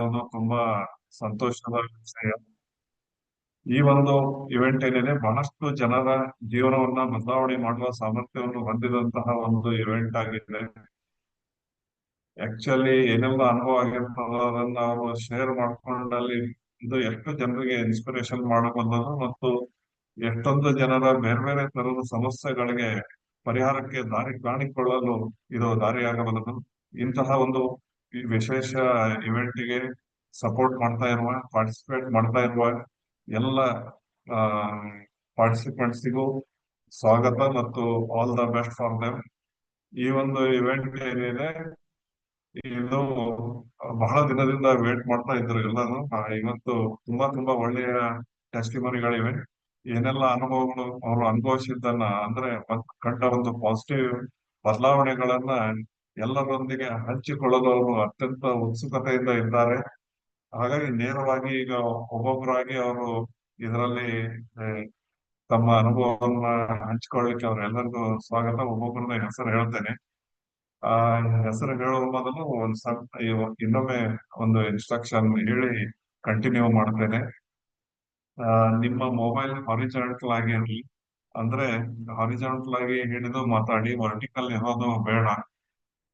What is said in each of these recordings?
ಇರೋದು ತುಂಬಾ ಸಂತೋಷದ ವಿಷಯ. ಈ ಒಂದು ಇವೆಂಟ್ ಏನಿದೆ ಬಹಳಷ್ಟು ಜನರ ಜೀವನವನ್ನ ಬದಲಾವಣೆ ಮಾಡುವ ಸಾಮರ್ಥ್ಯವನ್ನು ಹೊಂದಿದಂತಹ ಒಂದು ಇವೆಂಟ್ ಆಗಿದೆ. ಆಕ್ಚುಲಿ ಏನೆಲ್ಲ ಅನುಭವ ಆಗಿರ್ತದೋ ಅದನ್ನ ಅವರು ಶೇರ್ ಮಾಡ್ಕೊಂಡಲ್ಲಿ ಇದು ಎಷ್ಟು ಜನರಿಗೆ ಇನ್ಸ್ಪಿರೇಷನ್ ಮಾಡಬಲ್ಲದು ಮತ್ತು ಎಷ್ಟೊಂದು ಜನರ ಬೇರೆ ಬೇರೆ ತರದ ಸಮಸ್ಯೆಗಳಿಗೆ ಪರಿಹಾರಕ್ಕೆ ದಾರಿ ಕಾಣಿಕೊಳ್ಳಲು ಇದು ದಾರಿಯಾಗಬಲ್ಲದು. ಇಂತಹ ಒಂದು ಈ ವಿಶೇಷ ಇವೆಂಟಿಗೆ ಸಪೋರ್ಟ್ ಮಾಡ್ತಾ ಇರುವ ಪಾರ್ಟಿಸಿಪೇಟ್ ಮಾಡ್ತಾ ಇರುವ ಎಲ್ಲ ಪಾರ್ಟಿಸಿಪೆಂಟ್ಸಿಗೂ ಸ್ವಾಗತ ಮತ್ತು all the best for them. ಈ ಒಂದು ಇವೆಂಟ್ ಏನಿದೆ ಇದು ಬಹಳ ದಿನದಿಂದ ವೇಟ್ ಮಾಡ್ತಾ ಇದ್ರು ಎಲ್ಲರೂ. ಇವತ್ತು ತುಂಬಾ ತುಂಬಾ ಒಳ್ಳೆಯ ಟೆಸ್ಟಿಮನಿಗಳಿವೆ. ಏನೆಲ್ಲ ಅನುಭವಗಳು ಅವರು ಅನುಭವಿಸಿದ್ದನ್ನ ಅಂದ್ರೆ ಕಂಡ ಒಂದು ಪಾಸಿಟಿವ್ ಬದಲಾವಣೆಗಳನ್ನ ಎಲ್ಲರೊಂದಿಗೆ ಹಂಚಿಕೊಳ್ಳಲು ಅವರು ಅತ್ಯಂತ ಉತ್ಸುಕತೆಯಿಂದ ಇದ್ದಾರೆ. ಹಾಗಾಗಿ ನೇರವಾಗಿ ಈಗ ಒಬ್ಬೊಬ್ಬರಾಗಿ ಅವರು ಇದರಲ್ಲಿ ತಮ್ಮ ಅನುಭವವನ್ನ ಹಂಚಿಕೊಳ್ಳಿಕ್ಕೆ ಅವರೆಲ್ಲರಿಗೂ ಸ್ವಾಗತ. ಒಬ್ಬೊಬ್ಬರನ್ನ ಹೆಸರು ಹೇಳ್ತೇನೆ. ಆ ಹೆಸರು ಹೇಳುವ ಮೊದಲು ಇನ್ನೊಮ್ಮೆ ಒಂದು ಇನ್ಸ್ಟ್ರಕ್ಷನ್ ಹೇಳಿ ಕಂಟಿನ್ಯೂ ಮಾಡ್ತೇನೆ. ನಿಮ್ಮ ಮೊಬೈಲ್ ಹಾರಿಜಾಂಟಲ್ ಆಗಿ ಇರಲಿ, ಅಂದ್ರೆ ಹಾರಿಜಾಂಟಲ್ ಆಗಿ ಹಿಡಿದು ಮಾತಾಡಿ, ವರ್ಟಿಕಲ್ ಇರೋದು ಬೇಡ.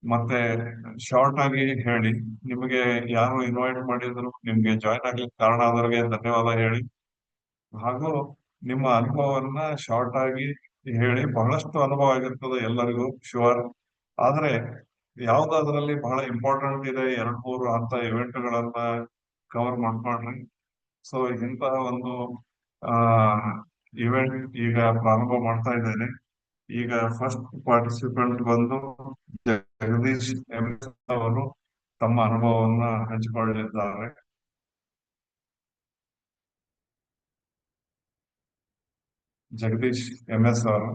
ಮತ್ತೆ ಶಾರ್ಟ್ ಆಗಿ ಹೇಳಿ. ನಿಮಗೆ ಯಾರು ಇನ್ವೈಟ್ ಮಾಡಿದ್ರು, ನಿಮ್ಗೆ ಜಾಯ್ನ್ ಆಗ್ಲಿಕ್ಕೆ ಕಾರಣ ಆದವ್ರಿಗೆ ಧನ್ಯವಾದ ಹೇಳಿ. ಹಾಗೂ ನಿಮ್ಮ ಅನುಭವವನ್ನ ಶಾರ್ಟ್ ಆಗಿ ಹೇಳಿ. ಬಹಳಷ್ಟು ಅನುಭವ ಆಗಿರ್ತದೆ ಎಲ್ಲರಿಗೂ ಶುವರ್. ಆದ್ರೆ ಯಾವ್ದಾದ್ರಲ್ಲಿ ಬಹಳ ಇಂಪಾರ್ಟೆಂಟ್ ಇದೆ, 2-3 ಅಂತ ಇವೆಂಟ್ಗಳನ್ನ ಕವರ್ ಮಾಡ್ಕೊಂಡ್ರಿ. ಸೊ ಇಂತಹ ಒಂದು ಇವೆಂಟ್ ಈಗ ಪ್ರಾರಂಭ ಮಾಡ್ತಾ ಇದ್ದೇನೆ. ಈಗ ಫಸ್ಟ್ ಪಾರ್ಟಿಸಿಪೆಂಟ್ ಬಂದು ಜಗದೀಶ್ ಅವರು ತಮ್ಮ ಅನುಭವವನ್ನ ಹಂಚಿಕೊಳ್ಳಲಿದ್ದಾರೆ. ಜಗದೀಶ್ MS ಅವರು.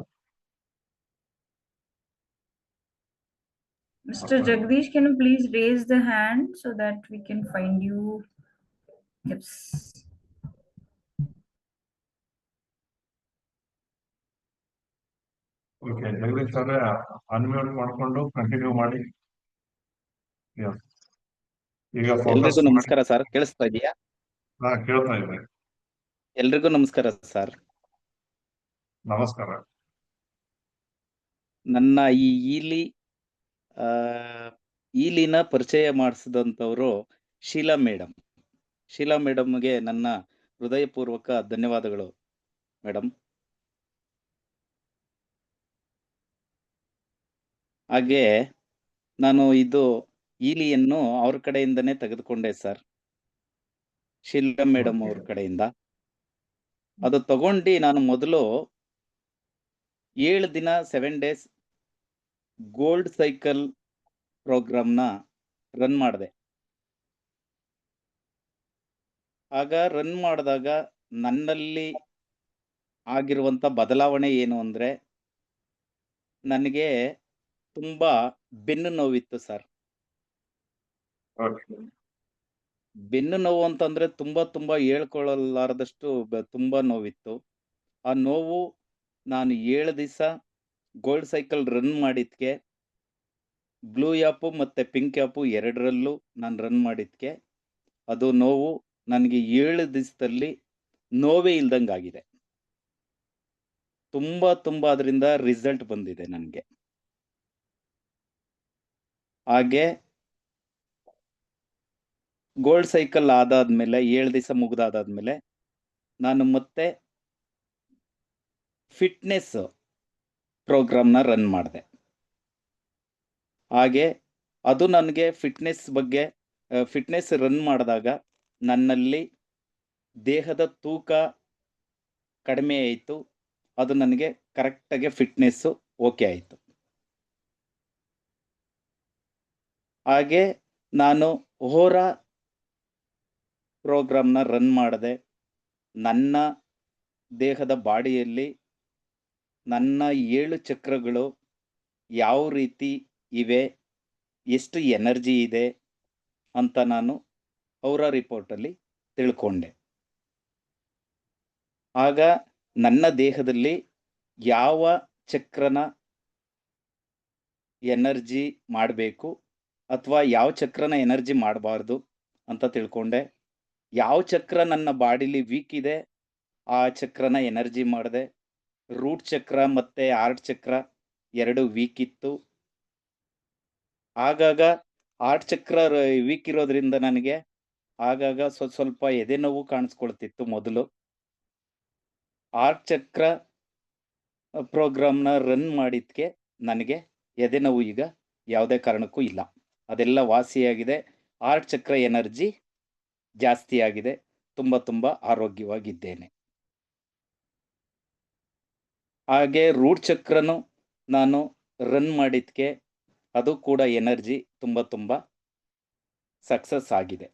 Mr. Jagdish, can you please raise the hand so that we can find you? Yes. Okay, Jagadish ಅವರೇ ಅನ್ಮ್ಯೂಟ್ ಮಾಡ್ಕೊಂಡು ಕಂಟಿನ್ಯೂ ಮಾಡಿ. ಈಗ ಎಲ್ರಿಗೂ ನಮಸ್ಕಾರ ಸರ್, ಕೇಳಿಸ್ತಾ ಇದೆಯಾ? ಕೇಳ್ತಾ ಇದೆ. ಎಲ್ರಿಗೂ ನಮಸ್ಕಾರ ಸರ್. ನಮಸ್ಕಾರ. ನನ್ನ ಈ ಈಲಿನ ಪರಿಚಯ ಮಾಡಿಸಿದಂಥವ್ರು ಶೀಲಾ ಮೇಡಮ್. ಶೀಲಾ ಮೇಡಮ್ಗೆ ನನ್ನ ಹೃದಯಪೂರ್ವಕ ಧನ್ಯವಾದಗಳು ಮೇಡಮ್. ಹಾಗೆ ನಾನು ಇದು ಈಲಿಯನ್ನು ಅವ್ರ ಕಡೆಯಿಂದನೇ ತೆಗೆದುಕೊಂಡೆ ಸರ್, ಶೀಲಾ ಮೇಡಮ್ ಅವ್ರ ಕಡೆಯಿಂದ. ಅದು ತಗೊಂಡು ನಾನು ಮೊದಲು 7 ದಿನ 7 ಡೇಸ್ ಗೋಲ್ಡ್ ಸೈಕಲ್ ಪ್ರೋಗ್ರಾಮ್ನ ರನ್ ಮಾಡಿದೆ. ಆಗ ರನ್ ಮಾಡಿದಾಗ ನನ್ನಲ್ಲಿ ಆಗಿರುವಂಥ ಬದಲಾವಣೆ ಏನು ಅಂದರೆ, ನನಗೆ ತುಂಬ ಬೆನ್ನು ನೋವಿತ್ತು ಸರ್. ಬೆನ್ನು ನೋವು ಅಂತಂದ್ರೆ ತುಂಬ ಹೇಳ್ಕೊಳ್ಳಲಾರದಷ್ಟು ತುಂಬ ನೋವಿತ್ತು. ಆ ನೋವು ನಾನು 7 ದಿವಸ ಗೋಲ್ಡ್ ಸೈಕಲ್ ರನ್ ಮಾಡಿದ್ಕೆ, ಬ್ಲೂ ಆ್ಯಪು ಮತ್ತು ಪಿಂಕ್ ಆ್ಯಪು ಎರಡರಲ್ಲೂ ನಾನು ರನ್ ಮಾಡಿದ್ಕೆ ಅದು ನೋವು ನನಗೆ 7 ದಿವಸದಲ್ಲಿ ನೋವೇ ಇಲ್ದಂಗಾಗಿದೆ. ತುಂಬ ಅದರಿಂದ ರಿಸಲ್ಟ್ ಬಂದಿದೆ ನನಗೆ. ಹಾಗೆ ಗೋಲ್ಡ್ ಸೈಕಲ್ ಆದಾದ್ಮೇಲೆ 7 ದಿವಸ ಮುಗಿದಾದ್ಮೇಲೆ ನಾನು ಮತ್ತೆ ಫಿಟ್ನೆಸ್ ಪ್ರೋಗ್ರಾಮ್ನ ರನ್ ಮಾಡಿದೆ. ಹಾಗೆ ಅದು ನನಗೆ ಫಿಟ್ನೆಸ್ ರನ್ ಮಾಡಿದಾಗ ನನ್ನಲ್ಲಿ ದೇಹದ ತೂಕ ಕಡಿಮೆ ಆಯಿತು. ಅದು ನನಗೆ ಕರೆಕ್ಟಾಗಿ ಫಿಟ್ನೆಸ್ಸು ಓಕೆ ಆಯಿತು. ಹಾಗೆ ನಾನು ಓರಾ ಪ್ರೋಗ್ರಾಮ್ನ ರನ್ ಮಾಡಿದೆ. ನನ್ನ ದೇಹದ ಬಾಡಿಯಲ್ಲಿ ನನ್ನ 7 ಚಕ್ರಗಳು ಯಾವ ರೀತಿ ಇವೆ, ಎಷ್ಟು ಎನರ್ಜಿ ಇದೆ ಅಂತ ನಾನು ಓರಾ ರಿಪೋರ್ಟಲ್ಲಿ ತಿಳ್ಕೊಂಡೆ. ಆಗ ನನ್ನ ದೇಹದಲ್ಲಿ ಯಾವ ಚಕ್ರನ ಎನರ್ಜಿ ಮಾಡಬೇಕು ಅಥವಾ ಯಾವ ಚಕ್ರನ ಎನರ್ಜಿ ಮಾಡಬಾರ್ದು ಅಂತ ತಿಳ್ಕೊಂಡೆ. ಯಾವ ಚಕ್ರ ನನ್ನ ಬಾಡಿಲಿ ವೀಕ್ ಇದೆ ಆ ಚಕ್ರನ ಎನರ್ಜಿ ಮಾಡಿದೆ. ರೂಟ್ ಚಕ್ರ ಮತ್ತೆ ಹಾರ್ಟ್ ಚಕ್ರ 2 ವೀಕ್ ಇತ್ತು. ಆಗಾಗ ಹಾರ್ಟ್ ಚಕ್ರ ವೀಕ್ ಇರೋದ್ರಿಂದ ನನಗೆ ಆಗಾಗ ಸ್ವಲ್ಪ ಎದೆ ನೋವು ಕಾಣಿಸ್ಕೊಳ್ತಿತ್ತು ಮೊದಲು. ಹಾರ್ಟ್ ಚಕ್ರ ಪ್ರೋಗ್ರಾಮ್ನ ರನ್ ಮಾಡಿದ್ಕೆ ನನಗೆ ಎದೆ ನೋವು ಈಗ ಯಾವುದೇ ಕಾರಣಕ್ಕೂ ಇಲ್ಲ. ಅದೆಲ್ಲ ವಾಸಿಯಾಗಿದೆ. ಹಾರ್ಟ್ ಚಕ್ರ ಎನರ್ಜಿ ಜಾಸ್ತಿ ಆಗಿದೆ. ತುಂಬ ಆರೋಗ್ಯವಾಗಿದ್ದೇನೆ. ಹಾಗೆ ರೂಟ್ ಚಕ್ರನು ನಾನು ರನ್ ಮಾಡಿದ್ಕೆ ಅದು ಕೂಡ ಎನರ್ಜಿ ತುಂಬ ಸಕ್ಸಸ್ ಆಗಿದೆ.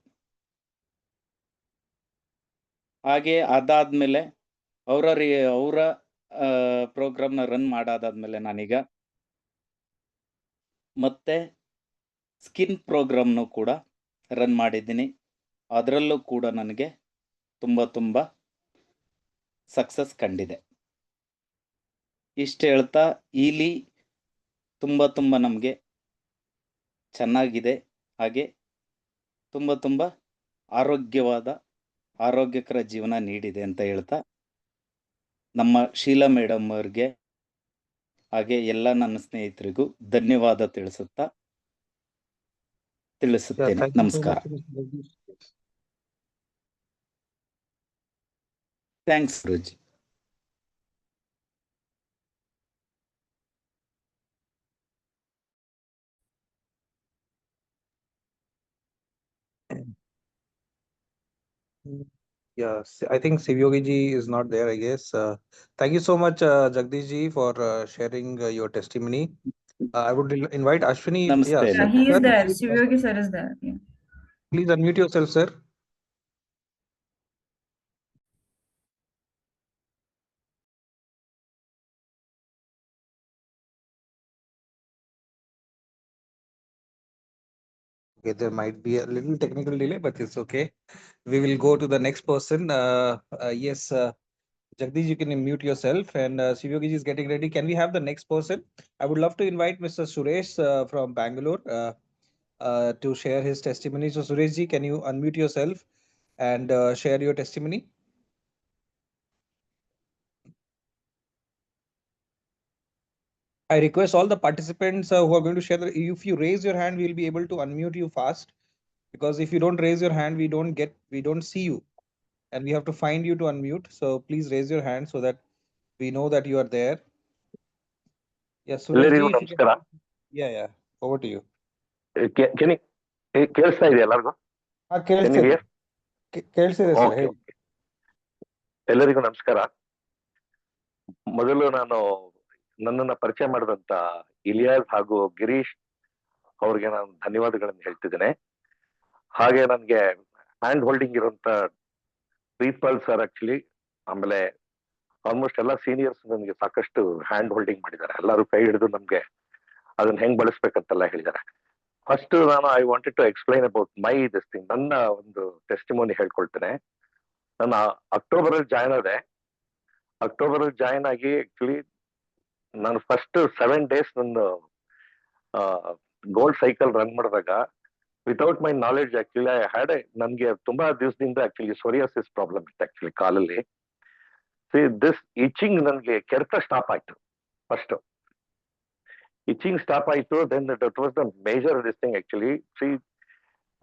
ಹಾಗೆ ಅದಾದ್ಮೇಲೆ ಅವರ ಪ್ರೋಗ್ರಾಮ್ನ ರನ್ ಮಾಡಾದಾದ್ಮೇಲೆ ನಾನೀಗ ಮತ್ತೆ ಸ್ಕಿನ್ ಪ್ರೋಗ್ರಾಮ್ನು ಕೂಡ ರನ್ ಮಾಡಿದ್ದೀನಿ. ಅದರಲ್ಲೂ ಕೂಡ ನನಗೆ ತುಂಬ ಸಕ್ಸಸ್ ಕಂಡಿದೆ. ಇಷ್ಟು ಹೇಳ್ತಾ ಇಲ್ಲಿ ತುಂಬ ನಮಗೆ ಚೆನ್ನಾಗಿದೆ. ಹಾಗೆ ತುಂಬ ಆರೋಗ್ಯಕರ ಜೀವನ ನೀಡಿದೆ ಅಂತ ಹೇಳ್ತಾ ನಮ್ಮ ಶೀಲಾ ಮೇಡಮ್ ಅವ್ರಿಗೆ ಹಾಗೆ ಎಲ್ಲ ನನ್ನ ಸ್ನೇಹಿತರಿಗೂ ಧನ್ಯವಾದ ತಿಳಿಸುತ್ತೇನೆ. Thank you so ನಮಸ್ಕಾರ. much, Mr. Jagdish. Thanks Guruji. Yes, I think Sivyogi ji is not there, I guess. Thank you so much, Jagdish ji, for sharing your testimony. I would invite Ashwini. Namaste. Yeah, Yeah, he is sir, there. please, Sivyogi sir is there. Yeah. please unmute yourself, sir. Okay, there might be a little technical delay, but it's okay. We will go to the next person. Yes, Jagdish, you can unmute yourself, and Sivyogi ji is getting ready. Can we have the next person? I would love to invite Mr. Suresh from Bangalore to share his testimony. So, Suresh ji, can you unmute yourself and share your testimony? I request all the participants who are going to share, if you raise your hand, we'll be able to unmute you fast. Because if you don't raise your hand, we don't see you, and we have to find you to unmute. So please raise your hand so that we know that you are there. Yes, ಎಲ್ಲರಿಗೂ Suraj ji, ನಮಸ್ಕಾರ. yeah, over to you. ಕೇಳಿಸ್ತಾ ಇದೆಯಾ ಎಲ್ಲರಿಗೂ? ಕೇಳಿಸ್ತಿದೆ sir, ಹೇಳಿ. ಎಲ್ಲರಿಗೂ ನಮಸ್ಕಾರ. ಮೊದಲು ನನ್ನನ್ನ ಪರಿಚಯ ಮಾಡಿದಂತ ಇಲಿಯಾಸ್ ಹಾಗೂ ಗಿರೀಶ್ ಅವ್ರಿಗೆ ನಾನು ಧನ್ಯವಾದಗಳನ್ನು ಹೇಳ್ತಿದ್ದೇನೆ. ಹಾಗೆ ನನ್ಗೆ ಹ್ಯಾಂಡ್ ಹೋಲ್ಡಿಂಗ್ ಇರುವಂತ ಪ್ರೀತ್ಪಾಲ್ ಸರ್ ಆಕ್ಚುಲಿ, ಆಮೇಲೆ ಆಲ್ಮೋಸ್ಟ್ ಎಲ್ಲ ಸೀನಿಯರ್ಸ್ ನನಗೆ ಸಾಕಷ್ಟು ಹ್ಯಾಂಡ್ ಹೋಲ್ಡಿಂಗ್ ಮಾಡಿದ್ದಾರೆ. ಎಲ್ಲರೂ ಕೈ ಹಿಡಿದು ನಮ್ಗೆ ಅದನ್ನ ಹೆಂಗ್ ಬಳಸ್ಬೇಕಂತೆಲ್ಲ ಹೇಳಿದ್ದಾರೆ. First I wanted to explain about my this thing. ನನ್ನ ಒಂದು ಟೆಸ್ಟಿಮೋನಿ ಹೇಳ್ಕೊಳ್ತೇನೆ. ನಾನು ಅಕ್ಟೋಬರ್ ಅಲ್ಲಿ ಜಾಯ್ನ್ ಆದೆ. ಅಕ್ಟೋಬರ್ ಅಲ್ಲಿ ಜಾಯ್ನ್ ಆಗಿ ಆಕ್ಚುಲಿ ನಾನು ಫಸ್ಟ್ 7 days ನನ್ನ ಗೋಲ್ಡ್ ಸೈಕಲ್ ರನ್ ಮಾಡಿದಾಗ without my knowledge actually I had ನನ್ಗೆ ತುಂಬಾ ದಿವಸದಿಂದ ಆಕ್ಚುಲಿ ಸೋರಿಯಾಸಿಸ್ ಪ್ರಾಬ್ಲಮ್ ಇತ್ತು ಆಕ್ಚುಲಿ ಕಾಲಲ್ಲಿ. ದಿಸ್ ಇಚಿಂಗ್ ನನ್ಗೆ ಕೆರೆತ ಸ್ಟಾಪ್ ಆಯ್ತು. ಫಸ್ಟ್ ಇಚಿಂಗ್ ಸ್ಟಾಪ್ ಆಯ್ತು. Then that was the major this thing actually.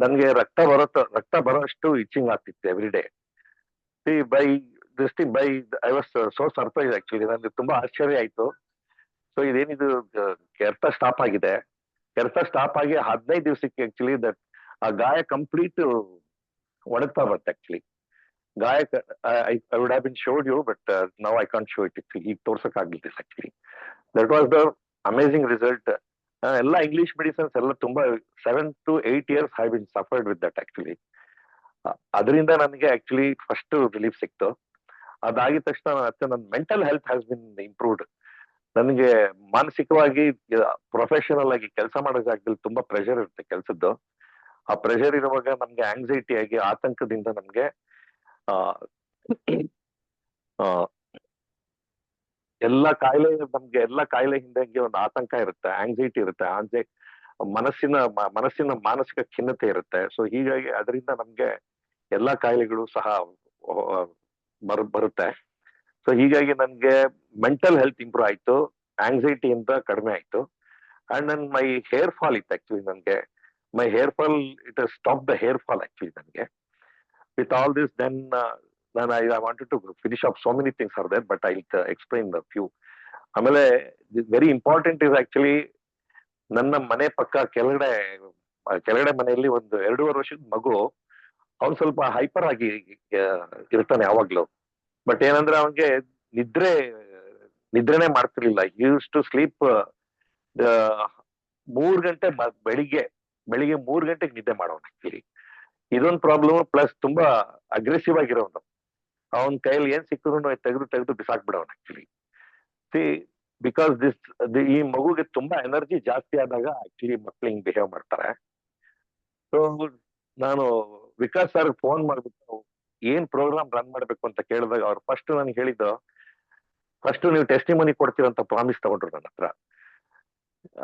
ನನ್ಗೆ ರಕ್ತ ಬರೋಷ್ಟು ಇಚಿಂಗ್ ಆಗ್ತಿತ್ತು every day. By this thing I was so surprise actually. ನನ್ಗೆ ತುಂಬಾ ಆಶ್ಚರ್ಯ ಆಯ್ತು. ಸೊ ಇದೇನಿದು ಕೆರೆತ ಸ್ಟಾಪ್ ಆಗಿದೆ. ಕೆರೆತ ಸ್ಟಾಪ್ ಆಗಿ 15 ದಿವಸಕ್ಕೆ ಆಕ್ಚುಲಿ ದಟ್ ಆ ಗಾಯ ಕಂಪ್ಲೀಟ್ ಒಣಗ್ತಾ ಬರುತ್ತೆ ಆಕ್ಚುಲಿ. ಗಾಯ I would have been shown you, but now I can't show it. ಈಗ ತೋರ್ಸಕ್ ಆಗ್ಲಿಲ್ಲ actually. That was the amazing result. ಎಲ್ಲ ಇಂಗ್ಲಿಷ್ ಮೆಡಿಸಿನ್ಸ್ ಎಲ್ಲ ತುಂಬಾ 7 to 8 years have been suffered with that actually. ಅದರಿಂದ ನನಗೆ ಆಕ್ಚುಲಿ ಫಸ್ಟ್ ರಿಲೀಫ್ ಸಿಕ್ತು. ಅದಾಗಿದ ತಕ್ಷಣ ನನ್ನ mental health has been improved. ನನಗೆ ಮಾನಸಿಕವಾಗಿ ಪ್ರೊಫೆಷನಲ್ ಆಗಿ ಕೆಲಸ ಮಾಡೋ ಜಾಗದಲ್ಲಿ ತುಂಬಾ ಪ್ರೆಷರ್ ಇರುತ್ತೆ ಕೆಲಸದ್ದು. ಆ ಪ್ರೆಷರ್ ಇರುವಾಗ ನಮ್ಗೆ ಆಂಗ್ಸೈಟಿ ಆಗಿ ಆತಂಕದಿಂದ ನಮ್ಗೆ ಎಲ್ಲ ಕಾಯಿಲೆ ಹಿಂದೆ ಒಂದು ಆತಂಕ ಇರುತ್ತೆ, ಆಂಗ್ಸೈಟಿ ಇರುತ್ತೆ. ಮನಸ್ಸಿನ ಮಾನಸಿಕ ಖಿನ್ನತೆ ಇರುತ್ತೆ. ಸೊ ಹೀಗಾಗಿ ಅದರಿಂದ ನಮ್ಗೆ ಎಲ್ಲಾ ಕಾಯಿಲೆಗಳು ಸಹ ಬರುತ್ತೆ. ಸೊ ಹೀಗಾಗಿ ನನ್ಗೆ ಮೆಂಟಲ್ ಹೆಲ್ತ್ ಇಂಪ್ರೂವ್ ಆಯ್ತು, ಆಂಗ್ಸೈಟಿಯಿಂದ ಕಡಿಮೆ ಆಯ್ತು. ಅಂಡ್ ನನ್ ಮೈ ಹೇರ್ ಫಾಲ್ ಇತ್ತು ಆಕ್ಚುಲಿ ನನ್ಗೆ. My hair fall, it has stop the hair fall actually ನನ್ಗೆ. With all this then I wanted to finish off so many things are there, but I'll explain a few. ಆಮೇಲೆ very important is actually, ನನ್ನ ಮನೆ ಪಕ್ಕ ಕೆಳಗಡೆ ಮನೆಯಲ್ಲಿ ಒಂದು 2.5 ವರ್ಷದ ಮಗು, ಅವ್ನು ಸ್ವಲ್ಪ ಹೈಪರ್ ಆಗಿ ಇರ್ತಾನೆ ಯಾವಾಗ್ಲೂ. ಬಟ್ ಏನಂದ್ರೆ ಅವನ್ಗೆ ನಿದ್ರೆನೆ ಮಾಡ್ತಿರ್ಲಿಲ್ಲ. ಯೂಸ್ ಟು ಸ್ಲೀಪ್ 3 ಗಂಟೆ ಬೆಳಿಗ್ಗೆ 3 ಗಂಟೆಗೆ ನಿದ್ದೆ ಮಾಡೋನು ಆಕ್ಚುಲಿ. ಇದೊಂದು ಪ್ರಾಬ್ಲಮ್. ಪ್ಲಸ್ ತುಂಬಾ ಅಗ್ರೆಸಿವ್ ಆಗಿರೋನು. ಅವನ್ ಕೈಯಲ್ಲಿ ಏನ್ ಸಿಕ್ಕಿದ್ರು ತೆಗೆದು ಬಿಸಾಕ್ಬಿಡೋನು ಆಕ್ಚುಲಿ. ಬಿಕಾಸ್ ಈ ಮಗುಗೆ ತುಂಬಾ ಎನರ್ಜಿ ಜಾಸ್ತಿ ಆದಾಗ ಆಕ್ಚುಲಿ ಮಕ್ಳು ಹಿಂಗ್ ಬಿಹೇವ್ ಮಾಡ್ತಾರೆ. ಸೊ ನಾನು ವಿಕಾಸ್ ಸರ್ ಫೋನ್ ಮಾಡ್ಬಿಟ್ಟು ಏನ್ ಪ್ರೋಗ್ರಾಮ್ ರನ್ ಮಾಡ್ಬೇಕು ಅಂತ ಕೇಳಿದಾಗ ಅವ್ರು ಫಸ್ಟ್ ನನ್ಗೆ ಹೇಳಿದ್ದು, ಫಸ್ಟ್ ನೀವು ಟೆಸ್ಟಿಮನಿ ಕೊಡ್ತೀರಂತ ಪ್ರಾಮಿಸ್ ತಗೊಂಡ್ರು ನನ್ನ ಹತ್ರ.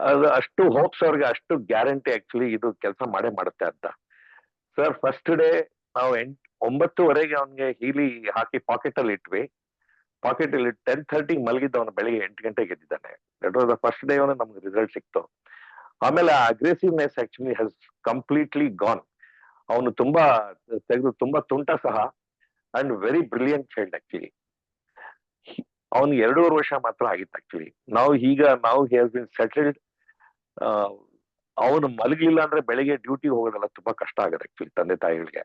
ಅದು ಅಷ್ಟು ಹೋಪ್ಸ್ ಅವ್ರಿಗೆ, ಅಷ್ಟು ಗ್ಯಾರಂಟಿ ಆಕ್ಚುಲಿ ಇದು ಕೆಲಸ ಮಾಡೇ ಮಾಡುತ್ತೆ ಅಂತ. ಸರ್ ಫಸ್ಟ್ ಡೇ ನಾವು 9:30 ಅವನ್ಗೆ ಹೀಲಿ ಹಾಕಿ ಪಾಕೆಟ್ ಅಲ್ಲಿ ಇಟ್ವಿ. 10:30 ಮಲಗಿದ್ದ ಅವನು ಬೆಳಿಗ್ಗೆ 8 ಗಂಟೆಗೆ ಎದ್ದಿದ್ದಾನೆ. That was the first day ನಮ್ಗೆ ರಿಸಲ್ಟ್ ಸಿಕ್ತು. ಆಮೇಲೆ aggressiveness actually has completely gone. ಅವನು ತುಂಬಾ ತುಂಟ ಸಹ, and very brilliant child actually. ಅವನಿಗೆ 2.5 ವರ್ಷ ಮಾತ್ರ ಆಗಿತ್ತು ಆಕ್ಚುಲಿ. ನಾವು ಹಿ ಹ್ಯಾಸ್ ಬಿನ್ ಸೆಟಲ್ಡ್. ಅವನು ಮಲಗಿಲ್ಲ ಅಂದ್ರೆ ಬೆಳಿಗ್ಗೆ ಡ್ಯೂಟಿ ಹೋಗೋದೆಲ್ಲ ತುಂಬಾ ಕಷ್ಟ ಆಗುತ್ತೆ ಆಕ್ಚುಲಿ ತಂದೆ ತಾಯಿಗಳಿಗೆ.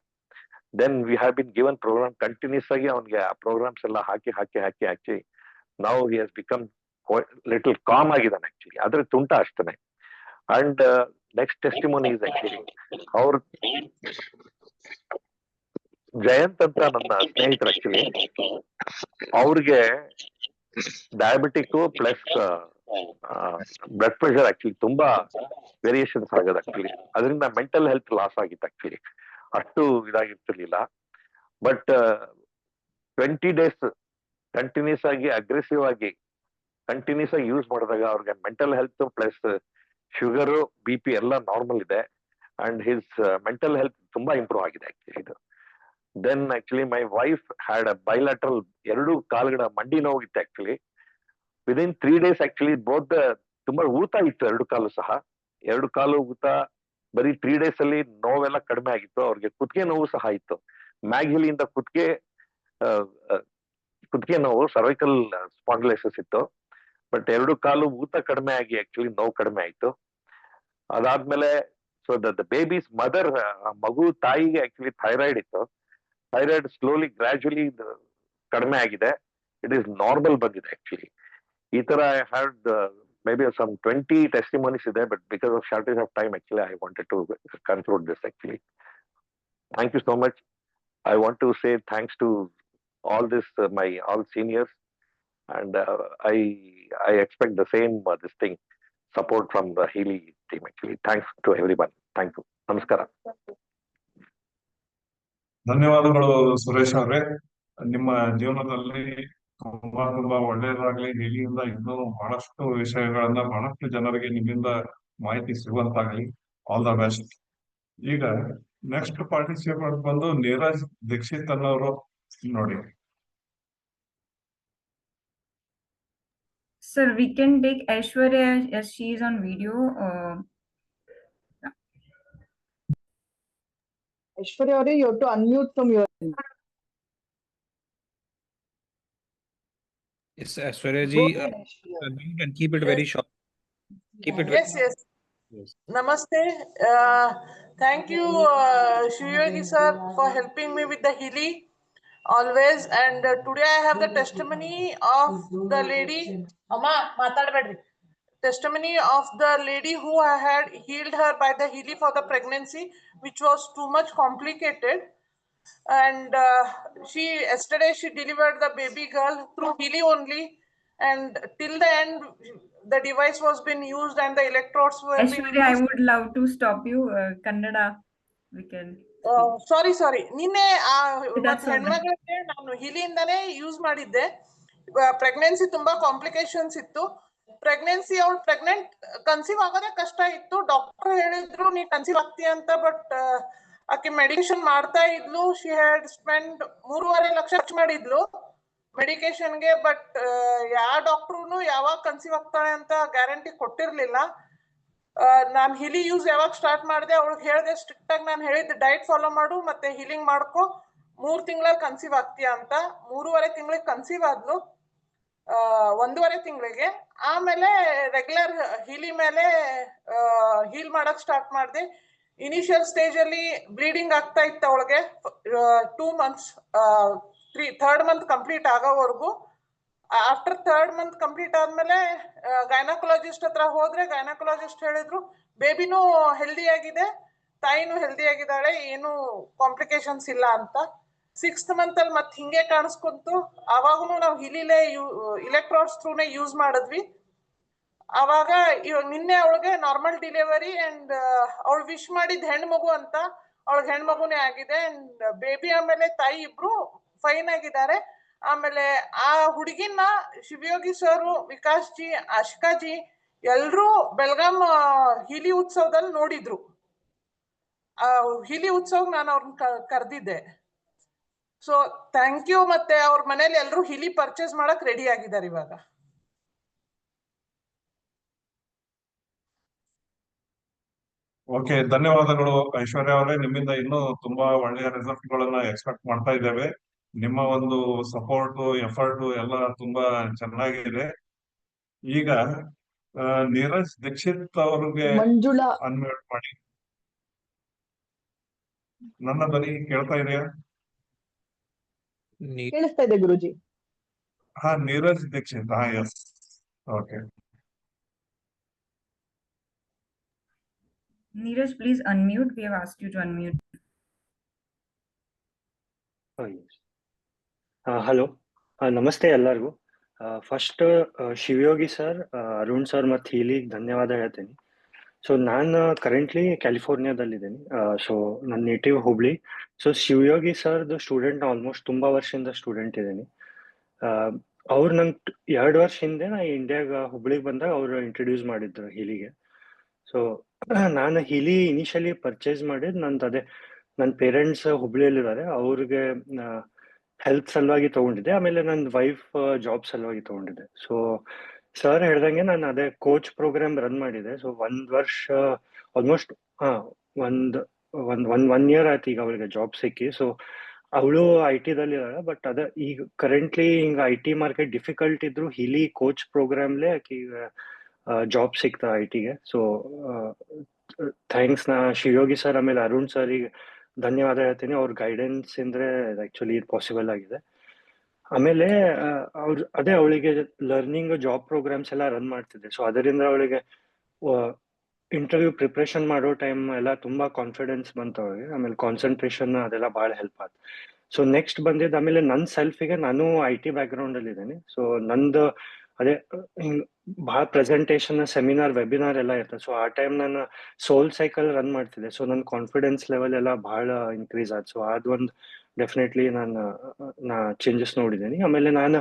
Then we have been given program continuous ಆಗಿ ಅವನಿಗೆ ಆ ಪ್ರೋಗ್ರಾಮ್ಸ್ ಎಲ್ಲ ಹಾಕಿ ಆಕ್ಚುಲಿ ನಾವು he has become little calm ಆಗಿದ್ದಾನೆ ಆಕ್ಚುಲಿ. ಆದ್ರೆ ತುಂಟ ಅಷ್ಟೇ. And next testimony is actually ಅವ್ರ ಜಯಂತ್ ಅಂತ ನನ್ನ ಸ್ನೇಹಿತರು ಆಕ್ಚುಲಿ. ಅವ್ರಿಗೆ diabetic plus blood pressure actually ತುಂಬಾ ವೇರಿಯೇಷನ್ಸ್ ಆಗೋದು ಆಕ್ಚುಲಿ. ಅದರಿಂದ ಮೆಂಟಲ್ ಹೆಲ್ತ್ ಲಾಸ್ ಆಗಿತ್ತು ಆಕ್ಚುಲಿ. ಅಷ್ಟು ಇದಾಗಿರ್ತಿರ್ಲಿಲ್ಲ. ಬಟ್ 20 days ಕಂಟಿನ್ಯೂಸ್ ಆಗಿ ಅಗ್ರೆಸಿವ್ ಆಗಿ ಯೂಸ್ ಮಾಡಿದಾಗ ಅವ್ರಿಗೆ mental health plus sugar BP ಎಲ್ಲ ನಾರ್ಮಲ್ ಇದೆ. ಅಂಡ್ ಹಿಸ್ ಮೆಂಟಲ್ ಹೆಲ್ತ್ ತುಂಬಾ ಇಂಪ್ರೂವ್ ಆಗಿದೆ ಆಕ್ಚುಲಿ ಇದು. Then actually my wife had a bilateral 2 ಕಾಲುಗಳ ಮಂಡಿ ನೋವಿತ್ತು actually. Within 3 days actually both ತುಂಬಾ ಊತ ಇತ್ತು 2 ಕಾಲು ಸಹ. 2 ಕಾಲು ಊತ ಬರೀ 3 days ಅಲ್ಲಿ ನೋವೆಲ್ಲ ಕಡಿಮೆ ಆಗಿತ್ತು. ಅವ್ರಿಗೆ ಕುತ್ತಿಗೆ ನೋವು ಸಹ ಇತ್ತು. ಮ್ಯಾಗ್ಹಿಲಿಂದ ಕುತ್ತಿಗೆ ನೋವು, ಸರ್ವೈಕಲ್ ಸ್ಪಾಂಡಿಲೈಸಿಸ್ ಇತ್ತು. ಬಟ್ 2 ಕಾಲು ಊತ ಕಡಿಮೆ ಆಗಿ ಆಕ್ಚುಲಿ ನೋವು ಕಡಿಮೆ ಆಯ್ತು. ಅದಾದ್ಮೇಲೆ ಸೊ ದ ಬೇಬೀಸ್ ಮದರ್, ಮಗು ತಾಯಿಗೆ ಆಕ್ಚುಲಿ ಥೈರಾಯ್ಡ್ ಇತ್ತು. ಥೈರಾಯ್ಡ್ ಸ್ಲೋಲಿ ಗ್ರಾಜುಲಿ ಕಡಿಮೆ ಆಗಿದೆ. ಇಟ್ ಈಸ್ ನಾರ್ಮಲ್ ಬಂದಿದೆ ಆಕ್ಚುಲಿ. ಈ ತರ I had maybe some 20 testimonies there, but because of shortage of time actually I wanted to conclude this actually. Thank you so much. I want to say thanks to all this all seniors, and I expect the same this thing support from the Healy team actually. Thanks to everyone. Thank you. Namaskara. ಧನ್ಯವಾದಗಳು ಸುರೇಶ್ ಅವರೇ. ನಿಮ್ಮ ಜೀವನದಲ್ಲಿ ತುಂಬಾ ಒಳ್ಳೇದಾಗ್ಲಿ. ಇಲ್ಲಿಂದ ಇನ್ನೂ ಬಹಳಷ್ಟು ವಿಷಯಗಳನ್ನ ಬಹಳಷ್ಟು ಜನರಿಗೆ ನಿಮ್ಮಿಂದ ಮಾಹಿತಿ ಸಿಗುವಂತಾಗ್ಲಿ. All the best. ಈಗ ನೆಕ್ಸ್ಟ್ ಪಾರ್ಟಿಸಿಪೇಟ್ ಬಂದು ನೀರಜ್ ದೀಕ್ಷಿತ್ ಅನ್ನೋರು. ನೋಡಿ Sir, we can take Aishwarya as she is on video. Aishwarya, you have to unmute from your end. Yes, Aishwarya ji, Go ahead, Aishwarya. unmute and keep it very short. Keep it Yes, yes. Yes. Namaste. Thank you, Shivayogi sir, for helping me with the Healy always. And today I have the testimony of the lady. Amma, matadbedri. Testimony of the lady who had healed her by the Healy for the pregnancy, which was too much complicated. And yesterday she delivered the baby girl through Healy only. And till the end, the device was being used and the electrodes were being Aishwarya, I used. would love to stop you. Kannada, we can. ಸಾರಿ ನಿನ್ನೆ That's all right. ಹೆಣ್ಮಗಳಿಗೆ ನಾನು ಹೀಲಿಯಿಂದಾನೇ use ಮಾಡಿದ್ದೆ. Pregnancy ತುಂಬಾ complications ಇತ್ತು. Pregnancy ಅವಳು pregnant conceive ಆಗೋದೇ ಕಷ್ಟ ಇತ್ತು. Doctor ಹೇಳಿದ್ರು ನೀ ಕನ್ಸೀವ್ ಆಗ್ತೀಯ ಅಂತ, ಬಟ್ ಆಕೆ ಮೆಡಿಕೇಶನ್ ಮಾಡ್ತಾ ಇದ್ಲು. ಶಿ ಹ್ಯಾಡ್ ಸ್ಪೆಂಡ್ 3.5 ಲಕ್ಷ ಖರ್ಚು ಮಾಡಿದ್ಲು ಮೆಡಿಕೇಶನ್ಗೆ. ಬಟ್ ಯಾವ ಡಾಕ್ಟ್ರು ಯಾವಾಗ ಕನ್ಸೀವ್ ಆಗ್ತಾಳೆ ಅಂತ ಗ್ಯಾರಂಟಿ ಕೊಟ್ಟಿರ್ಲಿಲ್ಲ. ನಾನು ಹಿಲಿ ಯೂಸ್ ಯಾವಾಗ ಸ್ಟಾರ್ಟ್ ಮಾಡಿದೆ ಅವಳಿಗೆ ಹೇಳಿದೆ ಸ್ಟ್ರಿಕ್ಟ್ ಆಗಿ, ನಾನು ಹೇಳಿದ್ದೆ ಡಯಟ್ ಫಾಲೋ ಮಾಡು ಮತ್ತೆ ಹೀಲಿಂಗ್ ಮಾಡ್ಕೊ, 3 ತಿಂಗಳಲ್ಲಿ ಕನ್ಸೀವ್ ಆಗ್ತೀಯಾ ಅಂತ. 3.5 ತಿಂಗಳಿಗೆ ಕನ್ಸೀವ್ ಆದ್ಲು, 1.5 ತಿಂಗಳಿಗೆ. ಆಮೇಲೆ ರೆಗ್ಯುಲರ್ ಹೀಲಿ ಮೇಲೆ ಹೀಲ್ ಮಾಡಕ್ ಸ್ಟಾರ್ಟ್ ಮಾಡಿದೆ. ಇನಿಷಿಯಲ್ ಸ್ಟೇಜ್ ಅಲ್ಲಿ ಬ್ಲೀಡಿಂಗ್ ಆಗ್ತಾ ಇತ್ತು ಅವಳಿಗೆ 2 ಮಂತ್ಸ್, 3rd ಮಂತ್ ಕಂಪ್ಲೀಟ್ ಆಗೋವರೆಗೂ. ಆಫ್ಟರ್ 3rd ಮಂತ್ ಕಂಪ್ಲೀಟ್ ಆದ್ಮೇಲೆ ಗೈನಕಾಲಜಿಸ್ಟ್ ಹತ್ರ ಹೋದ್ರೆ ಗೈನಕಾಲಜಿಸ್ಟ್ ಹೇಳಿದ್ರು ಬೇಬಿನೂ ಹೆಲ್ದಿ ಆಗಿದೆ, ತಾಯಿನೂ ಹೆಲ್ದಿ ಆಗಿದ್ದಾಳೆ, ಏನು ಕಾಂಪ್ಲಿಕೇಶನ್ಸ್ ಇಲ್ಲ ಅಂತ. 6th ಮಂತ್ ಅಲ್ಲಿ ಮತ್ತೆ ಹಿಂಗೆ ಕಾಣಿಸ್ಕೊಂತು. ಅವಾಗೂ ನಾವು ಹಿಲಿಲೆ ಇಲೆಕ್ಟ್ರಾಡ್ಸ್ ಥ್ರೂನೇ ಯೂಸ್ ಮಾಡಿದ್ವಿ. ಅವಾಗ ಇವಾಗ ನಿನ್ನೆ ಅವಳಿಗೆ ನಾರ್ಮಲ್ ಡೆಲಿವರಿ ಅಂಡ್ ಅವಳು ವಿಶ್ ಮಾಡಿದ್ ಹೆಣ್ಮಗು ಅಂತ, ಅವಳಿಗೆ ಹೆಣ್ಮಗುನೇ ಆಗಿದೆ. ಅಂಡ್ ಬೇಬಿ ಆಮೇಲೆ ತಾಯಿ ಇಬ್ರು ಫೈನ್ ಆಗಿದ್ದಾರೆ. ಆಮೇಲೆ ಆ ಹುಡುಗಿನ Shivayogi sir, Vikas G, Ashika G ಎಲ್ರೂ ಬೆಳಗಾಂ ಹಿಲಿ ಉತ್ಸವದಲ್ಲಿ ನೋಡಿದ್ರು. ಹಿಲಿ ಉತ್ಸವ ನಾನು ಅವ್ರನ್ನ ಕರೆದಿದ್ದೆ. So thank you. ಮತ್ತೆ ಅವ್ರ ಮನೇಲಿ ಎಲ್ರು ಹಿಲಿ ಪರ್ಚೇಸ್ ಮಾಡಕ್ ರೆಡಿ ಆಗಿದ್ದಾರೆ ಇವಾಗ. ಓಕೆ, ಧನ್ಯವಾದಗಳು ಐಶ್ವರ್ಯ ಅವರೇ. ನಿಮ್ಮಿಂದ ಇನ್ನೂ ತುಂಬಾ ಒಳ್ಳೆಯ ರಿಸಲ್ಟ್ ಗಳನ್ನ ಎಕ್ಸ್ಪೆಕ್ಟ್ ಮಾಡ್ತಾ ಇದ್ದೇವೆ. ನಿಮ್ಮ ಒಂದು ಸಪೋರ್ಟ್, ಎಫರ್ಟ್ ಎಲ್ಲ ತುಂಬಾ ಚೆನ್ನಾಗಿದೆ. ಈಗ ನೀರಜ್ ದೀಕ್ಷಿತ್ ಅವ್ರಿಗೆ ಮಂಜುಳಾ ಅನ್ಮ್ಯೂಟ್ ಮಾಡಿ. ನನ್ನ ಧ್ವನಿ ಕೇಳ್ತಾ ಇದೆಯಾ? ಕೇಳಿಸ್ತಾ ಇದೆ ಗುರುಜಿ. ಹಾ, ನೀರಜ್ ದೀಕ್ಷಿತ್. ಹಾ, yes. Okay. Neeraj, please unmute. We have asked you to unmute. Hello, ನಮಸ್ತೆ ಎಲ್ಲರಿಗೂ. First Shivayogi sir, Arun sir ಮತ್ತು ಹೀಲಿಗೆ ಧನ್ಯವಾದ ಹೇಳ್ತೀನಿ. ಸೊ ನಾನು ಕರೆಂಟ್ಲಿ ಕ್ಯಾಲಿಫೋರ್ನಿಯಾದಲ್ಲಿದ್ದೀನಿ. ಸೊ ನನ್ನ ನೇಟಿವ್ ಹುಬ್ಳಿ. ಸೊ ಶಿವಯೋಗಿ ಸರ್ದು ಸ್ಟೂಡೆಂಟ್, ಆಲ್ಮೋಸ್ಟ್ ತುಂಬ ವರ್ಷದಿಂದ ಸ್ಟೂಡೆಂಟ್ ಇದ್ದೀನಿ. ಅವ್ರು ನಂಗೆ 2 ವರ್ಷ ಹಿಂದೆ ನಾ ಇಂಡಿಯಾಗ ಹುಬ್ಳಿಗೆ ಬಂದಾಗ ಅವರು ಇಂಟ್ರೊಡ್ಯೂಸ್ ಮಾಡಿದ್ರು ಹೀಲಿಗೆ. ಸೊ ನಾನು ಹೀಲಿ ಇನಿಷಿಯಲಿ ಪರ್ಚೇಸ್ ಮಾಡಿದ್ ನಂದು ನನ್ನ ಪೇರೆಂಟ್ಸ್ ಹುಬ್ಳಿಯಲ್ಲಿದ್ದಾರೆ, ಅವ್ರಿಗೆ ಹೆಲ್ತ್ ಸಲುವಾಗಿ ತಗೊಂಡಿದ್ದೆ. ಆಮೇಲೆ ನನ್ನ ವೈಫ್ ಜಾಬ್ ಸಲುವಾಗಿ ತಗೊಂಡಿದ್ದೆ. ಸೊ ಸರ್ ಹೇಳ್ದಂಗೆ ನಾನು ಅದೇ ಕೋಚ್ ಪ್ರೋಗ್ರಾಮ್ ರನ್ ಮಾಡಿದೆ. ಸೊ 1 ವರ್ಷ ಆಲ್ಮೋಸ್ಟ್ ಒನ್ ಇಯರ್ ಆಯ್ತು ಈಗ ಅವಳಿಗೆ ಜಾಬ್ ಸಿಕ್ಕಿ. ಸೊ ಅವಳು IT ದಲ್ಲಿ ಇದ್ದಾಳೆ. ಬಟ್ ಈಗ ಕರೆಂಟ್ಲಿ ಹಿಂಗ IT ಮಾರ್ಕೆಟ್ ಡಿಫಿಕಲ್ಟ್ ಇದ್ರು ಹಿಲಿ ಕೋಚ್ ಪ್ರೋಗ್ರಾಮ್ಲೆ ಆಕಿಗೆ ಜಾಬ್ ಸಿಗ್ತಾ ITಗೆ. ಸೊ ಥ್ಯಾಂಕ್ಸ್ ನಾ ಶಿವಯೋಗಿ ಸರ್ ಆಮೇಲೆ ಅರುಣ್ ಸರ್ಗೆ ಧನ್ಯವಾದ ಹೇಳ್ತೀನಿ. ಅವ್ರ ಗೈಡೆನ್ಸ್ ಇಂದ್ರೆ ಆಕ್ಚುಲಿ ಇದು ಪಾಸಿಬಲ್ ಆಗಿದೆ. ಆಮೇಲೆ ಅವಳಿಗೆ ಲರ್ನಿಂಗ್ ಜಾಬ್ ಪ್ರೋಗ್ರಾಮ್ಸ್ ಎಲ್ಲ ರನ್ ಮಾಡ್ತಿದ್ದೆ. ಸೊ ಅದರಿಂದ ಅವಳಿಗೆ ಇಂಟರ್ವ್ಯೂ ಪ್ರಿಪ್ರೇಷನ್ ಮಾಡೋ ಟೈಮ್ ಎಲ್ಲ ತುಂಬಾ ಕಾನ್ಫಿಡೆನ್ಸ್ ಬಂತು ಅವಳಿಗೆ. ಆಮೇಲೆ ಕಾನ್ಸಂಟ್ರೇಷನ್ ಅದೆಲ್ಲ ಭಾಳ ಹೆಲ್ಪ್ ಆಯ್ತು. ಸೊ ನೆಕ್ಸ್ಟ್ ಬಂದಿದ್ದು ಆಮೇಲೆ ನನ್ನ ಸೆಲ್ಫಿಗೆ, ನಾನು IT ಬ್ಯಾಕ್ಗ್ರೌಂಡ್ ಅಲ್ಲಿ ಇದ್ದೀನಿ. ಸೊ ನಂದು ಹಿಂಗ್ ಭಾಳ ಪ್ರೆಸೆಂಟೇಷನ್, ಸೆಮಿನಾರ್, ವೆಬಿನಾರ್ ಎಲ್ಲ ಇರ್ತದೆ. ಸೊ ಆ ಟೈಮ್ ನಾನು ಸೋಲ್ ಸೈಕಲ್ ರನ್ ಮಾಡ್ತಿದ್ದೆ. ಸೊ ನನ್ನ ಕಾನ್ಫಿಡೆನ್ಸ್ ಲೆವೆಲ್ ಎಲ್ಲ ಭಾಳ ಇನ್ಕ್ರೀಸ್ ಆಯ್ತು. ಸೊ ಅದೊಂದು ಡೆಫಿನೆಟ್ಲಿ ನಾ ಚೇಂಜಸ್ ನೋಡಿದ್ದೀನಿ. ಆಮೇಲೆ ನಾನು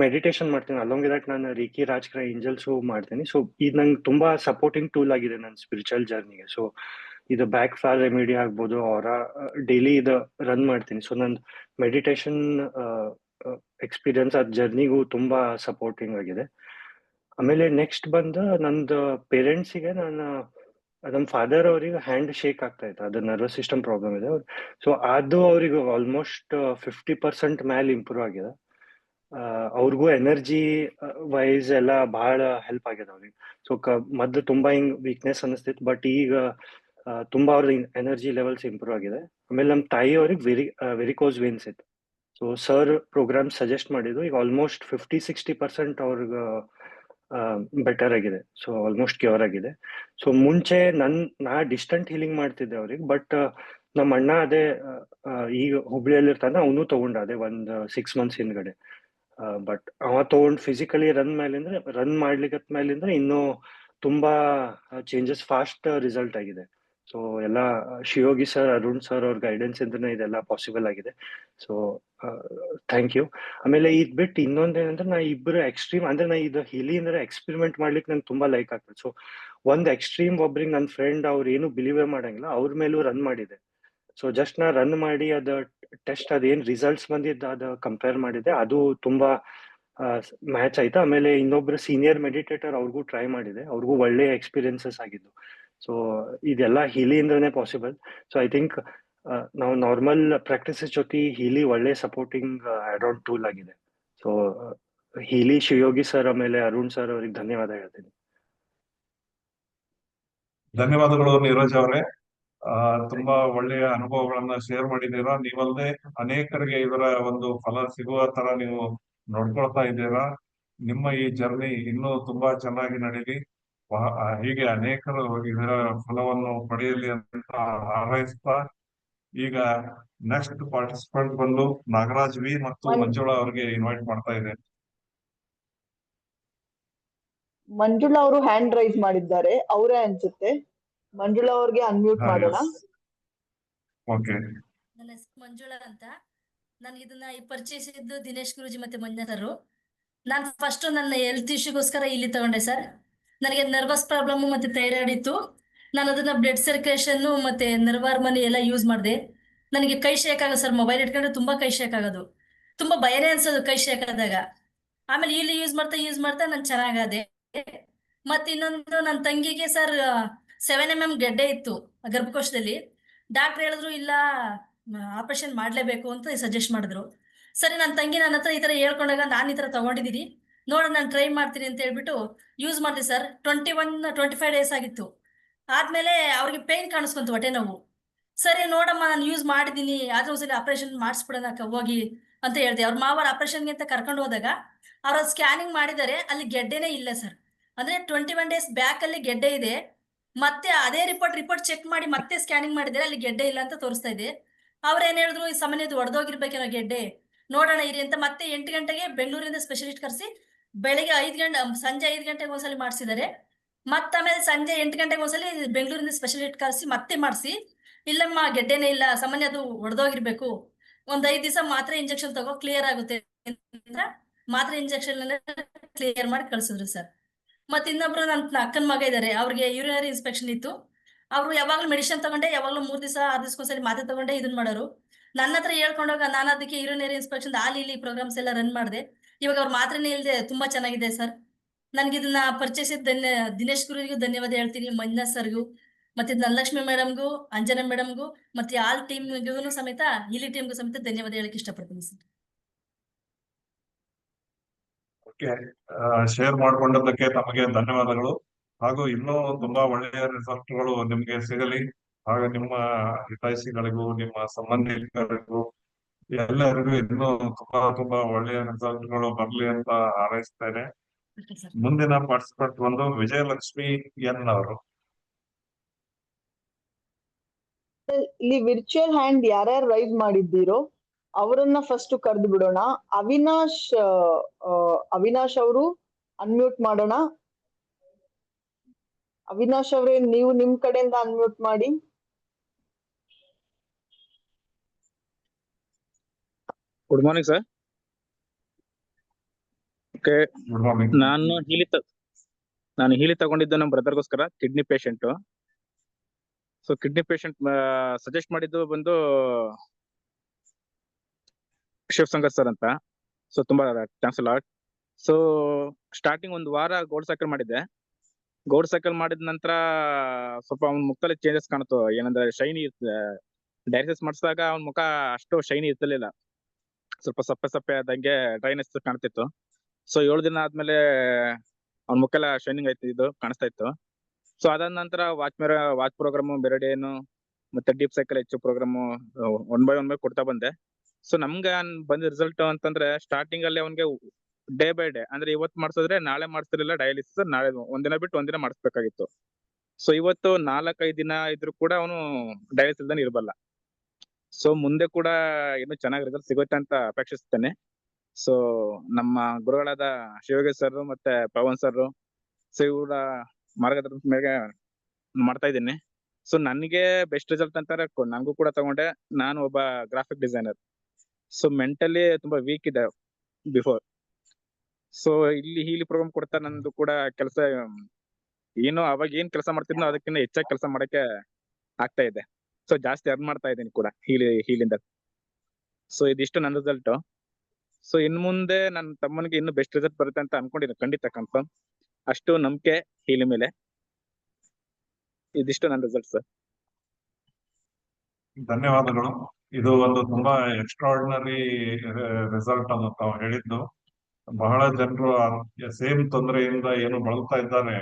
ಮೆಡಿಟೇಷನ್ ಮಾಡ್ತೀನಿ. ಅಲಾಂಗ್ ವಿತ್ ದಟ್ ನಾನು ರೇಖಿ ರಾಜಕೀಯ ಏಂಜಲ್ಸು ಮಾಡ್ತೀನಿ. ಸೊ ಇದು ನಂಗೆ ತುಂಬಾ ಸಪೋರ್ಟಿಂಗ್ ಟೂಲ್ ಆಗಿದೆ ನನ್ನ ಸ್ಪಿರಿಚುವಲ್ ಜರ್ನಿಗೆ. ಸೊ ಇದು ಬ್ಯಾಕ್ ಫಾಲ್ ರೆಮಿಡಿ ಆಗ್ಬೋದು, ಅವರ ಡೈಲಿ ಇದು ರನ್ ಮಾಡ್ತೀನಿ. ಸೊ ನನ್ನ ಮೆಡಿಟೇಷನ್ ಎಕ್ಸ್ಪೀರಿಯನ್ಸ್ ಜರ್ನಿಗೂ ತುಂಬಾ ಸಪೋರ್ಟಿಂಗ್ ಆಗಿದೆ. ಆಮೇಲೆ ನೆಕ್ಸ್ಟ್ ಬಂದು ನಂದು ಪೇರೆಂಟ್ಸಿಗೆ ನಮ್ಮ ಫಾದರ್ ಅವರಿಗೆ ಹ್ಯಾಂಡ್ ಶೇಕ್ ಆಗ್ತಾ ಇತ್ತು, ಅದು ನರ್ವಸ್ ಸಿಸ್ಟಮ್ ಪ್ರಾಬ್ಲಮ್ ಇದೆ. ಸೊ ಅದು ಅವ್ರಿಗೆ ಆಲ್ಮೋಸ್ಟ್ 50% ಮೇಲೆ ಇಂಪ್ರೂವ್ ಆಗಿದೆ. ಅವ್ರಿಗೂ ಎನರ್ಜಿ ವೈಸ್ ಎಲ್ಲ ಬಹಳ ಹೆಲ್ಪ್ ಆಗಿದೆ ಅವ್ರಿಗೆ. ಸೊ ಮೊದ್ಲು ತುಂಬಾ ಹಿಂಗ್ ವೀಕ್ನೆಸ್ ಅನಿಸ್ತಿತ್ತು, ಬಟ್ ಈಗ ತುಂಬಾ ಅವ್ರದ್ದು ಎನರ್ಜಿ ಲೆವೆಲ್ಸ್ ಇಂಪ್ರೂವ್ ಆಗಿದೆ. ಆಮೇಲೆ ನಮ್ಮ ತಾಯಿ ಅವ್ರಿಗೆ ವೆರಿಕೋಸ್ ವೇನ್ಸ್ ಇತ್ತು. ಸೊ ಸರ್ ಪ್ರೋಗ್ರಾಮ್ ಸಜೆಸ್ಟ್ ಮಾಡಿದ್ದು, ಈಗ ಆಲ್ಮೋಸ್ಟ್ 50-60% ಅವ್ರಿಗೆ ಬೆಟರ್ ಆಗಿದೆ. ಸೊ ಆಲ್ಮೋಸ್ಟ್ ಕ್ಯೂರ್ ಆಗಿದೆ. ಸೊ ಮುಂಚೆ ನಾ ಡಿಸ್ಟೆಂಟ್ ಹೀಲಿಂಗ್ ಮಾಡ್ತಿದ್ದೆ ಅವ್ರಿಗೆ. ಬಟ್ ನಮ್ಮ ಅಣ್ಣ ಈಗ ಹುಬ್ಳಿಯಲ್ಲಿ ಇರ್ತಾನೆ, ಅವನು ತಗೊಂಡ ಒಂದು 6 ಮಂತ್ಸ್ ಹಿಂದ್ಗಡೆ. ಬಟ್ ಅವ ತಗೊಂಡ್ ಫಿಸಿಕಲಿ ರನ್ ಮಾಡ್ಲಿಕ್ಕೆ ಮೇಲಿಂದ್ರೆ ಇನ್ನೂ ತುಂಬಾ ಚೇಂಜಸ್, ಫಾಸ್ಟ್ ರಿಸಲ್ಟ್ ಆಗಿದೆ. ಸೊ ಎಲ್ಲ ಶಿವಯೋಗಿ ಸರ್, ಅರುಣ್ ಸರ್ ಅವ್ರ ಗೈಡೆನ್ಸ್ ಇಂದನೇ ಇದೆಲ್ಲ ಪಾಸಿಬಲ್ ಆಗಿದೆ. So thank you. ಆಮೇಲೆ ಇದ್ ಬಿಟ್ಟು ಇನ್ನೊಂದೇನಂದ್ರೆ, ನಾ ಇಬ್ಬರು ಎಕ್ಸ್ಟ್ರೀಮ್ ಅಂದ್ರೆ ನಾ ಇದು ಹಿಲಿ ಅಂದ್ರೆ ಎಕ್ಸ್ಪೆರಿಮೆಂಟ್ ಮಾಡ್ಲಿಕ್ಕೆ ನಂಗೆ ತುಂಬಾ ಲೈಕ್ ಆಗ್ತದೆ. ಸೊ ಒಂದ್ ಎಕ್ಸ್ಟ್ರೀಮ್ ಒಬ್ರಿಗೆ ನನ್ನ ಫ್ರೆಂಡ್ ಅವ್ರು ಏನು ಬಿಲೀವೇ ಮಾಡಂಗಿಲ್ಲ, ಅವ್ರ ಮೇಲೂ ರನ್ ಮಾಡಿದೆ. ಸೊ ಜಸ್ಟ್ ನಾ ರನ್ ಮಾಡಿ ಅದ ಟೆಸ್ಟ್ ಅದೇನ್ ರಿಸಲ್ಟ್ಸ್ ಬಂದಿದ್ದ ಅದ ಕಂಪೇರ್ ಮಾಡಿದೆ, ಅದು ತುಂಬಾ ಮ್ಯಾಚ್ ಆಯ್ತು. ಆಮೇಲೆ ಇನ್ನೊಬ್ರು ಸೀನಿಯರ್ ಮೆಡಿಟೇಟರ್ ಅವ್ರಿಗೂ ಟ್ರೈ ಮಾಡಿದೆ, ಅವ್ರಿಗೂ ಒಳ್ಳೆ ಎಕ್ಸ್ಪೀರಿಯನ್ಸಸ್ ಆಗಿದ್ದು. ಸೊ ಇದೆಲ್ಲ ಹೀಲಿಯಿಂದನೇ ಪಾಸಿಬಲ್. ಸೊ ಐ ಥಿಂಕ್ ನಾವು ನಾರ್ಮಲ್ ಪ್ರಾಕ್ಟೀಸಸ್ ಜೊತೆ ಹೀಲಿ ಒಳ್ಳೆ ಸಪೋರ್ಟಿಂಗ್ ಆಡ್ ಆನ್ ಟೂಲ್ ಆಗಿದೆ. ಸೊ ಹೀಲಿ ಶಿವಯೋಗಿ ಸರ್ ಆಮೇಲೆ ಅರುಣ್ ಸರ್ ಅವ್ರಿಗೆ ಧನ್ಯವಾದ ಹೇಳ್ತೀನಿ. ಧನ್ಯವಾದಗಳು ನೀರಜ್ ಅವರೇ. ತುಂಬಾ ಒಳ್ಳೆಯ ಅನುಭವಗಳನ್ನ ಶೇರ್ ಮಾಡಿದ್ದೀರಾ. ನೀವಲ್ಲದೆ ಅನೇಕರಿಗೆ ಇದರ ಒಂದು ಫಲ ಸಿಗುವ ತರ ನೀವು ನೋಡ್ಕೊಳ್ತಾ ಇದ್ದೀರಾ. ನಿಮ್ಮ ಈ ಜರ್ನಿ ಇನ್ನೂ ತುಂಬಾ ಚೆನ್ನಾಗಿ ನಡೀಲಿ. ಹೀಗೆ ಅನೇಕರು ಇದರ ಫಲವನ್ನು ಪಡೆಯಲಿ ಅಂತ ಹಾರೈಸ್ತಾ, ಈಗ ನೆಕ್ಸ್ಟ್ ಪಾರ್ಟಿಸಿಪೆಂಟ್ ಬಂದು ನಾಗರಾಜ್ ವಿ ಮತ್ತು ಮಂಜುಳಾ ಅವರಿಗೆ ಇನ್ವೈಟ್ ಮಾಡ್ತಾ ಇದ್ದೇನೆ. ಮಂಜುಳಾ ಅವರು ಹ್ಯಾಂಡ್ ರೈಸ್ ಮಾಡಿದ್ದಾರೆ, ಅವರೇ ಅನ್ಸುತ್ತೆ. ಮಂಜುಳಾ ಅವ್ರಿಗೆ ಅನ್ಮ್ಯೂಟ್ ಮಾಡೋಣ. ಓಕೆ. ನನ್ನ ಹೆಸರು ಮಂಜುಳಾ ಅಂತ. ನಾನು ಇದನ್ನ ಪರಿಚಯಿಸಿದ್ದು ದಿನೇಶ್ ಗುರುಜಿ ಮತ್ತೆ ಮಂಜುನಾಥರು. ನಾನು ಫಸ್ಟ್ ನನ್ನ ಹೆಲ್ತ್ ಇಶ್ಯೂಗೋಸ್ಕರ ಇಲ್ಲಿ ತಗೊಂಡೆ ಸರ್. ನನಗೆ ನರ್ವಸ್ ಪ್ರಾಬ್ಲಮ್ ಮತ್ತೆ ಥೈರಾಯ್ಡ್ ಇತ್ತು. ನಾನು ಅದನ್ನ ಬ್ಲಡ್ ಸರ್ಕ್ಯುಲೇಷನ್ ಮತ್ತೆ ನರ್ವ್ ಹಾರ್ಮೋನ್ ಎಲ್ಲ ಯೂಸ್ ಮಾಡಿದೆ. ನನಗೆ ಕೈ ಶೇಕ್ ಆಗೋದು ಸರ್, ಮೊಬೈಲ್ ಇಟ್ಕೊಂಡ್ರೆ ತುಂಬಾ ಕೈ ಶೇಕ್ ಆಗೋದು, ತುಂಬಾ ಭಯನೇ ಅನ್ಸೋದು ಕೈ ಶೇಕ್ ಆದಾಗ. ಆಮೇಲೆ ಇಲ್ಲಿ ಯೂಸ್ ಮಾಡ್ತಾ ನಾನು ಚೆನ್ನಾಗಾದೆ. ಮತ್ತೆ ಇನ್ನೊಂದು ನನ್ನ ತಂಗಿಗೆ ಸರ್ 7mm ಗೆಡ್ಡೆ ಇತ್ತು ಗರ್ಭಕೋಶದಲ್ಲಿ. ಡಾಕ್ಟರ್ ಹೇಳಿದ್ರು ಇಲ್ಲ ಆಪರೇಷನ್ ಮಾಡ್ಲೇಬೇಕು ಅಂತ ಸಜೆಸ್ಟ್ ಮಾಡಿದ್ರು. ಸರಿ, ನನ್ನ ತಂಗಿ ನನ್ನ ಹತ್ರ ಈ ತರ ಹೇಳ್ಕೊಂಡಾಗ ನಾನು ಈ ತರ ತಗೊಂಡಿದ್ದೀನಿ, ನೋಡೋಣ ನಾನು ಟ್ರೈ ಮಾಡ್ತೀನಿ ಅಂತ ಹೇಳ್ಬಿಟ್ಟು ಯೂಸ್ ಮಾಡಿದೆ ಸರ್. 25 ಡೇಸ್ ಆಗಿತ್ತು. ಆದ್ಮೇಲೆ ಅವ್ರಿಗೆ ಪೇನ್ ಕಾಣಿಸ್ಕೊಂತು, ಹೊಟ್ಟೆ ನೋವು. ಸರಿ ನೋಡಮ್ಮ, ನಾನು ಯೂಸ್ ಮಾಡಿದ್ದೀನಿ, ಆದ್ರೂ ಒಂದ್ಸಲಿ ಆಪರೇಷನ್ ಮಾಡಿಸ್ಬಿಡೋಣ ಹೋಗಿ ಅಂತ ಹೇಳ್ದೆ. ಅವ್ರ ಮಾವರ ಆಪರೇಷನ್ಗೆ ಅಂತ ಕರ್ಕೊಂಡು ಹೋದಾಗ ಅವ್ರ ಸ್ಕ್ಯಾನಿಂಗ್ ಮಾಡಿದ್ದಾರೆ, ಅಲ್ಲಿ ಗೆಡ್ಡೆನೇ ಇಲ್ಲ ಸರ್. ಅಂದ್ರೆ 21 ಡೇಸ್ ಬ್ಯಾಕ್ ಅಲ್ಲಿ ಗೆಡ್ಡೆ ಇದೆ. ಮತ್ತೆ ಅದೇ ರಿಪೋರ್ಟ್ ಚೆಕ್ ಮಾಡಿ ಮತ್ತೆ ಸ್ಕ್ಯಾನಿಂಗ್ ಮಾಡಿದರೆ ಅಲ್ಲಿ ಗೆಡ್ಡೆ ಇಲ್ಲ ಅಂತ ತೋರಿಸ್ತಾ ಇದೆ. ಅವ್ರು ಏನ್ ಹೇಳಿದ್ರು, ಈ ಸಾಮಾನ್ಯದ ಒಡೆದೋಗಿರ್ಬೇಕೇನೋ ಗೆಡ್ಡೆ, ನೋಡೋಣ ಇರಿ ಅಂತ ಮತ್ತೆ 8 ಗಂಟೆಗೆ ಬೆಂಗಳೂರಿಂದ ಸ್ಪೆಷಲಿಸ್ಟ್ ಕರೆಸಿ ಬೆಳಿಗ್ಗೆ 5 ಗಂಟೆ ಸಂಜೆ 5 ಗಂಟೆಗೆ ಒಂದ್ಸಲಿ ಮಾಡಿಸಿದ್ದಾರೆ. ಆಮೇಲೆ ಸಂಜೆ 8 ಗಂಟೆಗೆ ಒಂದ್ಸಲಿ ಬೆಂಗಳೂರಿಂದ ಸ್ಪೆಷಲಿಸ್ಟ್ ಕರೆಸಿ ಮತ್ತೆ ಮಾಡಿಸಿ, ಇಲ್ಲಮ್ಮ ಗೆಡ್ಡೆನೇ ಇಲ್ಲ, ಸಾಮಾನ್ಯ ಅದು ಒಡೆದೋಗಿರ್ಬೇಕು, ಒಂದ್ 5 ದಿವಸ ಮಾತ್ರೆ ಇಂಜೆಕ್ಷನ್ ತಗೋ ಕ್ಲಿಯರ್ ಆಗುತ್ತೆ ಅಂತ ಮಾತ್ರೆ ಇಂಜೆಕ್ಷನ್ ಕ್ಲಿಯರ್ ಮಾಡಿ ಕಳ್ಸಿದ್ರು ಸರ್. ಮತ್ತೆ ಇನ್ನೊಬ್ರು ನನ್ನ ಅಕ್ಕನ ಮಗ ಇದ್ದಾರೆ, ಅವ್ರಿಗೆ ಯೂರಿನರಿ ಇನ್ಸ್ಪೆಕ್ಷನ್ ಇತ್ತು. ಅವರು ಯಾವಾಗ್ಲೂ ಮೆಡಿಸಿನ್ ತಗೊಂಡೆ, ಯಾವಾಗ್ಲೂ 3 ದಿವಸ 6 ದಿವಸಕ್ಕೊಂದ್ಸಲಿ ಮಾತ್ರೆ ತಗೊಂಡೆ ಇದನ್ ಮಾಡೋರು. ನನ್ನ ಹತ್ರ ಹೇಳ್ಕೊಂಡಾಗ ನಾನು ಅದಕ್ಕೆ ಯೂರಿನರಿ ಇನ್ಸ್ಪೆಕ್ಷನ್ ಅಲ್ಲಿ ಇಲ್ಲಿ ಪ್ರೋಗ್ರಾಮ್ಸ್ ಎಲ್ಲ ರನ್ ಮಾಡಿದೆ. ಇವಾಗ ಅವ್ರ ಮಾತ್ರೆನೇ ಇಲ್ಲದೆ ತುಂಬಾ ಚೆನ್ನಾಗಿದೆ ಸರ್. ನನ್ಗೆ ಇದನ್ನ ಪರಿಚಯಿಸಿದ ದಿನೇಶ್ ಗುರುವಿಗೂ ಧನ್ಯವಾದ ಹೇಳ್ತೀನಿ, ಮಂಜುನಾಥ್ ಸರ್ಗೂ, ಮತ್ತೆ ಧನಲಕ್ಷ್ಮಿ ಮೇಡಮ್ಗೂ, ಅಂಜನಾ ಮೇಡಮ್ಗೂ, ಮತ್ತೆ ಆಲ್ ಟೀಮ್ಗೂ ಸಮೇತ, ಇಲ್ಲಿ ಟೀಮ್ಗೂ ಸಮೇತ ಧನ್ಯವಾದ ಹೇಳಕ್ ಇಷ್ಟಪಡ್ತೀನಿ ಸರ್. ಓಕೆ, ಶೇರ್ ಮಾಡಿಕೊಂಡದಕ್ಕೆ ತಮಗೆ ಧನ್ಯವಾದಗಳು. ಹಾಗೂ ಇನ್ನೂ ತುಂಬಾ ಒಳ್ಳೆಯ ರಿಸಲ್ಟ್ಗಳು ನಿಮ್ಗೆ ಸಿಗಲಿ. ಹಾಗೂ ನಿಮ್ಮ ಹಿತೈಷಿಗಳಿಗೂ ನಿಮ್ಮ ಸಂಬಂಧಿಕರಿಗೂ ಎಲ್ಲರಿಗೂ ಇನ್ನೂ ತುಂಬಾ ಒಳ್ಳೆಯ ರಿಸಲ್ಟ್ಗಳು ಬರ್ಲಿ ಅಂತ ಹಾರೈಸ್ತೇನೆ. ಮುಂದಿನ ಪಾರ್ಟಿಸಿಪೆಂಟ್ ಬಂದು ವಿಜಯಲಕ್ಷ್ಮಿ ಎನ್ ಅವರು. ಇಲ್ಲಿ ವಿರ್ಚುವಲ್ ಹ್ಯಾಂಡ್ ಯಾರ್ಯಾರು ರೈಸ್ ಮಾಡಿದ್ದೀರೋ ಅವರನ್ನ ಫಸ್ಟ್ ಕರೆದು ಬಿಡೋಣ. ಅವಿನಾಶ್ ಅವರು ಅನ್ಮ್ಯೂಟ್ ಮಾಡೋಣ. ಅವಿನಾಶ್ ಅವರೇ, ನೀವು ನಿಮ್ ಕಡೆಯಿಂದ ಅನ್ಮ್ಯೂಟ್ ಮಾಡಿ. Good morning sir. Okay, good morning. ನಾನು ಹೀಲಿ ತಗೊಂಡಿದ್ದು ನಮ್ಮ ಬ್ರದರ್ಗೋಸ್ಕರ, kidney patient. So kidney patient suggest ಮಾಡಿದ್ದು ಬಂದು ಶಿವಶಂಕರ್ ಸರ್ ಅಂತ. ಸೊ ತುಂಬಾ ಥ್ಯಾಂಕ್ಸ್ ಲಾಟ್. ಸೊ ಸ್ಟಾರ್ಟಿಂಗ್ ಒಂದು ವಾರ ಗೋಲ್ಡ್ ಸೈಕಲ್ ಮಾಡಿದ್ದೆ. ಗೋಲ್ಡ್ ಸೈಕಲ್ ಮಾಡಿದ ನಂತರ ಸ್ವಲ್ಪ ಅವ್ನ ಮುಖದಲ್ಲಿ ಚೇಂಜಸ್ ಕಾಣುತ್ತೆ. ಏನಂದ್ರೆ ಶೈನಿ ಡಯಾಲಿಸಿಸ್ ಮಾಡಿಸಿದಾಗ ಅವ್ನ ಮುಖ ಅಷ್ಟು ಶೈನಿ ಇರ್ತಿರ್ಲಿಲ್ಲ, ಸ್ವಲ್ಪ ಸಪ್ಪೆ ಆದಂಗೆ ಡ್ರೈನೆಸ್ ಕಾಣ್ತಿತ್ತು. ಸೊ 7 ದಿನ ಆದ್ಮೇಲೆ ಅವ್ನ ಮುಖ ಎಲ್ಲ ಶೈನಿಂಗ್ ಕಾಣಿಸ್ತಾ ಇತ್ತು. ಸೊ ಅದಾದ ನಂತರ ವಾಚ್ ಪ್ರೋಗ್ರಾಮು, ಬೆರಡೇನು ಮತ್ತೆ ಡೀಪ್ ಸೈಕಲ್ ಹೆಚ್ಚು ಪ್ರೋಗ್ರಾಮು 1 by 1 ಕೊಡ್ತಾ ಬಂದೆ. ಸೊ ನಮ್ಗೆ ಬಂದ ರಿಸಲ್ಟ್ ಅಂತಂದ್ರೆ, ಸ್ಟಾರ್ಟಿಂಗ್ ಅಲ್ಲಿ ಅವ್ನಿಗೆ ಡೇ ಬೈ ಡೇ, ಅಂದ್ರೆ ಇವತ್ತು ಮಾಡಿಸಿದ್ರೆ ನಾಳೆ ಮಾಡಿಸ್ತಿರ್ಲಿಲ್ಲ ಡಯಾಲಿಸಿಸ್, ನಾಳೆ ಒಂದಿನ ಬಿಟ್ಟು ಒಂದಿನ ಮಾಡಿಸ್ಬೇಕಾಗಿತ್ತು. ಸೊ ಇವತ್ತು 4-5 ದಿನ ಇದ್ರು ಕೂಡ ಅವನು ಡಯಾಲಿಸಿಸ್ ಇಲ್ದಾನೆ ಇರಬಲ್ಲ. ಸೊ ಮುಂದೆ ಕೂಡ ಇನ್ನೂ ಚೆನ್ನಾಗಿ ರಿಸಲ್ಟ್ ಸಿಗುತ್ತೆ ಅಂತ ಅಪೇಕ್ಷಿಸ್ತೇನೆ. ಸೊ ನಮ್ಮ ಗುರುಗಳಾದ ಶಿವಯೋಗಿ ಸರ್ ಮತ್ತೆ ಪವನ್ ಸರ್, ಸೊ ಇವರ ಮಾರ್ಗದರ್ಶನ ಮೇಲೆ ಮಾಡ್ತಾ ಇದ್ದೀನಿ. ಸೊ ನನಗೆ ಬೆಸ್ಟ್ ರಿಸಲ್ಟ್ ಅಂತಾರೆ ನನಗೂ ಕೂಡ ತಗೊಂಡೆ. ನಾನು ಒಬ್ಬ ಗ್ರಾಫಿಕ್ ಡಿಸೈನರ್, ಸೊ ಮೆಂಟಲಿ ತುಂಬಾ ವೀಕ್ ಇದೆ ಬಿಫೋರ್. ಸೊ ಇಲ್ಲಿ ಪ್ರೋಗ್ರಾಮ್ ಕೊಡ್ತಾ ನಂದು ಕೂಡ ಕೆಲಸ ಏನೋ ಅವಾಗ ಏನ್ ಕೆಲಸ ಮಾಡ್ತಿದ್ನೋ ಅದಕ್ಕಿಂತ ಹೆಚ್ಚಾಗಿ ಕೆಲಸ ಮಾಡಕ್ಕೆ ಆಗ್ತಾ ಇದೆ. ಸೊ ಜಾಸ್ತಿ ಅರ್ನ್ ಮಾಡ್ತಾ ಇದ್ದೀನಿ ಕೂಡ ಹೀಲಿಂದ. ಸೊ ಇದಿಷ್ಟು ನನ್ನ ರಿಸಲ್ಟ್. ಸೊ ಇನ್ ಮುಂದೆ ನನ್ನ ತಮ್ಮನಿಗೆ ಇನ್ನು ಬೆಸ್ಟ್ ರಿಸಲ್ಟ್ ಬರುತ್ತೆ ಅಂತ ಅನ್ಕೊಂಡಿದ್ದೀನಿ, ಖಂಡಿತ ಕನ್ಫರ್ಮ್. ಅಷ್ಟು ನಂಬಿಕೆ ಹೀಲಿ ಮೇಲೆ. ಇದಿಷ್ಟು ನನ್ನ ರಿಸಲ್ಟ್ ಸರ್. ಧನ್ಯವಾದಗಳು. ಇದು ಒಂದು ತುಂಬಾ ಎಕ್ಸ್ಟ್ರಾರ್ಡಿನರಿ ರಿಸಲ್ಟ್ ಅಂತ ತಾವು ಹೇಳಿದ್ದು. ಬಹಳ ಜನರು ಸೇಮ್ ತೊಂದರೆಯಿಂದ ಏನು ಬಳಲ್ತಾ ಇದ್ದಾರೆ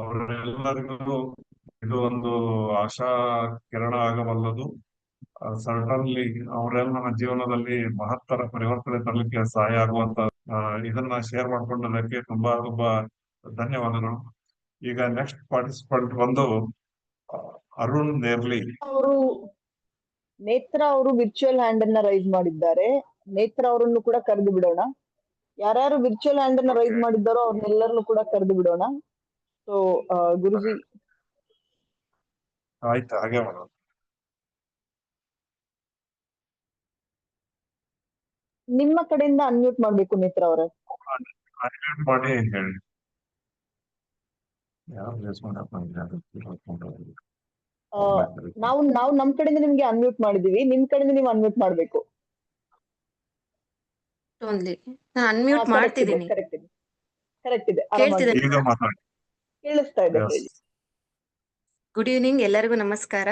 ಅವರೆಲ್ಲರಿಗೂ ಇದು ಒಂದು ಆಶಾ ಕಿರಣ ಆಗಬಲ್ಲದು. ಸರ್ಟನ್ಲಿ ಅವರೆಲ್ಲ ಜೀವನದಲ್ಲಿ ಮಹತ್ತರ ಪರಿವರ್ತನೆ ತರಲಿಕ್ಕೆ ಸಹಾಯ ಆಗುವಂತ ಇದನ್ನ ಶೇರ್ ಮಾಡ್ಕೊಂಡದಕ್ಕೆ ತುಂಬಾ ಧನ್ಯವಾದಗಳು. ಈಗ ನೆಕ್ಸ್ಟ್ ಪಾರ್ಟಿಸಿಪೆಂಟ್ ಬಂದು ಅರುಣ್ ನೇರ್ಲಿ. ನೇತ್ರ ಅವರು ವಿರ್ಚುವಲ್ ಹ್ಯಾಂಡ್ ಅನ್ನ ರೈಸ್ ಮಾಡಿದ್ದಾರೆ. ನೇತ್ರ ಅವರನ್ನು ಕೂಡ ಕರೆದು ಬಿಡೋಣ. ಯಾರ್ಯಾರು ವಿರ್ಚುವಲ್ ಹ್ಯಾಂಡ್ ಅನ್ನ ರೈಸ್ ಮಾಡಿದ್ದಾರೋ ಅವ್ರನ್ನೆಲ್ಲರನ್ನು ಕೂಡ ಕರೆದು ಬಿಡೋಣ. ಸೊ ಗುರುಜಿ. ಆಯ್ತು, ಹಾಗೆ ಮಾಡೋದು. ನಿಮ್ಮ ಕಡೆಯಿಂದ ಅನ್ಮ್ಯೂಟ್ ಮಾಡ್ಬೇಕು ನೇತ್ರ ಅವರೇ. ಅನ್ಮ್ಯೂಟ್ ಮಾಡಿ ಹೇಳಿ. ನಾವು ನಮ್ ಕಡೆಯಿಂದ ನಿಮ್ಗೆ ಅನ್ಮ್ಯೂಟ್ ಮಾಡಿದೀವಿ, ನಿಮ್ ಕಡೆಯಿಂದ ನೀವು ಅನ್ಮ್ಯೂಟ್ ಮಾಡ್ಬೇಕು. ಅನ್ಮ್ಯೂಟ್ ಮಾಡ್ತಿದ್ದೀನಿ. ಕರೆಕ್ಟ್ ಇದೆ. ಕೇಳಿಸ್ತಾ ಇದೆ. ಗುಡ್ ಈವ್ನಿಂಗ್, ಎಲ್ಲರಿಗೂ ನಮಸ್ಕಾರ.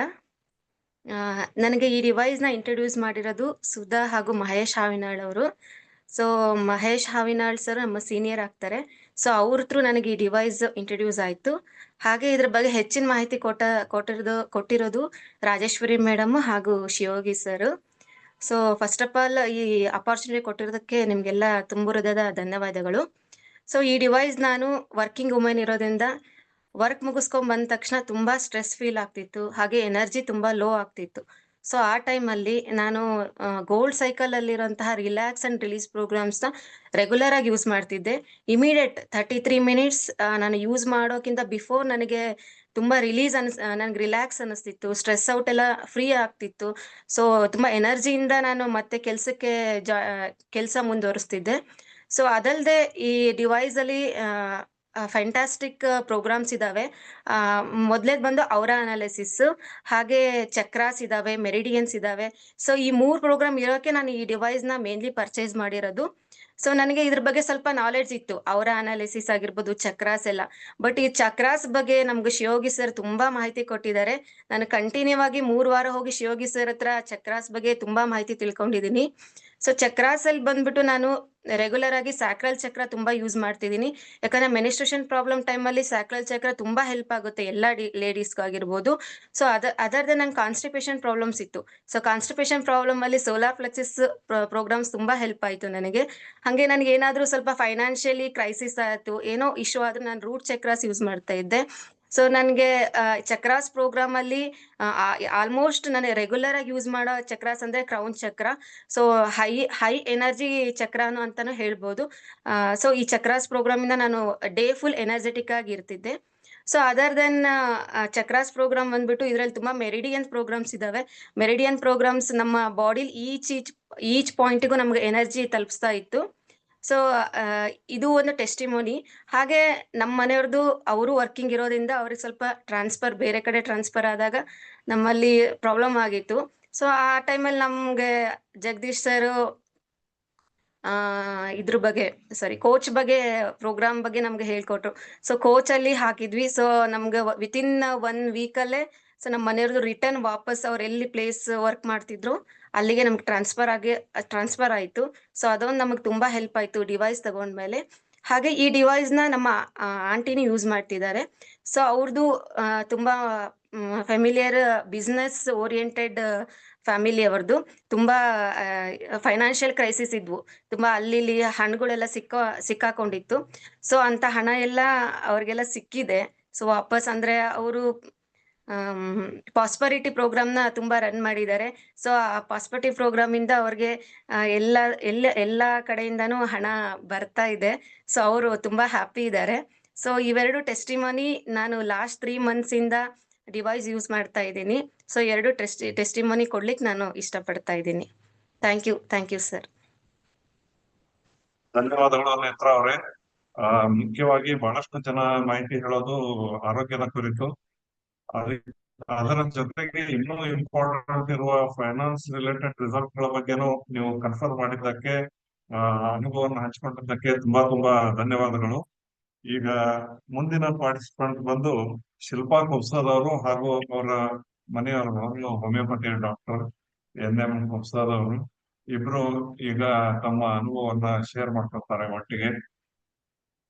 ನನಗೆ ಈ ಡಿವೈಸ್ ನ ಇಂಟ್ರೊಡ್ಯೂಸ್ ಮಾಡಿರೋದು ಸುಧಾ ಹಾಗೂ ಮಹೇಶ್ ಹಾವಿನಾಳ್ ಅವರು. ಸೊ ಮಹೇಶ್ ಹಾವಿನಾಳ್ ಸರ್ ನಮ್ಮ ಸೀನಿಯರ್ ಆಗ್ತಾರೆ. ಸೊ ಅವ್ರ ಥ್ರೂ ನನಗೆ ಈ ಡಿವೈಸ್ ಇಂಟ್ರೊಡ್ಯೂಸ್ ಆಯ್ತು. ಹಾಗೆ ಇದ್ರ ಬಗ್ಗೆ ಹೆಚ್ಚಿನ ಮಾಹಿತಿ ಕೊಟ್ಟಿರೋದು ರಾಜೇಶ್ವರಿ ಮೇಡಮ್ ಹಾಗೂ Shivayogi sir. So first of all ಈ ಅಪಾರ್ಚುನಿಟಿ ಕೊಟ್ಟಿರೋದಕ್ಕೆ ನಿಮ್ಗೆಲ್ಲ ತುಂಬ ಹೃದಯದ ಧನ್ಯವಾದಗಳು. ಸೊ ಈ ಡಿವೈಸ್ ನಾನು ವರ್ಕಿಂಗ್ ವುಮೆನ್ ಇರೋದ್ರಿಂದ ವರ್ಕ್ ಮುಗಿಸ್ಕೊಂಡ್ ಬಂದ ತಕ್ಷಣ ತುಂಬಾ ಸ್ಟ್ರೆಸ್ ಫೀಲ್ ಆಗ್ತಿತ್ತು, ಹಾಗೆ ಎನರ್ಜಿ ತುಂಬಾ ಲೋ ಆಗ್ತಿತ್ತು. ಸೊ ಆ ಟೈಮಲ್ಲಿ ನಾನು ಗೋಲ್ಡ್ ಸೈಕಲ್ ಅಲ್ಲಿರುವಂತಹ ರಿಲ್ಯಾಕ್ಸ್ ಅಂಡ್ ರಿಲೀಸ್ ಪ್ರೋಗ್ರಾಮ್ಸ್ ನ ರೆಗ್ಯುಲರ್ ಆಗಿ ಯೂಸ್ ಮಾಡ್ತಿದ್ದೆ. ಇಮಿಡಿಯೇಟ್ 33 ಮಿನಿಟ್ಸ್ ನಾನು ಯೂಸ್ ಮಾಡೋಕ್ಕಿಂತ ಬಿಫೋರ್ ನನಗೆ ತುಂಬಾ ನನ್ಗೆ ರಿಲ್ಯಾಕ್ಸ್ ಅನಿಸ್ತಿತ್ತು, ಸ್ಟ್ರೆಸ್ ಔಟ್ ಎಲ್ಲ ಫ್ರೀ ಆಗ್ತಿತ್ತು. ಸೊ ತುಂಬಾ ಎನರ್ಜಿಯಿಂದ ನಾನು ಮತ್ತೆ ಕೆಲಸ ಮುಂದುವರಿಸ್ತಿದ್ದೆ. ಸೊ ಅದಲ್ಲದೆ ಈ ಡಿವೈಸ್ ಅಲ್ಲಿ ಫ್ಯಾಂಟಾಸ್ಟಿಕ್ ಪ್ರೋಗ್ರಾಮ್ಸ್ ಇದಾವೆ. ಮೊದಲೇದು ಬಂದು ಔರಾ ಅನಾಲಿಸಿಸ್, ಹಾಗೆ ಚಕ್ರಾಸ್ ಇದಾವೆ, ಮೆರಿಡಿಯನ್ಸ್ ಇದಾವೆ. ಸೊ ಈ 3 ಪ್ರೋಗ್ರಾಮ್ ಇರೋಕೆ ನಾನು ಈ ಡಿವೈಸ್ ನ ಮೇನ್ಲಿ ಪರ್ಚೇಸ್ ಮಾಡಿರೋದು. ಸೊ ನನಗೆ ಇದ್ರ ಬಗ್ಗೆ ಸ್ವಲ್ಪ ನಾಲೆಡ್ಜ್ ಇತ್ತು, ಔರಾ ಅನಾಲಿಸಿಸ್ ಆಗಿರ್ಬೋದು, ಚಕ್ರಾಸ್ ಎಲ್ಲ. ಬಟ್ ಈ ಚಕ್ರಾಸ್ ಬಗ್ಗೆ ನಮ್ಗೆ ಶಿವಯೋಗಿ ಸರ್ ತುಂಬಾ ಮಾಹಿತಿ ಕೊಟ್ಟಿದ್ದಾರೆ. ನಾನು ಕಂಟಿನ್ಯೂ ಆಗಿ 3 ವಾರ ಹೋಗಿ ಶಿವಯೋಗಿ ಸರ್ ಹತ್ರ ಚಕ್ರಾಸ್ ಬಗ್ಗೆ ತುಂಬಾ ಮಾಹಿತಿ ತಿಳ್ಕೊಂಡಿದ್ದೀನಿ. ಸೊ ಚಕ್ರಾಸ್ ಅಲ್ಲಿ ಬಂದ್ಬಿಟ್ಟು ನಾನು ರೆಗ್ಯುಲರ್ ಆಗಿ ಸ್ಯಾಕ್ರಲ್ ಚಕ್ರ ತುಂಬಾ ಯೂಸ್ ಮಾಡ್ತಿದ್ದೀನಿ. ಯಾಕಂದ್ರೆ ಮೆನಿಸ್ಟ್ರೇಷನ್ ಪ್ರಾಬ್ಲಮ್ ಟೈಮಲ್ಲಿ ಸ್ಯಾಕ್ರಲ್ ಚಕ್ರ ತುಂಬಾ ಹೆಲ್ಪ್ ಆಗುತ್ತೆ ಎಲ್ಲ ಲೇಡೀಸ್ಗಾಗಿರ್ಬೋದು. ಸೊ ಅದರದೇ ನಂಗೆ ಕಾನ್ಸ್ಟಿಪೇಷನ್ ಪ್ರಾಬ್ಲಮ್ಸ್ ಇತ್ತು. ಸೊ ಕಾನ್ಸ್ಟಿಪೇಷನ್ ಪ್ರಾಬ್ಲಮ್ ಅಲ್ಲಿ ಸೋಲಾರ್ ಪ್ಲೆಕ್ಸಿಸ್ ಪ್ರೋಗ್ರಾಮ್ಸ್ ತುಂಬಾ ಹೆಲ್ಪ್ ಆಯ್ತು ನನಗೆ. ಹಾಗೆ ನನಗೆ ಏನಾದ್ರೂ ಸ್ವಲ್ಪ ಫೈನಾನ್ಷಿಯಲಿ ಕ್ರೈಸಿಸ್ ಆಯ್ತು, ಏನೋ ಇಶ್ಯೂ ಆದ್ರೂ ನಾನು ರೂಟ್ ಚಕ್ರಾಸ್ ಯೂಸ್ ಮಾಡ್ತಾ ಇದ್ದೆ. ಸೊ ನನಗೆ ಚಕ್ರಾಸ್ ಪ್ರೋಗ್ರಾಮ್ ಅಲ್ಲಿ ಆಲ್ಮೋಸ್ಟ್ ನಾನು ರೆಗ್ಯುಲರ್ ಆಗಿ ಯೂಸ್ ಮಾಡೋ ಚಕ್ರಾಸ್ ಅಂದ್ರೆ ಕ್ರೌನ್ ಚಕ್ರ. ಸೊ ಹೈ ಎನರ್ಜಿ ಚಕ್ರಾನು ಅಂತಾನು ಹೇಳ್ಬೋದು. ಸೊ ಈ ಚಕ್ರಾಸ್ ಪ್ರೋಗ್ರಾಮ್ ಇಂದ ನಾನು ಡೇ ಫುಲ್ ಎನರ್ಜೆಟಿಕ್ ಆಗಿ ಇರ್ತಿದ್ದೆ. So other then chakras program ಬಂದ್ಬಿಟ್ಟು ಇದ್ರಲ್ಲಿ ತುಂಬಾ ಮೆರಿಡಿಯನ್ ಪ್ರೋಗ್ರಾಮ್ಸ್ ಇದಾವೆ. ಮೆರಿಡಿಯನ್ ಪ್ರೋಗ್ರಾಮ್ಸ್ ನಮ್ಮ ಬಾಡಿಲಿ ಈಚ್ ಪಾಯಿಂಟ್ಗೂ ನಮ್ಗೆ ಎನರ್ಜಿ ತಲುಪಿಸ್ತಾ ಇತ್ತು. ಸೊ ಇದು ಒಂದು ಟೆಸ್ಟಿಮೋನಿ. ಹಾಗೆ ನಮ್ಮ ಮನೆಯವ್ರದ್ದು ಅವರು ವರ್ಕಿಂಗ್ ಇರೋದ್ರಿಂದ ಅವ್ರಿಗೆ ಸ್ವಲ್ಪ ಬೇರೆ ಕಡೆ ಟ್ರಾನ್ಸ್ಫರ್ ಆದಾಗ ನಮ್ಮಲ್ಲಿ ಪ್ರಾಬ್ಲಮ್ ಆಗಿತ್ತು. ಸೊ ಆ ಟೈಮಲ್ಲಿ ನಮ್ಗೆ ಜಗದೀಶ್ ಸರ್ ಇದ್ರ ಬಗ್ಗೆ ಕೋಚ್ ಬಗ್ಗೆ ಪ್ರೋಗ್ರಾಮ್ ಬಗ್ಗೆ ನಮ್ಗೆ ಹೇಳ್ಕೊಟ್ರು. ಸೊ ಕೋಚ್ ಅಲ್ಲಿ ಹಾಕಿದ್ವಿ. ಸೊ ನಮ್ಗೆ ವಿತಿನ್ 1 ವೀಕಲ್ಲೇ ಸೊ ನಮ್ಮ ಮನೆಯವ್ರದ್ದು ರಿಟರ್ನ್ ವಾಪಸ್ ಅವ್ರು ಎಲ್ಲಿ ಪ್ಲೇಸ್ ವರ್ಕ್ ಮಾಡ್ತಿದ್ರು ಅಲ್ಲಿಗೆ ನಮ್ಗೆ ಟ್ರಾನ್ಸ್ಫರ್ ಆಯ್ತು. ಸೊ ಅದೊಂದು ನಮಗೆ ತುಂಬಾ ಹೆಲ್ಪ್ ಆಯ್ತು ಡಿವೈಸ್ ತಗೊಂಡ್ಮೇಲೆ. ಹಾಗೆ ಈ ಡಿವೈಸ್ ನ ನಮ್ಮ ಆಂಟಿನೂ ಯೂಸ್ ಮಾಡ್ತಿದ್ದಾರೆ. ಸೊ ಅವ್ರದ್ದು ತುಂಬಾ ಫೆಮಿಲಿಯರ್ ಬಿಸ್ನೆಸ್ ಓರಿಯೆಂಟೆಡ್ ಫ್ಯಾಮಿಲಿ ಅವ್ರದ್ದು. ತುಂಬಾ ಫೈನಾನ್ಷಿಯಲ್ ಕ್ರೈಸಿಸ್ ಇದ್ವು, ತುಂಬಾ ಅಲ್ಲಿ ಹಣಗಳೆಲ್ಲ ಸಿಕ್ಕಾಕೊಂಡಿತ್ತು. ಸೊ ಅಂತ ಹಣ ಎಲ್ಲ ಅವ್ರಿಗೆಲ್ಲ ಸಿಕ್ಕಿದೆ. ಸೊ ವಾಪಸ್ ಅಂದ್ರೆ ಅವರು ಪಾಸ್ಪರಿಟಿ ಪ್ರೋಗ್ರಾಮ್ನ ತುಂಬಾ ರನ್ ಮಾಡಿದ್ದಾರೆ. ಸೊ ಆ ಪಾಸ್ಪರಿಟಿ ಪ್ರೋಗ್ರಾಮ್ ಇಂದ ಅವ್ರಿಗೆ ಎಲ್ಲ ಕಡೆಯಿಂದಾನು ಹಣ ಬರ್ತಾ ಇದೆ. ಸೊ ಅವರು ತುಂಬಾ ಹ್ಯಾಪಿ ಇದ್ದಾರೆ. ಸೊ ಇವೆರಡು ಟೆಸ್ಟಿಮನಿ ನಾನು ಲಾಸ್ಟ್ 3 ಮಂತ್ಸ್ ಇಂದ ಡಿವೈಸ್ ಯೂಸ್ ಮಾಡ್ತಾ ಇದ್ದೀನಿ. ಸೊ 2 ಟೆಸ್ಟಿಮನಿ ಕೊಡ್ಲಿಕ್ಕೆ ನಾನು ಇಷ್ಟಪಡ್ತಾ ಇದ್ದೀನಿ. Thank you sir. ಧನ್ಯವಾದಗಳು ನೇತ್ರ ಅವರೇ. ಮುಖ್ಯವಾಗಿ ಬಹಳಷ್ಟು ಜನ ಮಾಹಿತಿ ಹೇಳೋದು ಆರೋಗ್ಯದ ಕುರಿತು. ಅದರ ಜೊತೆಗೆ ಇನ್ನೂ ಇಂಪಾರ್ಟೆಂಟ್ ಇರುವ ಫೈನಾನ್ಸ್ ರಿಲೇಟೆಡ್ ರಿಸಲ್ಟ್ ಗಳ ಬಗ್ಗೆನೂ ನೀವು ಕನ್ಫರ್ಮ್ ಮಾಡಿದ್ದಕ್ಕೆ, ಅನುಭವವನ್ನು ಹಂಚಿಕೊಂಡಿದ್ದಕ್ಕೆ ತುಂಬಾ ಧನ್ಯವಾದಗಳು. ಈಗ ಮುಂದಿನ ಪಾರ್ಟಿಸಿಪೆಂಟ್ ಬಂದು ಶಿಲ್ಪಾ ಕುಬ್ಸಾದ್ ಅವರು ಹಾಗೂ ಅವರ ಮನೆಯವರು ಹೋಮಿಯೋಪತಿ ಡಾಕ್ಟರ್ NM ಕುಬ್ಸಾದ್ ಅವರು ಇಬ್ರು ಈಗ ತಮ್ಮ ಅನುಭವವನ್ನ ಶೇರ್ ಮಾಡ್ಕೊತಾರೆ ಒಟ್ಟಿಗೆ.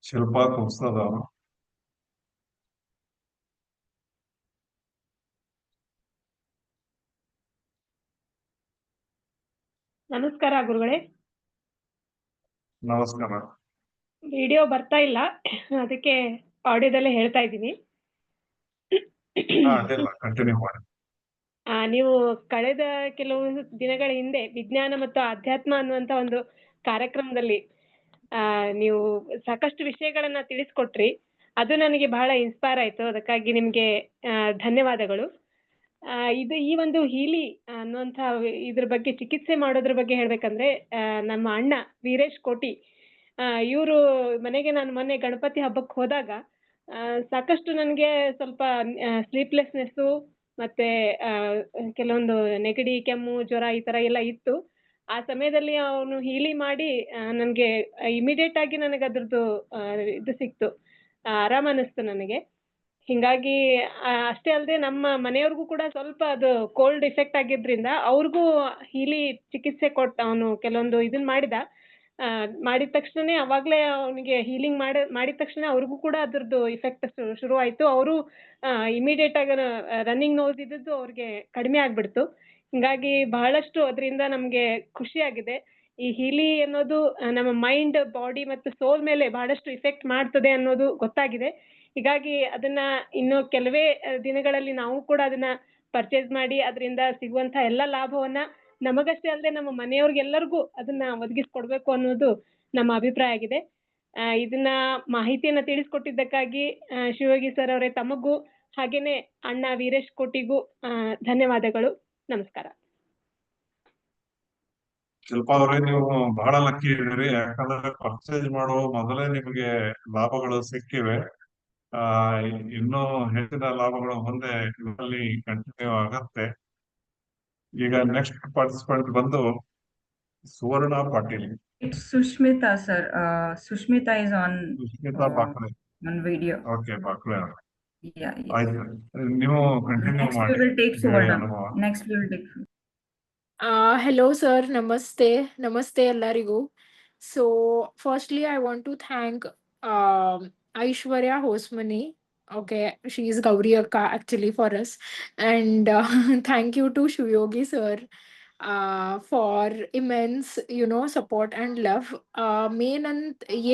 ಶಿಲ್ಪಾ ಕುಬ್ಸಾದ್ ಅವರು. ನಮಸ್ಕಾರ ಗುರುಗಳೇ. ನಮಸ್ಕಾರ. ವಿಡಿಯೋ ಬರ್ತಾ ಇಲ್ಲ, ಅದಕ್ಕೆ ಆಡಿಯೋದಲ್ಲೇ ಹೇಳ್ತಾ ಇದ್ದೀನಿ. ಕಂಟಿನ್ಯೂ ಮಾಡಿ. ನೀವು ಕಳೆದ ಕೆಲವು ದಿನಗಳ ಹಿಂದೆ ವಿಜ್ಞಾನ ಮತ್ತು ಆಧ್ಯಾತ್ಮ ಅನ್ನುವಂತ ಒಂದು ಕಾರ್ಯಕ್ರಮದಲ್ಲಿ ನೀವು ಸಾಕಷ್ಟು ವಿಷಯಗಳನ್ನ ತಿಳಿಸ್ಕೊಟ್ರಿ. ಅದು ನನಗೆ ಬಹಳ ಇನ್ಸ್ಪೈರ್ ಆಯ್ತು. ಅದಕ್ಕಾಗಿ ನಿಮ್ಗೆ ಧನ್ಯವಾದಗಳು. ಈ ಒಂದು ಹೀಲಿ ಅನ್ನುವಂಥ ಇದ್ರ ಬಗ್ಗೆ, ಚಿಕಿತ್ಸೆ ಮಾಡೋದ್ರ ಬಗ್ಗೆ ಹೇಳ್ಬೇಕಂದ್ರೆ, ನಮ್ಮ ಅಣ್ಣ ವೀರೇಶ್ ಕೋಟಿ ಇವರು ಮನೆಗೆ ನಾನು ಮೊನ್ನೆ ಗಣಪತಿ ಹಬ್ಬಕ್ಕೆ ಹೋದಾಗ ಸಾಕಷ್ಟು ನನಗೆ ಸ್ವಲ್ಪ ಸ್ಲೀಪ್ಲೆಸ್ನೆಸ್ಸು ಮತ್ತೆ ಕೆಲವೊಂದು ನೆಗಡಿ, ಕೆಮ್ಮು, ಜ್ವರ ಈ ತರ ಎಲ್ಲ ಇತ್ತು. ಆ ಸಮಯದಲ್ಲಿ ಅವನು ಹೀಲಿ ಮಾಡಿ ನನಗೆ ಇಮಿಡಿಯೇಟ್ ಆಗಿ ನನಗೆ ಅದ್ರದ್ದು ಇದು ಸಿಕ್ತು, ಆರಾಮ ಅನಿಸ್ತು ನನಗೆ. ಹಿಂಗಾಗಿ ಅಷ್ಟೇ ಅಲ್ಲದೆ ನಮ್ಮ ಮನೆಯವ್ರಿಗೂ ಕೂಡ ಸ್ವಲ್ಪ ಅದು ಕೋಲ್ಡ್ ಇಫೆಕ್ಟ್ ಆಗಿದ್ರಿಂದ ಅವ್ರಿಗೂ ಹೀಲಿ ಚಿಕಿತ್ಸೆ ಕೊಟ್ಟ. ಅವನು ಕೆಲವೊಂದು ಇದನ್ನ ಮಾಡಿದ ತಕ್ಷಣನೇ, ಅವಾಗ್ಲೇ ಅವನಿಗೆ ಹೀಲಿಂಗ್ ಮಾಡಿದ ತಕ್ಷಣ ಅವ್ರಿಗೂ ಕೂಡ ಅದ್ರದ್ದು ಇಫೆಕ್ಟ್ ಶುರು ಆಯ್ತು. ಅವರು ಇಮಿಡಿಯೇಟ್ ಆಗಿ ರನ್ನಿಂಗ್ ನೋಸ್ ಇದ್ದದ್ದು ಅವ್ರಿಗೆ ಕಡಿಮೆ ಆಗ್ಬಿಡ್ತು. ಹಿಂಗಾಗಿ ಬಹಳಷ್ಟು ಅದರಿಂದ ನಮ್ಗೆ ಖುಷಿ ಆಗಿದೆ. ಈ ಹೀಲಿ ಅನ್ನೋದು ನಮ್ಮ ಮೈಂಡ್, ಬಾಡಿ ಮತ್ತು ಸೋಲ್ ಮೇಲೆ ಬಹಳಷ್ಟು ಇಫೆಕ್ಟ್ ಮಾಡ್ತದೆ ಅನ್ನೋದು ಗೊತ್ತಾಗಿದೆ. ಹೀಗಾಗಿ ಅದನ್ನ ಇನ್ನು ಕೆಲವೇ ದಿನಗಳಲ್ಲಿ ನಾವು ಕೂಡ ಅದನ್ನ ಪರ್ಚೇಸ್ ಮಾಡಿ ಅದರಿಂದ ಸಿಗುವಂತ ಎಲ್ಲ ಲಾಭವನ್ನ ನಮಗಷ್ಟೇ ಅಲ್ಲದೆ ನಮ್ಮ ಮನೆಯವ್ರಿಗೆಲ್ಲರಿಗೂ ಅದನ್ನ ಒದಗಿಸ್ಕೊಡ್ಬೇಕು ಅನ್ನೋದು ನಮ್ಮ ಅಭಿಪ್ರಾಯ ಆಗಿದೆ. ಇದನ್ನ ಮಾಹಿತಿಯನ್ನ ತಿಳಿಸ್ಕೊಟ್ಟಿದ್ದಕ್ಕಾಗಿ ಶಿವಯೋಗಿ ಸರ್ ಅವರೇ ತಮಗೂ ಹಾಗೇನೆ ಅಣ್ಣ ವೀರೇಶ್ ಕೋಟಿಗೂ ಧನ್ಯವಾದಗಳು. ನಮಸ್ಕಾರ. ಶಿಲ್ಪಾ ಅವರೇ, ನೀವು ಬಹಳ ಲಕ್ಕಿ ಇದ್ದೀರಿ. ಯಾಕಂದ್ರೆ ಪರ್ಚೇಸ್ ಮಾಡುವ ಮೊದಲೇ ನಿಮಗೆ ಲಾಭಗಳು ಸಿಕ್ಕಿವೆ. ಇನ್ನೂ ಹೆಚ್ಚಿನ ಲಾಭಗಳು ಮುಂದೆ ಇದರಲ್ಲಿ ಕಂಟಿನ್ಯೂ ಆಗತ್ತೆ. ಈಗ ನೆಕ್ಸ್ಟ್ ಪಾರ್ಟಿಸಿಪೆಂಟ್ ಬಂದು ಸುವರ್ಣ Patil. It's Sushmita, sir. Sushmita is on video. Okay, ಬಾಕ್ಲೆ. Yeah. ಆಯ್ತು, ನೀವು ಕಂಟಿನ್ಯೂ Next ಮಾಡಿ. we will take Suvarna. Next we will take. Hello sir, namaste ಎಲ್ಲರಿಗೂ. So firstly I want to thank Aishwarya Hosmani. Okay, she is Gauri Akka actually for us, and thank you to Shivayogi sir for immense support and love. Main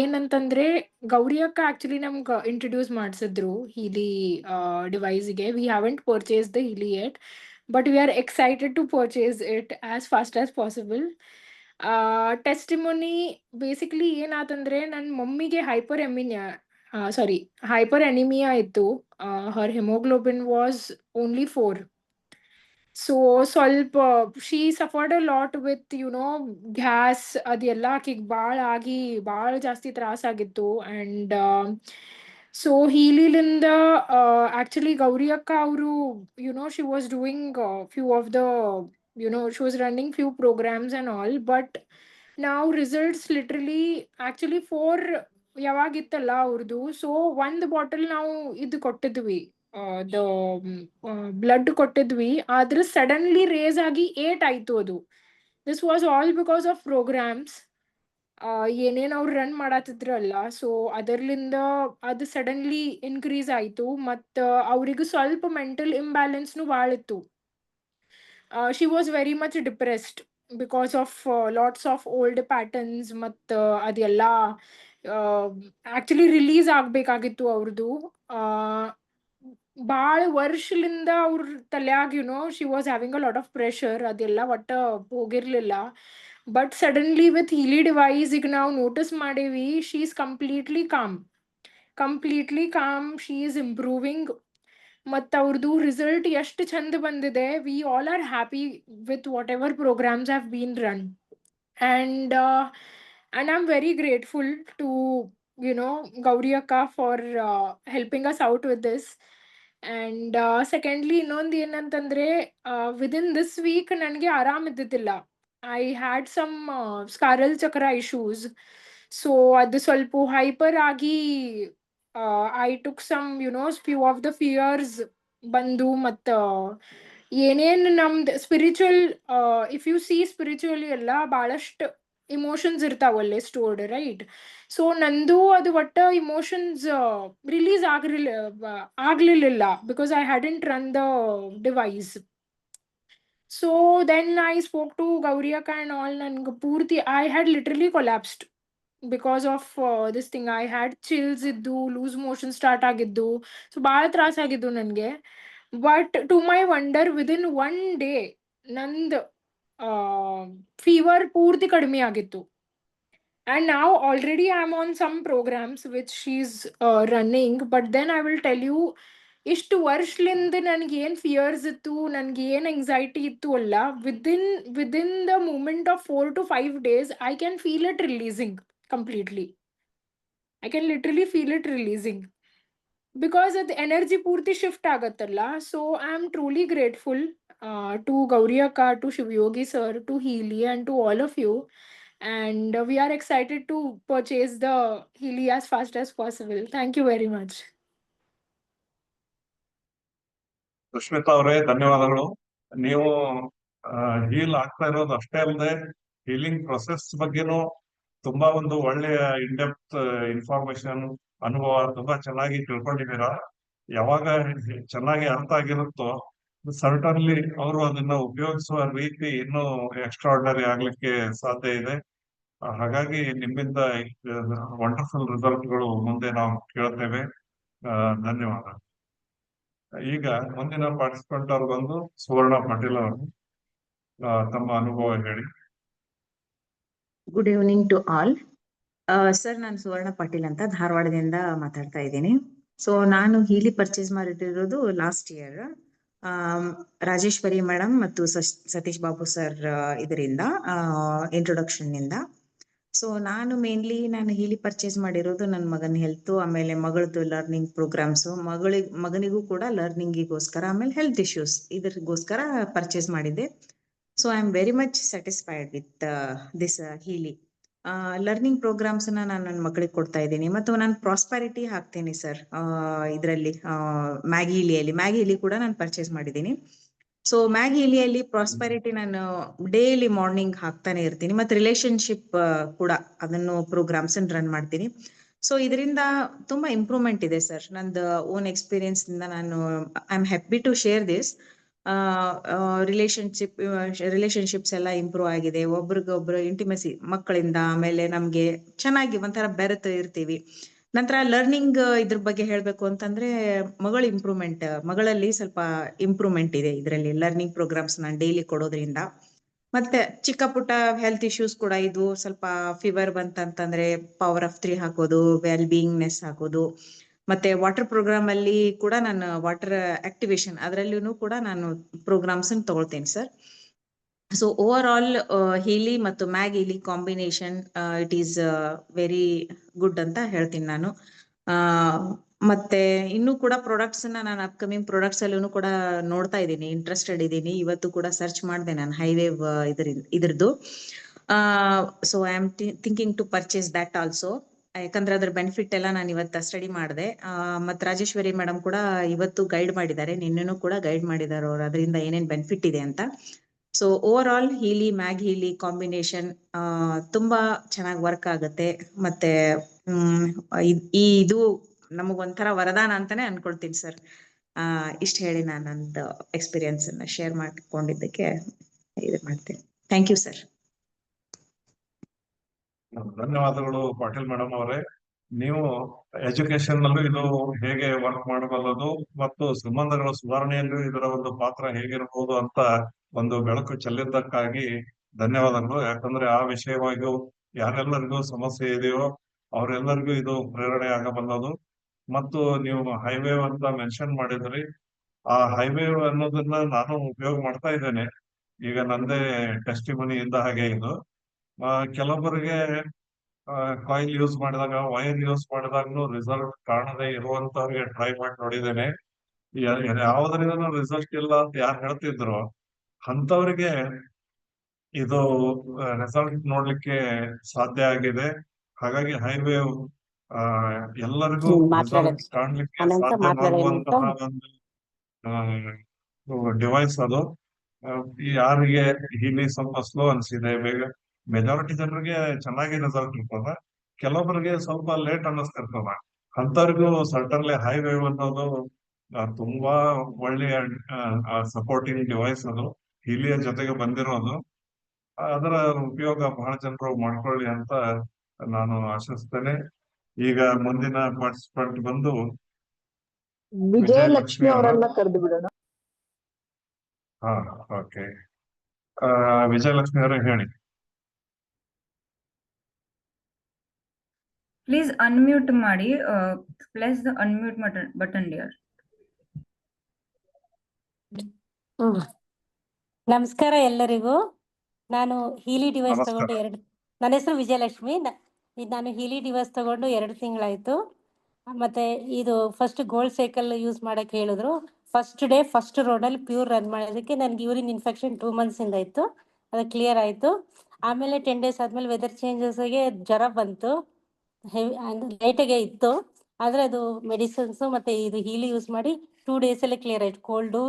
ಏನಂತಂದ್ರೆ ಗೌರಿ ಅಕ್ಕ actually ನಮ್ಗೆ introduce ಮಾಡಿಸಿದ್ರು Healy ಡಿವೈಸ್ಗೆ. We haven't purchase the Healy yet, but we are excited to purchase it as fast as possible. Testimony basically ಏನಂತಂದ್ರೆ ನನ್ನ ಮಮ್ಮಿಗೆ hyper anaemia ಇತ್ತು. her hemoglobin was only 4. So ಸ್ವಲ್ಪ she suffered a lot with gas ಅದೆಲ್ಲ ಆಕಿಗೆ ಭಾಳ ಜಾಸ್ತಿ ತ್ರಾಸಾಗಿತ್ತು. and so ಹೀಲಿಲಿಂದ actually Gauri ಅಕ್ಕ ಅವರು she was doing few of the she was running few programs and all, but now results literally actually 4 ಯಾವಾಗಿತ್ತಲ್ಲ ಅವ್ರದ್ದು. So 1 bottle ನಾವು ಇದು ಕೊಟ್ಟಿದ್ವಿ, ದ ಬ್ಲಡ್ ಕೊಟ್ಟಿದ್ವಿ, ಆದ್ರೆ ಸಡನ್ಲಿ ರೇಸ್ ಆಗಿ 8 ಆಯ್ತು ಅದು. This was all because of programs ಏನೇನು ಅವ್ರು ರನ್ ಮಾಡತ್ತಿದ್ರಲ್ಲ. ಸೊ ಅದರ್ಲಿಂದ ಅದು ಸಡನ್ಲಿ ಇನ್ಕ್ರೀಸ್ ಆಯ್ತು. ಮತ್ತು ಅವ್ರಿಗೆ ಸ್ವಲ್ಪ ಮೆಂಟಲ್ ಇಂಬ್ಯಾಲೆನ್ಸ್ನು ಭಾಳ ಇತ್ತು. She was very much depressed because of lots of old patterns. ಮತ್ತು ಅದೆಲ್ಲ ಆಕ್ಚುಲಿ ರಿಲೀಸ್ ಆಗ್ಬೇಕಾಗಿತ್ತು ಅವ್ರದ್ದು. ಭಾಳ ವರ್ಷಲಿಂದ ಅವ್ರ ತಲೆಯಾಗ she was having a lot of pressure, ಅದೆಲ್ಲ ಒಟ್ಟ ಹೋಗಿರ್ಲಿಲ್ಲ. But suddenly with Healy device ಈಗ ನಾವು ನೋಟಿಸ್ ಮಾಡೇವಿ, she is completely calm. She is improving. ಮತ್ತು ಅವ್ರದ್ದು ರಿಸಲ್ಟ್ ಎಷ್ಟು ಚಂದ ಬಂದಿದೆ. We all are happy with whatever programs have been run. And I'm very grateful to Gauri Akka for helping us out with this. And secondly, ಇನ್ನೊಂದು ಏನಂತಂದ್ರೆ within this week ನನಗೆ ಆರಾಮ್ ಇದ್ದಿದ್ದಿಲ್ಲ. I had some ಸ್ಕಾರಲ್ ಚಕ್ರ issues. So ಅದು ಸ್ವಲ್ಪ hyper ಆಗಿ I took some few of the fears ಬಂದು ಮತ್ತು ಏನೇನು ನಮ್ದು spiritual if you see spiritually ಎಲ್ಲ ಭಾಳಷ್ಟು ಇಮೋಷನ್ಸ್ ಇರ್ತಾವಲ್ಲೇ ಸ್ಟೋರ್ಡ್, ರೈಟ್? ಸೊ ನಂದು ಅದು ಒಟ್ಟು ಇಮೋಷನ್ಸ್ ರಿಲೀಸ್ ಆಗ್ಲಿಲ್ಲ because I hadn't run the device. So then I spoke to Gauri ಅಕ್ಕ ಆ್ಯಂಡ್ ಆಲ್. ನನ್ಗೆ ಪೂರ್ತಿ I had literally collapsed because of this thing. I had chills ಇದ್ದು, ಲೂಸ್ ಮೋಷನ್ ಸ್ಟಾರ್ಟ್ ಆಗಿದ್ದು, so ಭಾಳ ತ್ರಾಸಾಗಿದ್ದು ನನಗೆ. But to my wonder within 1 day ನಂದು fever ಪೂರ್ತಿ ಕಡಿಮೆ ಆಗಿತ್ತು. And now already I'm on some programs which she's running. But then I will tell you, ಇಷ್ಟು ವರ್ಷಲಿಂದ ನನಗೆ ಏನು ಫಿಯರ್ಸ್ ಇತ್ತು, ನನಗೆ ಏನು ಎಂಗ್ಸೈಟಿ ಇತ್ತು ಅಲ್ಲ, within the moment of 4 to 5 days I can feel it releasing completely. I can literally feel it releasing because the energy purti shift agattalla. So I am truly grateful to Gauri Akka, to Shivyogi sir, to Healy, and to all of you. And we are excited to purchase the Healy as fast as possible. Thank you very much. Sushmita ಅವರೇ, ಧನ್ಯವಾದಗಳು. ನೀವು heal ಆಗ್ತಾ ಇರೋದು ಅಷ್ಟೇ ಅಲ್ಲದೆ healing process ಬಗ್ಗೆನೂ ತುಂಬಾ ಒಂದು ಒಳ್ಳೆಯ ಇನ್ಡೆಪ್ತ್ ಇನ್ಫಾರ್ಮೇಶನ್, ಅನುಭವ ತುಂಬಾ ಚೆನ್ನಾಗಿ ತಿಳ್ಕೊಂಡಿದ್ದೀರಾ. ಯಾವಾಗ ಚೆನ್ನಾಗಿ ಅರ್ಥ ಆಗಿರುತ್ತೋ ಸರ್ಟನ್ಲಿ ಅವರು ಅದನ್ನ ಉಪಯೋಗಿಸುವ ರೀತಿ ಇನ್ನೂ ಎಕ್ಸ್ಟ್ರಾರ್ಡಿನರಿ ಆಗ್ಲಿಕ್ಕೆ ಸಾಧ್ಯ ಇದೆ. ಹಾಗಾಗಿ ನಿಮ್ಮಿಂದ ವಂಡರ್ಫುಲ್ ರಿಸಲ್ಟ್ಗಳು ಮುಂದೆ ನಾವು ಕೇಳ್ತೇವೆ. ಧನ್ಯವಾದ. ಈಗ ಮುಂದಿನ ಪಾರ್ಟಿಸಿಪೆಂಟ್ ಅವ್ರು ಬಂದು ಸುವರ್ಣ ಪಾಟೀಲ್ ಅವರು ತಮ್ಮ ಅನುಭವ ಹೇಳಿ. Good evening to all. Sir, ನಾನು ಸುವರ್ಣ ಪಾಟೀಲ್ ಅಂತ ಧಾರವಾಡದಿಂದ ಮಾತಾಡ್ತಾ ಇದ್ದೀನಿ. ಸೊ ನಾನು ಹೀಲಿ ಪರ್ಚೇಸ್ ಮಾಡಿಟ್ಟಿರೋದು ಲಾಸ್ಟ್ ಇಯರ್ ರಾಜೇಶ್ವರಿ ಮೇಡಮ್ ಮತ್ತು ಸತೀಶ್ ಬಾಬು ಸರ್ ಇದರಿಂದ ಇಂಟ್ರೊಡಕ್ಷನ್ ನಿಂದ. ಸೊ ನಾನು ಹೀಲಿ ಪರ್ಚೇಸ್ ಮಾಡಿರೋದು ನನ್ನ ಮಗನ ಹೆಲ್ತ್, ಆಮೇಲೆ ಮಗಳದ್ದು ಲರ್ನಿಂಗ್ ಪ್ರೋಗ್ರಾಮ್ಸು, ಮಗನಿಗೂ ಕೂಡ ಲರ್ನಿಂಗಿಗೋಸ್ಕರ, ಆಮೇಲೆ ಹೆಲ್ತ್ ಇಶ್ಯೂಸ್ ಇದರಿಗೋಸ್ಕರ ಪರ್ಚೇಸ್ ಮಾಡಿದ್ದೆ. So I am very much satisfied with this Healy learning programs ನಾನು ನನ್ನ ಮಕ್ಕಳಿಗೆ ಕೊಡ್ತಾ ಇದ್ದೀನಿ. ಮತ್ತು ನಾನು ಪ್ರಾಸ್ಪರಿಟಿ ಹಾಕ್ತೀನಿ ಸರ್ ಇದರಲ್ಲಿ ಮ್ಯಾಗಿ ಹೀಲಿ ಕೂಡ ನಾನು ಪರ್ಚೇಸ್ ಮಾಡಿದ್ದೀನಿ. ಸೊ ಮ್ಯಾಗಿ ಹೀಲಿಯಲ್ಲಿ ಪ್ರಾಸ್ಪರಿಟಿ ನಾನು ಡೈಲಿ ಮಾರ್ನಿಂಗ್ ಹಾಕ್ತಾನೆ ಇರ್ತೀನಿ. ಮತ್ತು ರಿಲೇಶನ್ಶಿಪ್ ಕೂಡ ಅದನ್ನು ಪ್ರೋಗ್ರಾಮ್ಸ್ ರನ್ ಮಾಡ್ತೀನಿ. ಸೊ ಇದರಿಂದ ತುಂಬಾ ಇಂಪ್ರೂವ್ಮೆಂಟ್ ಇದೆ ಸರ್. ನಂದು ಓನ್ ಎಕ್ಸ್ಪೀರಿಯನ್ಸ್ ಇಂದ ನಾನು I am happy to share this. Relationships ಎಲ್ಲ ಇಂಪ್ರೂವ್ ಆಗಿದೆ. ಒಬ್ರಿಗೊಬ್ರು ಇಂಟಿಮೆಸಿ ಮಕ್ಕಳಿಂದ, ಆಮೇಲೆ ನಮ್ಗೆ ಚೆನ್ನಾಗಿ ಒಂಥರ ಬೆರೆತು ಇರ್ತೀವಿ. ನಂತರ ಲರ್ನಿಂಗ್ ಇದ್ರ ಬಗ್ಗೆ ಹೇಳ್ಬೇಕು ಅಂತಂದ್ರೆ ಮಗಳಲ್ಲಿ ಸ್ವಲ್ಪ ಇಂಪ್ರೂವ್ಮೆಂಟ್ ಇದೆ ಇದರಲ್ಲಿ ಲರ್ನಿಂಗ್ ಪ್ರೋಗ್ರಾಮ್ಸ್ ನಾನು ಡೈಲಿ ಕೊಡೋದ್ರಿಂದ. ಮತ್ತೆ ಚಿಕ್ಕ ಪುಟ್ಟ ಹೆಲ್ತ್ ಇಶ್ಯೂಸ್ ಕೂಡ ಇದು ಸ್ವಲ್ಪ ಫೀವರ್ ಬಂತಂತಂದ್ರೆ ಪವರ್ ಆಫ್ 3 ಹಾಕೋದು, ವೆಲ್ ಬೀಯಿಂಗ್ನೆಸ್ ಹಾಕೋದು, ಮತ್ತೆ ವಾಟರ್ ಪ್ರೋಗ್ರಾಮ್ ಅಲ್ಲಿ ಕೂಡ ನಾನು ವಾಟರ್ ಆಕ್ಟಿವೇಶನ್ ಅದರಲ್ಲೂ ಕೂಡ ನಾನು ಪ್ರೋಗ್ರಾಮ್ಸ್ ತಗೊಳ್ತೇನೆ sir. So overall Healy ಮತ್ತು Mag Healy combination it is very good ಅಂತ ಹೇಳ್ತೀನಿ ನಾನು. ಮತ್ತೆ ಇನ್ನೂ ಕೂಡ ಪ್ರಾಡಕ್ಟ್ಸ್ ನಾನು ಅಪ್ಕಮಿಂಗ್ ಪ್ರಾಡಕ್ಟ್ಸ್ ಅಲ್ಲೂ ಕೂಡ ನೋಡ್ತಾ ಇದ್ದೀನಿ, ಇಂಟ್ರೆಸ್ಟೆಡ್ ಇದ್ದೀನಿ. ಇವತ್ತು ಕೂಡ ಸರ್ಚ್ ಮಾಡಿದೆ ನಾನು ಹೈವೇವ್ ಇದ್ರದ್ದು. So I am thinking to purchase that also. ಯಾಕಂದ್ರೆ ಅದ್ರ ಬೆನಿಫಿಟ್ ಎಲ್ಲ ನಾನು ಇವತ್ತು ಸ್ಟಡಿ ಮಾಡಿದೆ. ಮತ್ತು ರಾಜೇಶ್ವರಿ ಮೇಡಮ್ ಕೂಡ ಇವತ್ತು ಗೈಡ್ ಮಾಡಿದ್ದಾರೆ, ನಿನ್ನೆನೂ ಕೂಡ ಗೈಡ್ ಮಾಡಿದ್ದಾರೆ ಅವ್ರು ಅದರಿಂದ ಏನೇನ್ ಬೆನಿಫಿಟ್ ಇದೆ ಅಂತ. ಸೊ ಓವರ್ ಆಲ್ ಮ್ಯಾಗ್ ಹೀಲಿ ಕಾಂಬಿನೇಷನ್ ತುಂಬಾ ಚೆನ್ನಾಗಿ ವರ್ಕ್ ಆಗುತ್ತೆ. ಮತ್ತೆ ಇದು ನಮಗೊಂಥರ ವರದಾನ ಅಂತಾನೆ ಅನ್ಕೊಳ್ತೀನಿ ಸರ್. ಇಷ್ಟು ಹೇಳಿ ನಾನು ನಂದು ಎಕ್ಸ್ಪೀರಿಯನ್ಸ್ ಅನ್ನ ಶೇರ್ ಮಾಡ್ಕೊಂಡಿದ್ದಕ್ಕೆ ಇದು ಮಾಡ್ತೀನಿ. Thank you sir. ಧನ್ಯವಾದಗಳು ಪಾಟೀಲ್ ಮೇಡಮ್ ಅವರೇ. ನೀವು ಎಜುಕೇಶನ್ ನಲ್ಲೂ ಇದು ಹೇಗೆ ವರ್ಕ್ ಮಾಡಬಲ್ಲದು ಮತ್ತು ಸಂಬಂಧಗಳ ಸುಧಾರಣೆಯಲ್ಲೂ ಇದರ ಒಂದು ಪಾತ್ರ ಹೇಗಿರಬಹುದು ಅಂತ ಒಂದು ಬೆಳಕು ಚೆಲ್ಲಿದ್ದಕ್ಕಾಗಿ ಧನ್ಯವಾದಗಳು. ಯಾಕಂದ್ರೆ ಆ ವಿಷಯವಾಗಿ ಯಾರೆಲ್ಲರಿಗೂ ಸಮಸ್ಯೆ ಇದೆಯೋ ಅವರೆಲ್ಲರಿಗೂ ಇದು ಪ್ರೇರಣೆ ಆಗಬಲ್ಲದು. ಮತ್ತು ನೀವು ಹೈವೇವ್ ಅಂತ ಮೆನ್ಷನ್ ಮಾಡಿದ್ರಿ, ಆ ಹೈವೇ ಅನ್ನೋದನ್ನ ನಾನು ಉಪಯೋಗ ಮಾಡ್ತಾ ಇದ್ದೇನೆ. ಈಗ ನಂದೇ ಟೆಸ್ಟಿಮನಿ ಇದ್ದ ಹಾಗೆ ಇದು. ಕೆಲವೊಬ್ಬರಿಗೆ ಕಾಯಿಲ್ ಯೂಸ್ ಮಾಡಿದಾಗ, ವೈರ್ ಯೂಸ್ ಮಾಡಿದಾಗ್ಲೂ ರಿಸಲ್ಟ್ ಕಾಣದೇ ಇರುವಂತವ್ರಿಗೆ ಟ್ರೈ ಮಾಡಿ ನೋಡಿದ್ದೇನೆ. ಯಾವುದರಿಂದ ರಿಸಲ್ಟ್ ಇಲ್ಲ ಅಂತ ಯಾರು ಹೇಳ್ತಿದ್ರು ಅಂತವ್ರಿಗೆ ಇದು ರಿಸಲ್ಟ್ ನೋಡ್ಲಿಕ್ಕೆ ಸಾಧ್ಯ ಆಗಿದೆ. ಹಾಗಾಗಿ ಹೈವೇ ಎಲ್ಲರಿಗೂ ರಿಸಲ್ಟ್ ಕಾಣ್ಲಿಕ್ಕೆ ಸಾಧ್ಯ ಮಾಡುವಂತಹ ಒಂದು ಡಿವೈಸ್ ಅದು. ಯಾರಿಗೆ ಹೀಲಿ ಸ್ವಲ್ಪ ಸ್ಲೋ ಅನ್ಸಿದೆ, ಬೇಗ ಮೆಜಾರಿಟಿ ಜನರಿಗೆ ಚೆನ್ನಾಗಿ ರಿಸಲ್ಟ್ ಇರ್ತದ, ಕೆಲವೊಬ್ಬರಿಗೆ ಸ್ವಲ್ಪ ಲೇಟ್ ಅನ್ನಿಸ್ತಿರ್ತದ. ಅಂತವ್ರಿಗೂ ಸರ್ಟನ್ಲಿ ಹೈವೇ ಅನ್ನೋದು ತುಂಬಾ ಒಳ್ಳೆಯ ಸಪೋರ್ಟಿಂಗ್ ಡಿವೈಸ್ ಅದು. ಹೀಲಿಯ ಜೊತೆಗೆ ಬಂದಿರೋದು, ಅದರ ಉಪಯೋಗ ಬಹಳ ಜನರು ಮಾಡ್ಕೊಳ್ಳಿ ಅಂತ ನಾನು ಆಶಿಸ್ತೇನೆ. ಈಗ ಮುಂದಿನ ಪಾರ್ಟಿಸಿಪೆಂಟ್ ಬಂದು ವಿಜಯಲಕ್ಷ್ಮಿ ಅವರನ್ನ ಕರೆದು ಬಿಡೋಣ. ಹಾ, ಓಕೆ. ವಿಜಯಲಕ್ಷ್ಮಿ ಅವರೇ ಹೇಳಿ. Please unmute ಮಾಡಿ. Press the unmute button dear. ನಮಸ್ಕಾರ ಎಲ್ಲರಿಗೂ. ನಾನು ಹೀಲಿ ಡಿವೈಸ್ ತಗೊಂಡು ನನ್ನ ಹೆಸರು ವಿಜಯಲಕ್ಷ್ಮಿ. ನಾನು ಹೀಲಿ ಡಿವೈಸ್ ತಗೊಂಡು 2 ತಿಂಗಳಾಯ್ತು. ಮತ್ತೆ ಇದು ಫಸ್ಟ್ ಗೋಲ್ಡ್ ಸೈಕಲ್ ಯೂಸ್ ಮಾಡಕ್ಕೆ ಹೇಳಿದ್ರು. ಫಸ್ಟ್ ಡೇ ಫಸ್ಟ್ ರೋಡಲ್ಲಿ ಪ್ಯೂರ್ ರನ್ ಮಾಡೋದಕ್ಕೆ ನನಗೆ ಯೂರಿನ್ ಇನ್ಫೆಕ್ಷನ್ 2 months ಇಂದ ಇತ್ತು, ಅದು ಕ್ಲಿಯರ್ ಆಯಿತು. ಆಮೇಲೆ 10 days ಆದಮೇಲೆ ವೆದರ್ ಚೇಂಜಸ್ಗೆ ಜ್ವರ ಬಂತು, ಹೆವಿ ಲೈಟಾಗೆ ಇತ್ತು. ಆದರೆ ಅದು ಮೆಡಿಸಿನ್ಸು ಮತ್ತು ಇದು ಹೀಲಿ ಯೂಸ್ ಮಾಡಿ 2 days ಕ್ಲಿಯರ್ ಆಯಿತು. ಕೋಲ್ಡು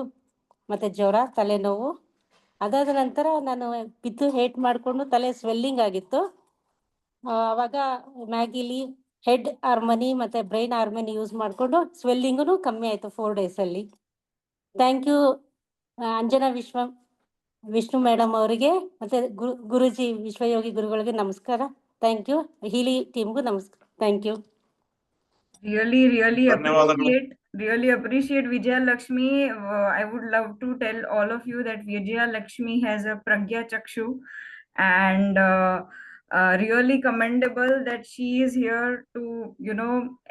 ಮತ್ತು ಜ್ವರ, ತಲೆನೋವು. ಅದಾದ ನಂತರ ನಾನು ಬಿದ್ದು ಹೇಟ್ ಮಾಡಿಕೊಂಡು ತಲೆ ಸ್ವೆಲ್ಲಿಂಗ್ ಆಗಿತ್ತು. ಆವಾಗ ಮ್ಯಾಗಿಲಿ ಹೆಡ್ ಹಾರ್ಮನಿ ಮತ್ತು ಬ್ರೈನ್ ಹಾರ್ಮನಿ ಯೂಸ್ ಮಾಡಿಕೊಂಡು ಸ್ವೆಲ್ಲಿಂಗೂ ಕಮ್ಮಿ ಆಯಿತು 4 days. Thank you Anjana Vishnu madam ಅವರಿಗೆ ಮತ್ತು ಗುರುಜಿ ವಿಶ್ವಯೋಗಿ ಗುರುಗಳಿಗೆ ನಮಸ್ಕಾರ. Thank you. ಹೀಲಿ ಟೀಮ್ಗೂ ನಮಸ್ಕಾರ. Thank you. Really appreciate Vijaya Lakshmi. I would love to tell all of you that Vijaya Lakshmi has a Pragya Chakshu, and really commendable that she is here to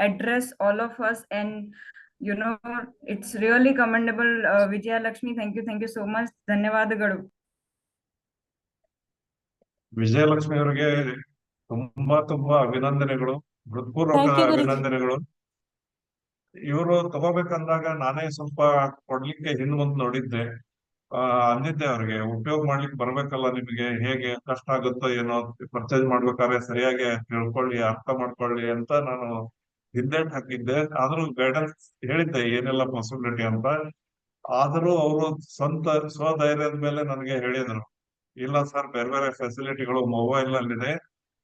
address all of us, and it's really commendable. Vijaya Lakshmi, thank you so much. ಧನ್ಯವಾದಗಳು. ವಿಜಯಲಕ್ಷ್ಮಿ ಅವರಿಗೆ ತುಂಬಾ ಅಭಿನಂದನೆಗಳು, ಹೃತ್ಪೂರ್ವಕ ಅಭಿನಂದನೆಗಳು. ಇವರು ತಗೋಬೇಕಂದಾಗ ನಾನೇ ಸ್ವಲ್ಪ ಕೊಡ್ಲಿಕ್ಕೆ ಮುಂದ್ ನೋಡಿದ್ದೆ. ಅಂದಿದ್ದೆ ಅವ್ರಿಗೆ, ಉಪಯೋಗ ಮಾಡ್ಲಿಕ್ಕೆ ಬರ್ಬೇಕಲ್ಲ ನಿಮಗೆ, ಹೇಗೆ ಕಷ್ಟ ಆಗುತ್ತೋ ಏನೋ, ಪರ್ಚೇಸ್ ಮಾಡ್ಬೇಕಾದ್ರೆ ಸರಿಯಾಗಿ ತಿಳ್ಕೊಳ್ಳಿ, ಅರ್ಥ ಮಾಡ್ಕೊಳ್ಳಿ ಅಂತ ನಾನು ಹಿಂದೇಟ್ ಹಾಕಿದ್ದೆ. ಆದ್ರೂ ಗೈಡೆನ್ಸ್ ಹೇಳಿದ್ದೆ ಏನೆಲ್ಲ ಪಾಸಿಬಿಲಿಟಿ ಅಂತ. ಆದ್ರೂ ಅವರು ಸ್ವಧೈರ್ಯದ ಮೇಲೆ ನನಗೆ ಹೇಳಿದ್ರು, ಇಲ್ಲ ಸರ್, ಬೇರೆ ಬೇರೆ ಫೆಸಿಲಿಟಿಗಳು ಮೊಬೈಲ್ ನಲ್ಲಿದೆ,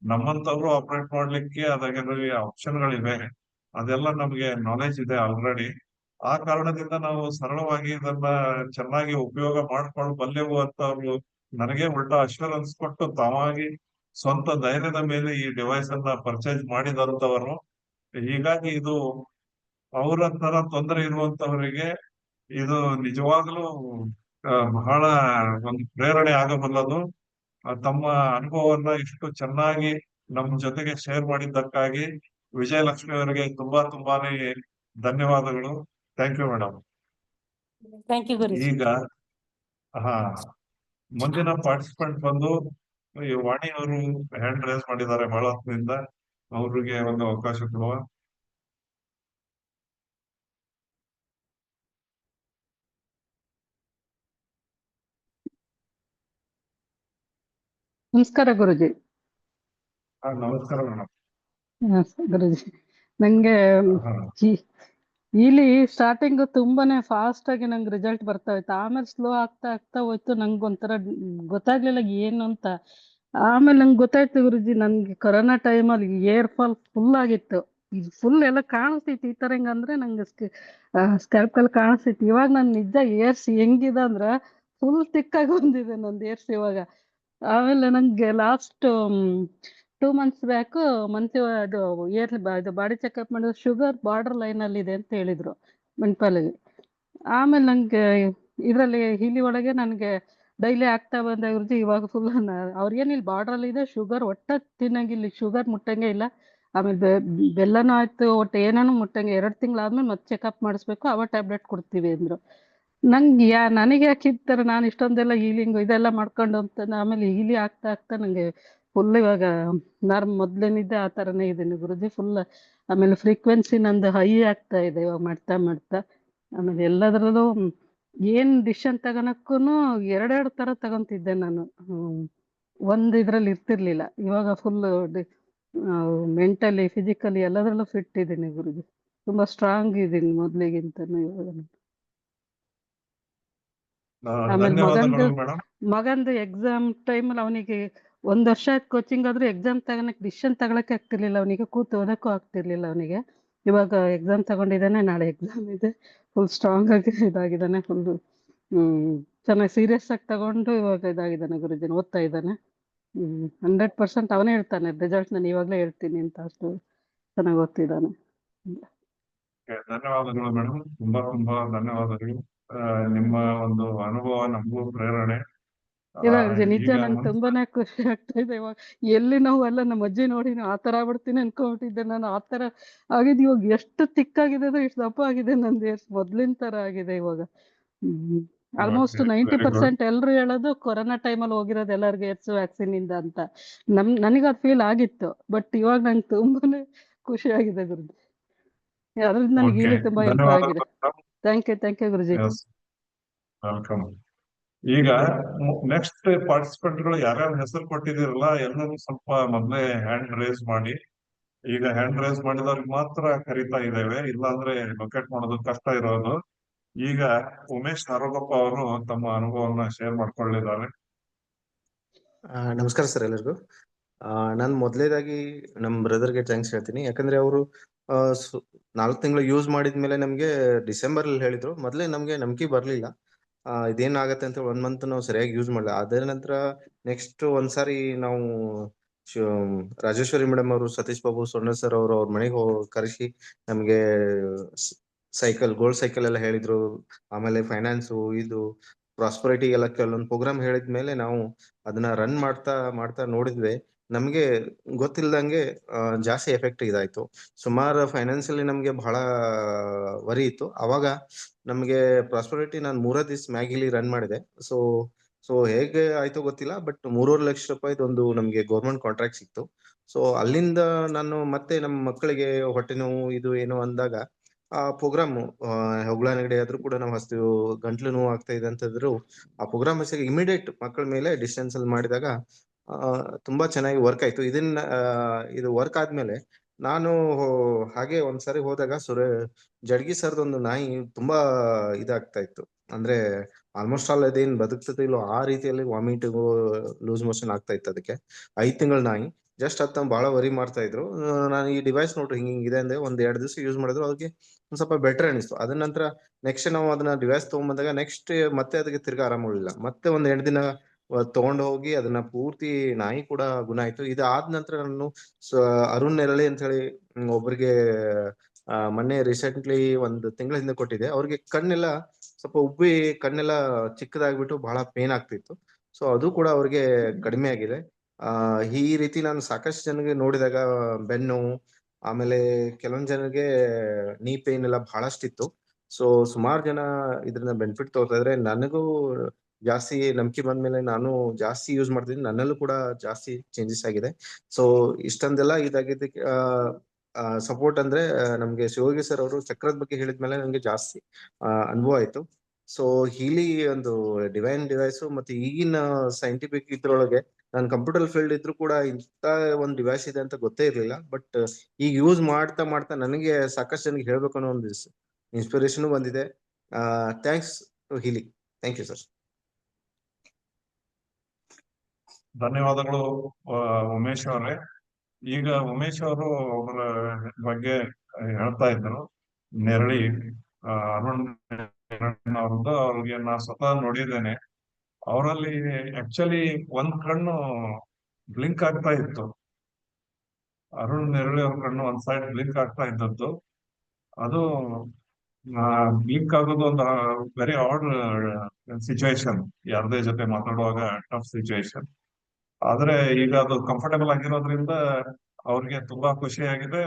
ನಮ್ಮಂತವ್ರು ಆಪರೇಟ್ ಮಾಡ್ಲಿಕ್ಕೆ ಅದಾಗಿ ಆಪ್ಷನ್ಗಳಿವೆ, ಅದೆಲ್ಲ ನಮ್ಗೆ ನಾಲೆಜ್ ಇದೆ ಆಲ್ರೆಡಿ. ಆ ಕಾರಣದಿಂದ ನಾವು ಸರಳವಾಗಿ ಇದನ್ನ ಚೆನ್ನಾಗಿ ಉಪಯೋಗ ಬಲ್ಲೆವು ಅಂತ ಅವರು ನನಗೆ ಉಲ್ಟಾ ಅಶ್ಯೂರೆನ್ಸ್ ಕೊಟ್ಟು ತಾವಾಗಿ ಸ್ವಂತ ಧೈರ್ಯದ ಮೇಲೆ ಈ ಡಿವೈಸ್ ಅನ್ನ ಪರ್ಚೇಸ್ ಮಾಡಿದಂತವರು. ಹೀಗಾಗಿ ಇದು ಅವರ ತರ ತೊಂದರೆ ಇರುವಂತವರಿಗೆ ಇದು ನಿಜವಾಗ್ಲೂ ಬಹಳ ಒಂದು ಪ್ರೇರಣೆ ಆಗಬಲ್ಲದು. ತಮ್ಮ ಅನುಭವವನ್ನ ಇಷ್ಟು ಚೆನ್ನಾಗಿ ನಮ್ಮ ಜೊತೆಗೆ ಶೇರ್ ಮಾಡಿದ್ದಕ್ಕಾಗಿ ವಿಜಯಲಕ್ಷ್ಮಿ ಅವರಿಗೆ ತುಂಬಾನೇ ಧನ್ಯವಾದಗಳು. Thank you madam. ಈಗ ಮುಂದಿನ ಪಾರ್ಟಿಸಿಪೆಂಟ್ ಬಂದು ವಾಣಿ ಅವರು ಹ್ಯಾಂಡ್ ರೇಸ್ ಮಾಡಿದ್ದಾರೆ ಬಹಳ ಹೊತ್ತಿನಿಂದ, ಅವ್ರಿಗೆ ಒಂದು ಅವಕಾಶ ಕೊಡುವ. ನಮಸ್ಕಾರ ಗುರುಜಿ. ನಮಸ್ಕಾರ ಮೇಡಮ್. ಗುರುಜಿ, ನಂಗೆ ಇಲ್ಲಿ ಸ್ಟಾರ್ಟಿಂಗ್ ತುಂಬಾನೇ ಫಾಸ್ಟ್ ಆಗಿ ನಂಗೆ ರಿಸಲ್ಟ್ ಬರ್ತಾ ಹೋಯ್ತು. ಆಮೇಲೆ ಸ್ಲೋ ಆಗ್ತಾ ಹೋಯ್ತು. ನಂಗೆ ಒಂಥರ ಗೊತ್ತಾಗ್ಲಿಲ್ಲ ಏನು ಅಂತ. ಆಮೇಲೆ ನಂಗೆ ಗೊತ್ತಾಯ್ತು ಗುರುಜಿ, ನನ್ಗೆ ಕೊರೋನಾ ಟೈಮಲ್ಲಿ ಏರ್ ಫಾಲ್ ಫುಲ್ ಆಗಿತ್ತು. ಫುಲ್ ಎಲ್ಲ ಕಾಣಿಸ್ತೈತಿ ಈ ತರ ಹೆಂಗಂದ್ರೆ ನಂಗೆ ಸ್ಕ್ಯಾಲ್ಪಲ್ಲಿ ಕಾಣಿಸ್ತೈತಿ. ಇವಾಗ ನನ್ ನಿಜ ಏರ್ಸ್ ಹೆಂಗಿದೆ ಅಂದ್ರ ಫುಲ್ ತಿಕ್ಕಾಗಿ ಬಂದಿದೆ ನಂದು ಏರ್ಸ್ ಇವಾಗ. ಆಮೇಲೆ ನಂಗೆ ಲಾಸ್ಟ್ 2 months ಬ್ಯಾಕ್ ಮಂತ್ಲಿ ಅದು ಇದು ಬಾಡಿ ಚೆಕ್ಅಪ್ ಮಾಡಿದ್ರೆ ಶುಗರ್ ಬಾರ್ಡರ್ ಲೈನ್ ಅಲ್ಲಿ ಇದೆ ಅಂತ ಹೇಳಿದ್ರು ಮಣಿಪಾಲಿಗೆ. ಆಮೇಲೆ ನಂಗೆ ಇದ್ರಲ್ಲಿ ಹೀಲಿ ಒಳಗೆ ನನ್ಗೆ ಡೈಲಿ ಆಗ್ತಾ ಬಂದ ಗುರುಜಿ. ಇವಾಗ ಫುಲ್ ಅವ್ರಿಗೇನಿಲ್ಲ, ಬಾರ್ಡರ್ ಅಲ್ಲಿ ಇದೆ, ಶುಗರ್ ಒಟ್ಟ ತಿನ್ನಂಗಿಲ್ಲ, ಶುಗರ್ ಮುಟ್ಟಂಗೆ ಇಲ್ಲ. ಆಮೇಲೆ ಬೆಲ್ಲನೂ ಆಯ್ತು, ಒಟ್ಟು ಏನಾನು ಮುಟ್ಟಂಗೆ. 2 ತಿಂಗಳಾದ್ಮೇಲೆ ಮತ್ತೆ ಚೆಕ್ಅಪ್ ಮಾಡಿಸ್ಬೇಕು, ಅವ ಟ್ಯಾಬ್ಲೆಟ್ ಕೊಡ್ತೀವಿ ಅಂದ್ರು. ನನಗೆ ಯಾಕೆ ಇರ್ತಾರೆ, ನಾನು ಇಷ್ಟೊಂದೆಲ್ಲ ಹೀಲಿಂಗ್ ಇದೆಲ್ಲ ಮಾಡ್ಕೊಂಡು ಅಂತ ಆಮೇಲೆ ಹೀಲಿ ಆಗ್ತಾ ಆಗ್ತಾ ನಂಗೆ ಫುಲ್ ಇವಾಗ ಮೊದ್ಲೇನಿದ್ದೆ ಆ ಥರನೇ ಇದ್ದೀನಿ ಗುರುಜಿ ಫುಲ್. ಆಮೇಲೆ ಫ್ರೀಕ್ವೆನ್ಸಿ ನಂದು ಹೈ ಆಗ್ತಾ ಇದೆ ಇವಾಗ ಮಾಡ್ತಾ ಮಾಡ್ತಾ. ಆಮೇಲೆ ಎಲ್ಲದರಲ್ಲೂ ಏನ್ ಡಿಸಿಷನ್ ತಗೊಳಕ್ಕೂ ಎರಡೆರಡು ಥರ ತಗೊಂತಿದ್ದೆ ನಾನು. ಒಂದು ಇದ್ರಲ್ಲಿ ಇರ್ತಿರ್ಲಿಲ್ಲ. ಇವಾಗ ಫುಲ್ ಮೆಂಟಲಿ ಫಿಸಿಕಲಿ ಎಲ್ಲದರಲ್ಲೂ ಫಿಟ್ ಇದ್ದೀನಿ ಗುರುಜಿ. ತುಂಬಾ ಸ್ಟ್ರಾಂಗ್ ಇದ್ದೀನಿ ಮೊದ್ಲಿಗಿಂತನೂ ಇವಾಗ ನಾನು. ಆಮೇಲೆ ಧನ್ಯವಾದಗಳು ಮೇಡಮ್. ಮಗಂದು ಎಕ್ಸಾಮ್ ಟೈಮಲ್ಲಿ ಅವನಿಗೆ 1 ವರ್ಷ ಕೋಚಿಂಗ್ ಆದ್ರೂ ಎಕ್ಸಾಮ್ ತಗೊಳಕ್ ಡಿಸಿಷನ್ ತಗೊಳಕ್ಕೆ ಆಗ್ತಿರ್ಲಿಲ್ಲ ಅವನಿಗೆ, ಕೂತು ಓದಕ್ಕೂ ಆಗ್ತಿರ್ಲಿಲ್ಲ ಅವನಿಗೆ. ಇವಾಗ ಎಕ್ಸಾಮ್ ತಗೊಂಡಿದ್ದಾನೆ, ನಾಳೆ ಎಕ್ಸಾಮ್ ಇದೆ, ಫುಲ್ ಸ್ಟ್ರಾಂಗ್ ಆಗಿ ಇದಾಗಿದ್ದಾನೆ, ಫುಲ್ ಚೆನ್ನಾಗಿ ಸೀರಿಯಸ್ ಆಗಿ ತಗೊಂಡು ಇವಾಗ ಇದಾಗಿದ್ದಾನೆ ಗುರುಜಿನ, ಓದ್ತಾ ಇದ್ದಾನೆ. 100% ಅವನೇ ಹೇಳ್ತಾನೆ ರಿಸಲ್ಟ್ ನಾನು ಇವಾಗಲೇ ಹೇಳ್ತೀನಿ ಅಂತ, ಅಷ್ಟು ಚೆನ್ನಾಗಿ ಓದ್ತಿದ್ದಾನೆ. ಧನ್ಯವಾದಗಳು ಮೇಡಮ್, ತುಂಬಾ ತುಂಬಾ ಧನ್ಯವಾದಗಳು. ನಿಮ್ಮ ಒಂದು ಅನುಭವ ನಮಗೂ ಪ್ರೇರಣೆ. ಇಲ್ಲ ಗುರುಜಿ, ನಿಜ ಈಗ ನಂಗೆ ತುಂಬಾನೇ ಖುಷಿ ಆಗ್ತಾ ಇದೆ ಇವಾಗ. ಎಲ್ಲಿ ನಾವು ಅಲ್ಲ ನಮ್ಮ ಅಜ್ಜಿ ನೋಡಿ ಆ ತರ ಆಗ್ಬಿಡ್ತೀನಿ ಅನ್ಕೊಂಡ್ಬಿಟ್ಟಿದ್ದೆ ನಾನು. ಆ ತರ ಆಗಿದೆ ಇವಾಗ. ಎಷ್ಟು ತಿಕ್ಕಾಗಿದೆ ಅಂದ್ರೆ ಇಷ್ಟು ದಪ್ಪ ಆಗಿದೆ ನಂದು, ಎಷ್ಟು ಮೊದ್ಲಿನ ತರ ಆಗಿದೆ ಇವಾಗ. Almost very good. 90% ಎಲ್ರು ಹೇಳೋದು ಕೊರೋನಾ ಟೈಮಲ್ಲಿ ಹೋಗಿರೋದು ಎಲ್ಲರಿಗೂ ಏಡ್ಸ್ ವ್ಯಾಕ್ಸಿನ್ ಇಂದ ಅಂತ. ನನಗೆ ಅದು ಫೀಲ್ ಆಗಿತ್ತು, ಬಟ್ ಇವಾಗ ನಂಗೆ ತುಂಬಾನೇ ಖುಷಿ ಆಗಿದೆ ಗುರುಜಿ. ಅದರಿಂದ ನನಗೆ ಓಕೆ, ಇಲ್ಲಿ ತುಂಬಾ ಇಂಪ್ರೂವ್ ಆಗಿದೆ. ಧನ್ಯವಾದಗಳು. Thank you Guruji. ವೆಲ್ಕಮ್. ಈಗ ನೆಕ್ಸ್ಟ್ ಪಾರ್ಟಿಸಿಪೆಂಟ್ಗಳು ಯಾರ್ಯಾರು ಹೆಸರು ಕೊಟ್ಟಿದ್ದೀರಲ್ಲ ಎಲ್ಲರೂ ಸ್ವಲ್ಪ ಮೊದಲೇ ಹ್ಯಾಂಡ್ ರೇಸ್ ಮಾಡಿ. ಈಗ ಹ್ಯಾಂಡ್ ರೇಸ್ ಮಾಡಿದವ್ರಿಗೆ ಮಾತ್ರ ಕರಿತಾ ಇದ್ದೇವೆ, ಇಲ್ಲಾಂದ್ರೆ ಲೊಕೇಟ್ ಮಾಡೋದು ಕಷ್ಟ ಇರೋದು. ಈಗ ಉಮೇಶ್ ಹರಗಪ್ಪ ಅವರು ತಮ್ಮ ಅನುಭವವನ್ನ ಶೇರ್ ಮಾಡ್ಕೊಳ್ಳಿದ್ದಾರೆ. ನಮಸ್ಕಾರ ಸರ್ ಎಲ್ಲರಿಗೂ. ನಾನು ಮೊದಲೇದಾಗಿ ನಮ್ಮ ಬ್ರದರ್ಗೆ ಥ್ಯಾಂಕ್ಸ್ ಹೇಳ್ತೀನಿ. ಯಾಕಂದ್ರೆ ಅವರು 4 ತಿಂಗಳು ಯೂಸ್ ಮಾಡಿದ್ಮೇಲೆ ನಮಗೆ ಡಿಸೆಂಬರ್ ಅಲ್ಲಿ ಹೇಳಿದ್ರು. ಮೊದಲೇ ನಮಗೆ ನಂಬಿಕೆ ಬರಲಿಲ್ಲ ಇದೇನಾಗತ್ತೆ ಅಂತ. 1 ಮಂತ್ ನಾವು ಸರಿಯಾಗಿ ಯೂಸ್ ಮಾಡಲ್ಲ. ಅದ್ರ ನಂತರ ನೆಕ್ಸ್ಟ್ ಒಂದ್ಸಾರಿ ನಾವು ರಾಜೇಶ್ವರಿ ಮೇಡಮ್ ಅವರು, ಸತೀಶ್ ಬಾಬು ಸೊಣ್ಣ ಸರ್ ಅವರು ಅವ್ರ ಮನೆಗೆ ಕರೆಸಿ ನಮಗೆ ಗೋಲ್ಡ್ ಸೈಕಲ್ ಎಲ್ಲ ಹೇಳಿದ್ರು. ಆಮೇಲೆ ಫೈನಾನ್ಸು, ಇದು ಪ್ರಾಸ್ಪರಿಟಿ ಎಲ್ಲ ಕೆಲವೊಂದು ಪ್ರೋಗ್ರಾಮ್ ಹೇಳಿದ್ಮೇಲೆ ನಾವು ಅದನ್ನ ರನ್ ಮಾಡ್ತಾ ನೋಡಿದ್ವಿ. ನಮ್ಗೆ ಗೊತ್ತಿಲ್ದಂಗೆ ಜಾಸ್ತಿ ಎಫೆಕ್ಟ್ ಇದಾಯ್ತು. ಸುಮಾರು ಫೈನಾನ್ಸಿಯಲಿ ನಮ್ಗೆ ಬಹಳ ವರಿ ಇತ್ತು. ಅವಾಗ ನಮ್ಗೆ ಪ್ರಾಸ್ಪರಿಟಿ ನಾನು 3 ದಿವಸ ಮ್ಯಾಗಿಲಿ ರನ್ ಮಾಡಿದೆ. ಸೊ ಹೇಗೆ ಆಯ್ತೋ ಗೊತ್ತಿಲ್ಲ, ಬಟ್ 3.5 ಲಕ್ಷ ರೂಪಾಯಿದು ಒಂದು ನಮ್ಗೆ ಗೌರ್ಮೆಂಟ್ ಕಾಂಟ್ರಾಕ್ಟ್ ಸಿಕ್ತು. ಸೊ ಅಲ್ಲಿಂದ ನಾನು ಮತ್ತೆ ನಮ್ಮ ಮಕ್ಕಳಿಗೆ ಹೊಟ್ಟೆ ನೋವು ಇದು ಏನೋ ಅಂದಾಗ ಆ ಪ್ರೋಗ್ರಾಮ್ ಹೊಗಳನಗಡಿ ಆದ್ರೂ ಕೂಡ ನಾವು ಹಚ್ತೀವಿ, ಗಂಟ್ಲು ನೋವು ಆಗ್ತಾ ಇದೆ ಅಂತಂದ್ರು ಆ ಪ್ರೋಗ್ರಾಮ್ ಹಚ್ಚಿಗೆ ಇಮಿಡಿಯೇಟ್ ಮಕ್ಕಳ ಮೇಲೆ ಡಿಸ್ಟೆನ್ಸ್ ಅಲ್ಲಿ ಮಾಡಿದಾಗ ತುಂಬಾ ಚೆನ್ನಾಗಿ ವರ್ಕ್ ಆಯ್ತು. ಇದು ವರ್ಕ್ ಆದ್ಮೇಲೆ ನಾನು ಹಾಗೆ ಒಂದ್ಸರಿ ಹೋದಾಗ ಜಡ್ಗಿ ಸರ್ದೊಂದು ನಾಯಿ ತುಂಬಾ ಇದಾಗ್ತಾ ಇತ್ತು. ಅಂದ್ರೆ ಆಲ್ಮೋಸ್ಟ್ ಆಲ್ ಅದೇನ್ ಬದುಕ್ತದೆ ಇಲ್ಲೋ ಆ ರೀತಿಯಲ್ಲಿ ವಾಮಿಟ್ ಲೂಸ್ ಮೋಷನ್ ಆಗ್ತಾ ಇತ್ತು. ಅದಕ್ಕೆ 5 ತಿಂಗಳ ನಾಯಿ. ಜಸ್ಟ್ ಅದ್ ಬಹಳ ವರಿ ಮಾಡ್ತಾ ಇದ್ರು. ನಾನು ಈ ಡಿವೈಸ್ ನೋಡ್ರಿ ಹಿಂಗಿದೆ ಅಂದ್ರೆ 1-2 ದಿವಸ ಯೂಸ್ ಮಾಡಿದ್ರು ಅದಕ್ಕೆ ಒಂದ್ ಸ್ವಲ್ಪ ಬೆಟರ್ ಅನಿಸ್ತು. ಅದ ನಂತರ ನೆಕ್ಸ್ಟ್ ನಾವು ಅದನ್ನ ಡಿವೈಸ್ ತಗೊಂಡ್ಬಂದಾಗ ನೆಕ್ಸ್ಟ್ ಮತ್ತೆ ಅದಕ್ಕೆ ತಿರ್ಗಾ ಆರಾಮಿಲ್ಲ. ಮತ್ತೆ ಒಂದ್ 2 ದಿನ ತಗೊಂಡು ಹೋಗಿ ಅದನ್ನ ಪೂರ್ತಿ ನಾಯಿ ಕೂಡ ಗುಣ ಆಯ್ತು. ಇದಾದ ನಂತರ ನಾನು ಅರುಣ್ ನೆರಳಿ ಅಂತ ಹೇಳಿ ಒಬ್ರಿಗೆ ಮೊನ್ನೆ ರೀಸೆಂಟ್ಲಿ 1 ತಿಂಗಳ ಹಿಂದೆ ಕೊಟ್ಟಿದ್ದೆ. ಅವ್ರಿಗೆ ಕಣ್ಣೆಲ್ಲ ಸ್ವಲ್ಪ ಉಬ್ಬಿ ಕಣ್ಣೆಲ್ಲ ಚಿಕ್ಕದಾಗ್ಬಿಟ್ಟು ಬಹಳ ಪೇನ್ ಆಗ್ತಿತ್ತು. ಸೊ ಅದು ಕೂಡ ಅವ್ರಿಗೆ ಕಡಿಮೆ ಆಗಿದೆ. ಈ ರೀತಿ ನಾನು ಸಾಕಷ್ಟು ಜನರಿಗೆ ನೋಡಿದಾಗ ಬೆನ್ನು, ಆಮೇಲೆ ಕೆಲವೊಂದ್ ಜನರಿಗೆ ನೀ ಪೇನ್ ಎಲ್ಲ ಬಹಳಷ್ಟಿತ್ತು. ಸೊ ಸುಮಾರು ಜನ ಇದನ್ನ ಬೆನಿಫಿಟ್ ತಗೋತಾ ಇದ್ರೆ, ನನಗೂ ಜಾಸ್ತಿ ನಂಬಿಕೆ ಬಂದ್ಮೇಲೆ ನಾನು ಜಾಸ್ತಿ ಯೂಸ್ ಮಾಡ್ತೀನಿ. ನನ್ನಲ್ಲೂ ಕೂಡ ಜಾಸ್ತಿ ಚೇಂಜಸ್ ಆಗಿದೆ. ಸೊ ಇಷ್ಟೊಂದೆಲ್ಲ ಇದಾಗಿದ್ದಕ್ಕೆ ಸಪೋರ್ಟ್ ಅಂದ್ರೆ ನಮ್ಗೆ ಶಿವಯೋಗಿ ಸರ್ ಅವರು ಚಕ್ರದ ಬಗ್ಗೆ ಹೇಳಿದ್ಮೇಲೆ ನನಗೆ ಜಾಸ್ತಿ ಅನುಭವ ಆಯ್ತು. ಸೊ ಹೀಲಿ ಒಂದು ಡಿವೈನ್ ಡಿವೈಸು ಮತ್ತೆ ಈಗಿನ ಸೈಂಟಿಫಿಕ್ ಇದ್ರೊಳಗೆ ನಾನು ಕಂಪ್ಯೂಟರ್ ಫೀಲ್ಡ್ ಇದ್ರು ಕೂಡ ಇಂಥ ಒಂದು ಡಿವೈಸ್ ಇದೆ ಅಂತ ಗೊತ್ತೇ ಇರ್ಲಿಲ್ಲ. ಬಟ್ ಈಗ ಯೂಸ್ ಮಾಡ್ತಾ ನನಗೆ ಸಾಕಷ್ಟು ಜನಕ್ಕೆ ಹೇಳ್ಬೇಕು ಅನ್ನೋ ಒಂದು ಇನ್ಸ್ಪಿರೇಷನ್ ಬಂದಿದೆ. Thanks to Healy. Thank you sir. ಧನ್ಯವಾದಗಳು ಉಮೇಶ್ ಅವರೇ. ಈಗ ಉಮೇಶ್ ಅವರು ಅವರ ಬಗ್ಗೆ ಹೇಳ್ತಾ ಇದ್ರು, ನೆರಳಿ ಅರುಣ್ ಅವ್ರದ್ದು. ಅವ್ರಿಗೆ ನಾ ಸ್ವತಃ ನೋಡಿದ್ದೇನೆ. ಅವರಲ್ಲಿ ಆಕ್ಚುಲಿ ಒಂದ್ ಕಣ್ಣು ಬ್ಲಿಂಕ್ ಆಗ್ತಾ ಇತ್ತು. ಅರುಣ್ ನೆರಳಿ ಅವ್ರ ಕಣ್ಣು ಒಂದ್ ಸೈಡ್ ಬ್ಲಿಂಕ್ ಆಗ್ತಾ ಇದ್ದದ್ದು. ಅದು ಬ್ಲಿಂಕ್ ಆಗೋದು ಒಂದು ವೆರಿ ಆಡ್ ಸಿಚುವೇಶನ್, ಯಾರದೇ ಜೊತೆ ಮಾತಾಡುವಾಗ ಟಫ್ ಸಿಚುವೇಶನ್. ಆದ್ರೆ ಈಗ ಅದು ಕಂಫರ್ಟಬಲ್ ಆಗಿರೋದ್ರಿಂದ ಅವ್ರಿಗೆ ತುಂಬಾ ಖುಷಿ ಆಗಿದೆ.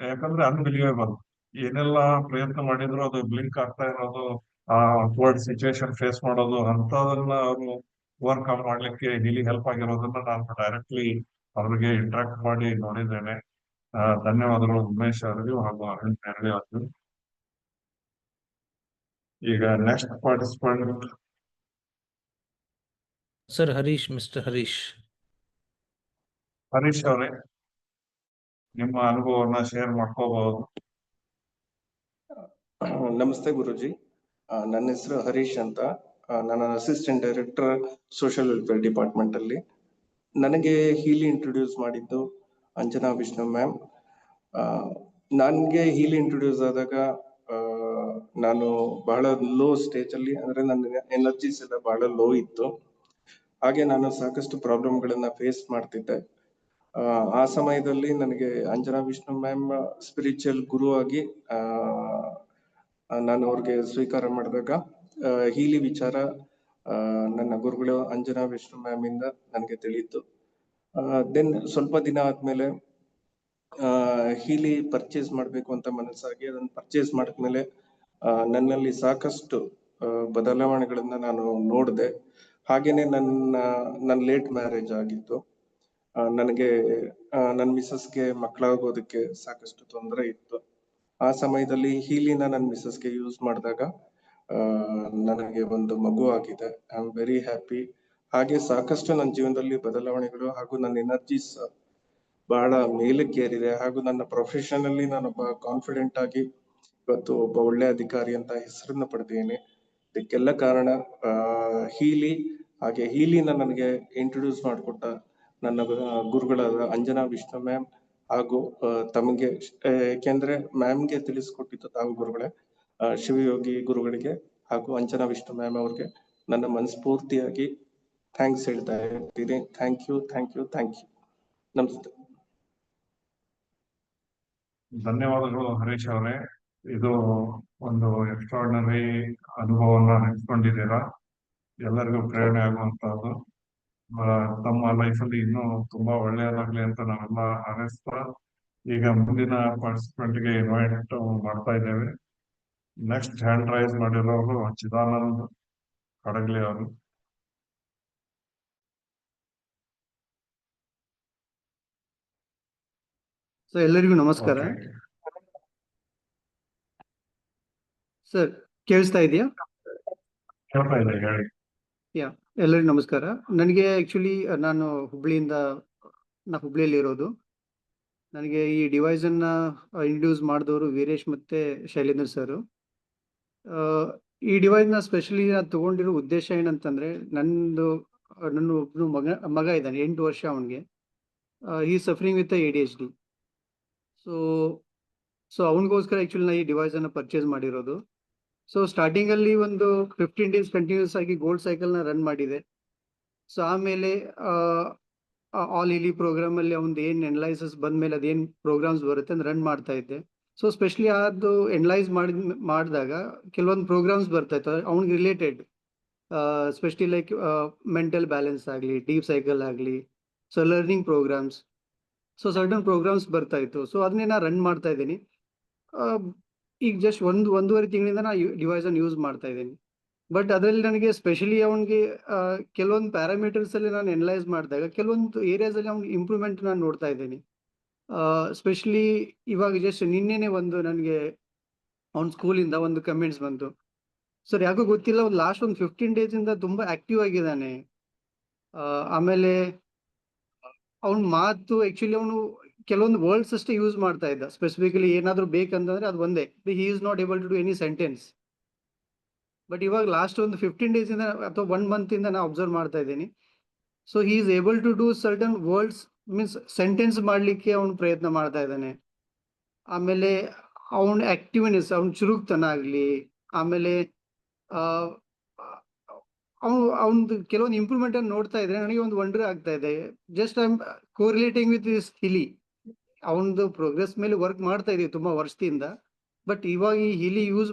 ಯಾಕಂದ್ರೆ ಅನ್ಬಿಲಿವೇಬಲ್, ಏನೆಲ್ಲ ಪ್ರಯತ್ನ ಮಾಡಿದ್ರು ಅದು ಬ್ಲಿಂಕ್ ಆಗ್ತಾ ಇರೋದು ಆ ವರ್ಡ್ ಸಿಚುವೇಶನ್ ಫೇಸ್ ಮಾಡೋದು ಅಂತದನ್ನ ಅವರು ಓವರ್ಕಮ್ ಮಾಡ್ಲಿಕ್ಕೆ ಹೀಲಿಂಗ್ ಹೆಲ್ಪ್ ಆಗಿರೋದನ್ನ ನಾನು ಡೈರೆಕ್ಟ್ಲಿ ಅವ್ರಿಗೆ ಇಂಟ್ರಾಕ್ಟ್ ಮಾಡಿ ನೋಡಿದ್ದೇನೆ. ಧನ್ಯವಾದಗಳು ಉಮೇಶ್ ಅವರಿಗೂ ಹಾಗೂ ಅರುಣ್ ನೆರಳಿ ಅವರಿಗೂ. ಈಗ next participant sir Harish, mister Harish. Harish ಅವರೇ, ನಿಮ್ಮ ಅನುಭವವನ್ನ ಶೇರ್ ಮಾಡ್ಕೋಬಹುದು. ನಮಸ್ತೆ ಗುರುಜಿ, ನನ್ನ ಹೆಸರು ಹರೀಶ್ ಅಂತ. ನಾನು assistant director social welfare department ಅಲ್ಲಿ. ನನಗೆ ಹೀಲಿ ಇಂಟ್ರೊಡ್ಯೂಸ್ ಮಾಡಿದ್ದು ಅಂಜನಾ ವಿಷ್ಣು ಮ್ಯಾಮ್. ನನಗೆ ಹೀಲಿ ಇಂಟ್ರೊಡ್ಯೂಸ್ ಆದಾಗ ನಾನು ಬಹಳ ಲೋ ಸ್ಟೇಜ್ ಅಲ್ಲಿ, ಅಂದ್ರೆ ನನ್ನ ಎನರ್ಜೀಸ್ ಎಲ್ಲ ಬಹಳ ಲೋ ಇತ್ತು. ಹಾಗೆ ನಾನು ಸಾಕಷ್ಟು ಪ್ರಾಬ್ಲಮ್ಗಳನ್ನ ಫೇಸ್ ಮಾಡ್ತಿದ್ದೆ. ಆ ಸಮಯದಲ್ಲಿ ನನಗೆ ಅಂಜನಾ ವಿಷ್ಣು ಮ್ಯಾಮ್ ಸ್ಪಿರಿಚುವಲ್ ಗುರು ಆಗಿ ನಾನು ಅವ್ರಿಗೆ ಸ್ವೀಕಾರ ಮಾಡಿದಾಗ ಹೀಲಿ ವಿಚಾರ ನನ್ನ ಗುರುಗಳು ಅಂಜನಾ ವಿಷ್ಣು ಮ್ಯಾಮ್ ಇಂದ ನನಗೆ ತಿಳಿಯಿತು. ದೆನ್ ಸ್ವಲ್ಪ ದಿನ ಆದ್ಮೇಲೆ ಹೀಲಿ ಪರ್ಚೇಸ್ ಮಾಡ್ಬೇಕು ಅಂತ ಮನಸ್ಸಾಗಿ ಅದನ್ನ ಪರ್ಚೇಸ್ ಮಾಡಿದ್ಮೇಲೆ ನನ್ನಲ್ಲಿ ಸಾಕಷ್ಟು ಬದಲಾವಣೆಗಳನ್ನ ನಾನು ನೋಡಿದೆ. ಹಾಗೇನೆ ನನ್ನ ಲೇಟ್ ಮ್ಯಾರೇಜ್ ಆಗಿತ್ತು. ನನಗೆ ನನ್ನ ಮಿಸಸ್ಗೆ ಮಕ್ಕಳಾಗೋದಕ್ಕೆ ಸಾಕಷ್ಟು ತೊಂದರೆ ಇತ್ತು. ಆ ಸಮಯದಲ್ಲಿ ಹೀಲಿನ ನನ್ನ ಮಿಸಸ್ಗೆ ಯೂಸ್ ಮಾಡಿದಾಗ ನನಗೆ ಒಂದು ಮಗು ಆಗಿದೆ. I am very happy. ಹಾಗೆ ಸಾಕಷ್ಟು ನನ್ನ ಜೀವನದಲ್ಲಿ ಬದಲಾವಣೆಗಳು ಹಾಗೂ ನನ್ನ ಎನರ್ಜೀಸ್ ಬಹಳ ಮೇಲಕ್ಕೆ ಏರಿದೆ. ಹಾಗೂ ನನ್ನ ಪ್ರೊಫೆಷನ್ ಅಲ್ಲಿ ನಾನೊಬ್ಬ ಕಾನ್ಫಿಡೆಂಟ್ ಆಗಿ ಇವತ್ತು ಒಬ್ಬ ಒಳ್ಳೆ ಅಧಿಕಾರಿ ಅಂತ ಹೆಸರನ್ನ ಪಡೆದಿದ್ದೇನೆ. ಇದಕ್ಕೆಲ್ಲ ಕಾರಣ ಹೀಲಿ. ಹಾಗೆ ಹೀಲಿನ ನನಗೆ ಇಂಟ್ರೊಡ್ಯೂಸ್ ಮಾಡಿಕೊಟ್ಟ ನನ್ನ ಗುರುಗಳಾದ ಅಂಜನಾ ವಿಷ್ಣು ಮ್ಯಾಮ್ ಹಾಗೂ ತಮಗೆ, ಯಾಕೆಂದ್ರೆ ಮ್ಯಾಮ್ಗೆ ತಿಳಿಸ್ಕೊಟ್ಟಿದ್ದು ತಾವು ಗುರುಗಳೇ, ಶಿವಯೋಗಿ ಗುರುಗಳಿಗೆ ಹಾಗೂ ಅಂಜನಾ ವಿಷ್ಣು ಮ್ಯಾಮ್ ಅವ್ರಿಗೆ ನನ್ನ ಮನಸ್ಫೂರ್ತಿಯಾಗಿ ಥ್ಯಾಂಕ್ಸ್ ಹೇಳ್ತಾ ಇದ್ದೀನಿ. Thank you, thank you, thank you. ನಮಸ್ತೆ. ಧನ್ಯವಾದಗಳು ಹರೀಶ್ ಅವರೇ. ಇದು ಒಂದು ಎಕ್ಸ್ಟ್ರಾರ್ಡಿನರಿ ಅನುಭವವನ್ನ ಹಂಚ್ಕೊಂಡಿದ್ದೀರಾ. ಎಲ್ಲರಿಗೂ ಪ್ರೇರಣೆ ಆಗುವಂತಹದ್ದು. ತಮ್ಮ ಲೈಫಲ್ಲಿ ಇನ್ನೂ ತುಂಬಾ ಒಳ್ಳೆಯದಾಗ್ಲಿ ಅಂತ ನಾವೆಲ್ಲ ಹಾರೈಸ್ತಾ ಈಗ ಮುಂದಿನ ಪಾರ್ಟಿಸಿಪೆಂಟ್ಗೆ ಇನ್ವೈಟ್ ಮಾಡ್ತಾ ಇದ್ದೇವೆ. ನೆಕ್ಸ್ಟ್ ಹ್ಯಾಂಡ್ ರೈಸ್ ಮಾಡಿರೋರು ಚಿದಾನಂದ್ ಕಡಗ್ಲಿ ಅವರು. ಎಲ್ಲರಿಗೂ ನಮಸ್ಕಾರ ಸರ್. ಕೇಳಿಸ್ತಾ ಇದೆಯಾ? ಕೇಳ್ತಾ ಇದೆ, ಹೇಳಿ. ಎಲ್ಲರಿಗೂ ನಮಸ್ಕಾರ. ನನಗೆ ಆಕ್ಚುಲಿ ನಾನು ಹುಬ್ಳಿಯಲ್ಲಿ ಇರೋದು. ನನಗೆ ಈ ಡಿವೈಸ್ ಅನ್ನ ಇಂಟ್ರೊಡ್ಯೂಸ್ ಮಾಡಿದವರು ವೀರೇಶ್ ಮತ್ತೆ ಶೈಲೇಂದ್ರ ಸರ್. ಈ ಡಿವೈಸ್ ನ ಸ್ಪೆಷಲಿ ನಾನು ತಗೊಂಡಿರೋ ಉದ್ದೇಶ ಏನಂತಂದ್ರೆ, ನನ್ನ ಒಬ್ನು ಮಗ ಇದ್ದಾನೆ, 8 ವರ್ಷ ಅವನಿಗೆ. ಈ ಸಫರಿಂಗ್ ವಿತ್ ADHD. ಸೊ ಅವನಿಗೋಸ್ಕರ ಆಕ್ಚುಲಿ ನಾನು ಈ ಡಿವೈಸ್ ಅನ್ನ ಪರ್ಚೇಸ್ ಮಾಡಿರೋದು. ಸೊ ಸ್ಟಾರ್ಟಿಂಗ್ ಅಲ್ಲಿ ಒಂದು 15 days ಕಂಟಿನ್ಯೂಸ್ ಆಗಿ ಗೋಲ್ಡ್ ಸೈಕಲ್ ನ ರನ್ ಮಾಡಿದೆ. ಸೊ ಆಮೇಲೆ ಆಲ್ ಹೀಲಿ ಪ್ರೋಗ್ರಾಮ್ ಅಲ್ಲಿ ಅವ್ನು ಏನ್ ಎನಲೈಸಿಸ್ ಬಂದ್ಮೇಲೆ ಅದೇನ್ ಪ್ರೋಗ್ರಾಮ್ಸ್ ಬರುತ್ತೆ ಅಂತ ರನ್ ಮಾಡ್ತಾ ಇದ್ದೆ. ಸೊ ಸ್ಪೆಷಲಿ ಅದು ಎನಲೈಸ್ ಮಾಡಿದಾಗ ಕೆಲವೊಂದು ಪ್ರೋಗ್ರಾಮ್ಸ್ ಬರ್ತಾ ಇತ್ತು ಅವ್ನಿಗೆ related, specially like mental balance ಆಗಲಿ, ಡೀಪ್ ಸೈಕಲ್ ಆಗಲಿ, so learning programmes. So certain programmes ಬರ್ತಾ ಇತ್ತು. ಸೊ ಅದನ್ನೇ ನಾನು ರನ್ ಮಾಡ್ತಾ ಇದ್ದೀನಿ. ಈಗ ಜಸ್ಟ್ ಒಂದೂವರೆ ತಿಂಗಳಿಂದ ನಾನು ಡಿವೈಸ್ ಅನ್ನು ಯೂಸ್ ಮಾಡ್ತಾ ಇದ್ದೀನಿ. ಬಟ್ ಅದರಲ್ಲಿ ನನಗೆ ಸ್ಪೆಷಲಿ ಅವನಿಗೆ ಕೆಲವೊಂದು ಪ್ಯಾರಾಮೀಟರ್ಸ್ ಅಲ್ಲಿ ನಾನು ಎನಲೈಸ್ ಮಾಡಿದಾಗ ಕೆಲವೊಂದು ಏರಿಯಾಸ್ ಅಲ್ಲಿ ಅವ್ನಿಗೆ ಇಂಪ್ರೂವ್ಮೆಂಟ್ ನಾನು ನೋಡ್ತಾ ಇದ್ದೀನಿ. ಸ್ಪೆಷಲಿ ಇವಾಗ ಜಸ್ಟ್ ನಿನ್ನೆನೆ ನನಗೆ ಅವ್ನ ಸ್ಕೂಲಿಂದ ಒಂದು ಕಮೆಂಟ್ಸ್ ಬಂತು. ಸರ್ ಯಾಕೋ ಗೊತ್ತಿಲ್ಲ, ಲಾಸ್ಟ್ ಒಂದು 15 days ಇಂದ ತುಂಬಾ ಆಕ್ಟಿವ್ ಆಗಿದ್ದಾನೆ. ಆಮೇಲೆ ಅವ್ನ ಮಾತು ಆಕ್ಚುಲಿ ಅವನು ಕೆಲವೊಂದು ವರ್ಡ್ಸ್ ಅಷ್ಟೇ ಯೂಸ್ ಮಾಡ್ತಾ ಇದ್ದ. ಸ್ಪೆಸಿಫಿಕಲಿ ಏನಾದ್ರು ಬೇಕಂತಂದ್ರೆ ಅದು ಒಂದೇ, he is not able to do any sentence. But ಇವಾಗ ಲಾಸ್ಟ್ ಒಂದು 15 days ಇಂದ ಅಥವಾ 1 month ಇಂದ ನಾನು ಅಬ್ಸರ್ವ್ ಮಾಡ್ತಾ ಇದ್ದೀನಿ. So he is able to do certain words, means sentence ಮಾಡ್ಲಿಕ್ಕೆ ಅವನು ಪ್ರಯತ್ನ ಮಾಡ್ತಾ ಇದ್ದಾನೆ. ಆಮೇಲೆ ಅವನ ಆಕ್ಟಿವ್ನೆಸ್, ಅವ್ನ ಚುರುಕ್ತನ ಆಗ್ಲಿ, ಆಮೇಲೆ ಅವನದು ಕೆಲವೊಂದು ಇಂಪ್ರೂವ್ಮೆಂಟ್ ಅನ್ನು ನೋಡ್ತಾ ಇದ್ರೆ ನನಗೆ ಒಂದು ವಂಡರ್ ಆಗ್ತಾ ಇದೆ. Just I am correlating with this Healy. ಅವನದು ಪ್ರೋಗ್ರೆಸ್ ಮೇಲೆ ವರ್ಕ್ ಮಾಡ್ತಾ ಇದೀವಿ ತುಂಬಾ ವರ್ಷದಿಂದ. ಬಟ್ ಇವಾಗ ಈ ಹೀಲಿ ಯೂಸ್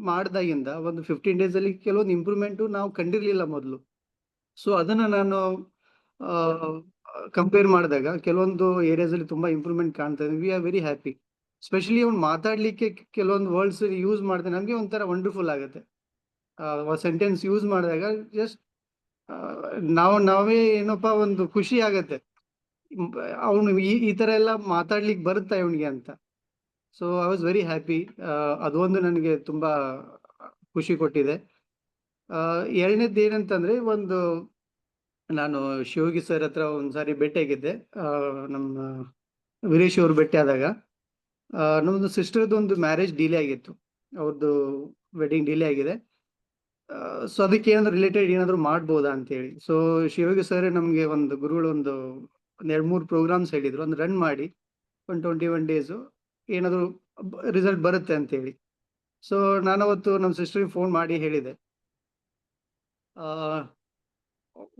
ಮಾಡ್ದಾಗಿಂದ ಒಂದು 15 days ಅಲ್ಲಿ ಕೆಲವೊಂದು ಇಂಪ್ರೂವ್ಮೆಂಟ್ ನಾವು ಕಂಡಿರ್ಲಿಲ್ಲ ಮೊದಲು. ಸೊ ಅದನ್ನ ನಾನು ಕಂಪೇರ್ ಮಾಡಿದಾಗ ಕೆಲವೊಂದು ಏರಿಯಾಸ್ ಅಲ್ಲಿ ತುಂಬಾ ಇಂಪ್ರೂವ್ಮೆಂಟ್ ಕಾಣ್ತಾ ಇದೆ. We are very happy. Specially ಅವ್ನು ಮಾತಾಡ್ಲಿಕ್ಕೆ ಕೆಲವೊಂದು ವರ್ಡ್ಸ್ ಯೂಸ್ ಮಾಡ್ತಾನೆ, ನಮಗೆ ಒಂಥರ ವಂಡರ್ಫುಲ್ ಆಗುತ್ತೆ. ಸೆಂಟೆನ್ಸ್ ಯೂಸ್ ಮಾಡಿದಾಗ ಜಸ್ಟ್ ನಾವೇ ಏನಪ್ಪ ಒಂದು ಖುಷಿ ಆಗತ್ತೆ, ಅವನು ಈ ತರ ಎಲ್ಲ ಮಾತಾಡ್ಲಿಕ್ಕೆ ಬರುತ್ತಾ ಇವನಿಗೆ ಅಂತ. So I was very happy. ಅದೊಂದು ನನಗೆ ತುಂಬಾ ಖುಷಿ ಕೊಟ್ಟಿದೆ. ಎರಡನೇದ್ದು ಏನಂತಂದ್ರೆ, ನಾನು ಶಿವಯೋಗಿ ಸರ್ ಹತ್ರ ಒಂದ್ಸಾರಿ ಭೇಟಿಯಾಗಿದ್ದೆ. ನಮ್ಮ ವೀರೇಶ್ ಅವರು ಭೇಟಿ ಆದಾಗ ನಮ್ದು ಸಿಸ್ಟರ್ದು ಒಂದು ಮ್ಯಾರೇಜ್ ಡಿಲೇ ಆಗಿತ್ತು, ಅವ್ರದ್ದು ವೆಡ್ಡಿಂಗ್ ಡಿಲೇ ಆಗಿದೆ. ಸೊ ಅದಕ್ಕೆ ಏನಾದ್ರು ರಿಲೇಟೆಡ್ ಏನಾದ್ರು ಮಾಡ್ಬೋದಾ ಅಂತೇಳಿ. ಸೊ ಶಿವಯೋಗಿ ಸರ್ ನಮಗೆ ಒಂದು ಗುರುಗಳು ಒಂದು 2-3 ಪ್ರೋಗ್ರಾಮ್ಸ್ ಹೇಳಿದ್ರು, ಒಂದು ರನ್ ಮಾಡಿ 21 ಡೇಸು ಏನಾದ್ರು ರಿಸಲ್ಟ್ ಬರುತ್ತೆ ಅಂತೇಳಿ. ಸೊ ನಾನು ಅವತ್ತು ನಮ್ಮ ಸಿಸ್ಟರ್ಗೆ ಫೋನ್ ಮಾಡಿ ಹೇಳಿದೆ,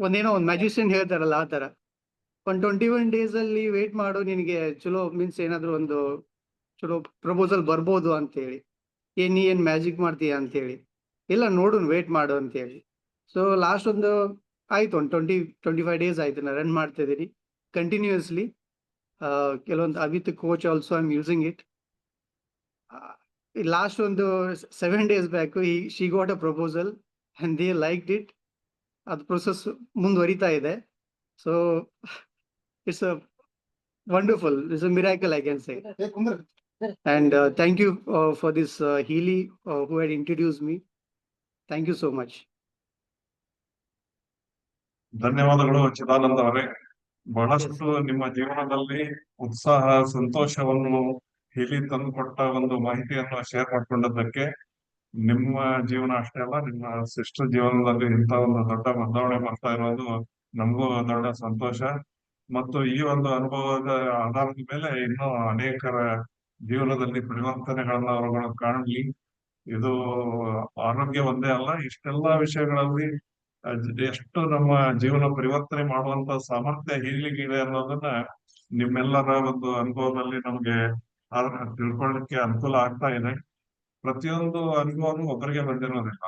ಒಂದೇನೋ ಒಂದು ಮ್ಯಾಜಿಷಿಯನ್ ಹೇಳ್ತಾರಲ್ಲ ಆ ಥರ, 21 ಡೇಸ್ ಅಲ್ಲಿ ವೇಟ್ ಮಾಡು, ನಿನಗೆ ಚಲೋ ಮೀನ್ಸ್ ಏನಾದ್ರು ಒಂದು ಚಲೋ ಪ್ರಪೋಸಲ್ ಬರ್ಬೋದು ಅಂತೇಳಿ. ನೀ ಏನ್ ಮ್ಯಾಜಿಕ್ ಮಾಡ್ತೀಯ ಅಂತೇಳಿ. ಇಲ್ಲ ನೋಡು, ವೇಟ್ ಮಾಡು ಅಂತೇಳಿ. ಸೊ ಲಾಸ್ಟ್ ಆಯ್ತು, ಒಂದು 25 ಡೇಸ್ ಆಯ್ತು ನಾನು ರನ್ ಮಾಡ್ತಾ ಇದ್ದೀನಿ ಕಂಟಿನ್ಯೂಸ್ಲಿ. ಕೆಲವೊಂದು with coach also I am using it. Last 7 days back she got a proposal and they liked it. ಅದು ಪ್ರೊಸೆಸ್ ಮುಂದುವರಿತಾ ಇದೆ. So it's a wonderful, it's a miracle I can say. And thank you for this Healy who had introduced me. Thank you so much. ಧನ್ಯವಾದಗಳು ಚಿದಾನಂದ ಅವರೇ. ಬಹಳಷ್ಟು ನಿಮ್ಮ ಜೀವನದಲ್ಲಿ ಉತ್ಸಾಹ, ಸಂತೋಷವನ್ನು ಹೇಳಿ ತಂದುಕೊಟ್ಟ ಒಂದು ಮಾಹಿತಿಯನ್ನು ಶೇರ್ ಮಾಡ್ಕೊಂಡದ್ದಕ್ಕೆ ನಿಮ್ಮ ಜೀವನ ಅಷ್ಟೇ ಅಲ್ಲ, ನಿಮ್ಮ ಸಿಸ್ಟರ್ ಜೀವನದಲ್ಲಿ ಇಂಥ ಒಂದು ದೊಡ್ಡ ಬದಲಾವಣೆ ಬರ್ತಾ ಇರೋದು ನಮಗೂ ದೊಡ್ಡ ಸಂತೋಷ. ಮತ್ತು ಈ ಒಂದು ಅನುಭವದ ಆಧಾರದ ಮೇಲೆ ಇನ್ನೂ ಅನೇಕರ ಜೀವನದಲ್ಲಿ ಪರಿವರ್ತನೆಗಳನ್ನ ಅವರುಗಳು ಕಾಣಲಿ. ಇದು ಆರೋಗ್ಯ ಒಂದೇ ಅಲ್ಲ, ಇಷ್ಟೆಲ್ಲಾ ವಿಷಯಗಳಲ್ಲಿ ಎಷ್ಟು ನಮ್ಮ ಜೀವನ ಪರಿವರ್ತನೆ ಮಾಡುವಂತ ಸಾಮರ್ಥ್ಯ ಹೀಲಿಗಿದೆ ಅನ್ನೋದನ್ನ ನಿಮ್ಮೆಲ್ಲರ ಒಂದು ಅನುಭವದಲ್ಲಿ ನಮ್ಗೆ ತಿಳ್ಕೊಳ್ಳಿಕ್ಕೆ ಅನುಕೂಲ ಆಗ್ತಾ ಇದೆ. ಪ್ರತಿಯೊಂದು ಅನುಭವನೂ ಒಬ್ಬರಿಗೆ ಬಂದಿರೋದಿಲ್ಲ.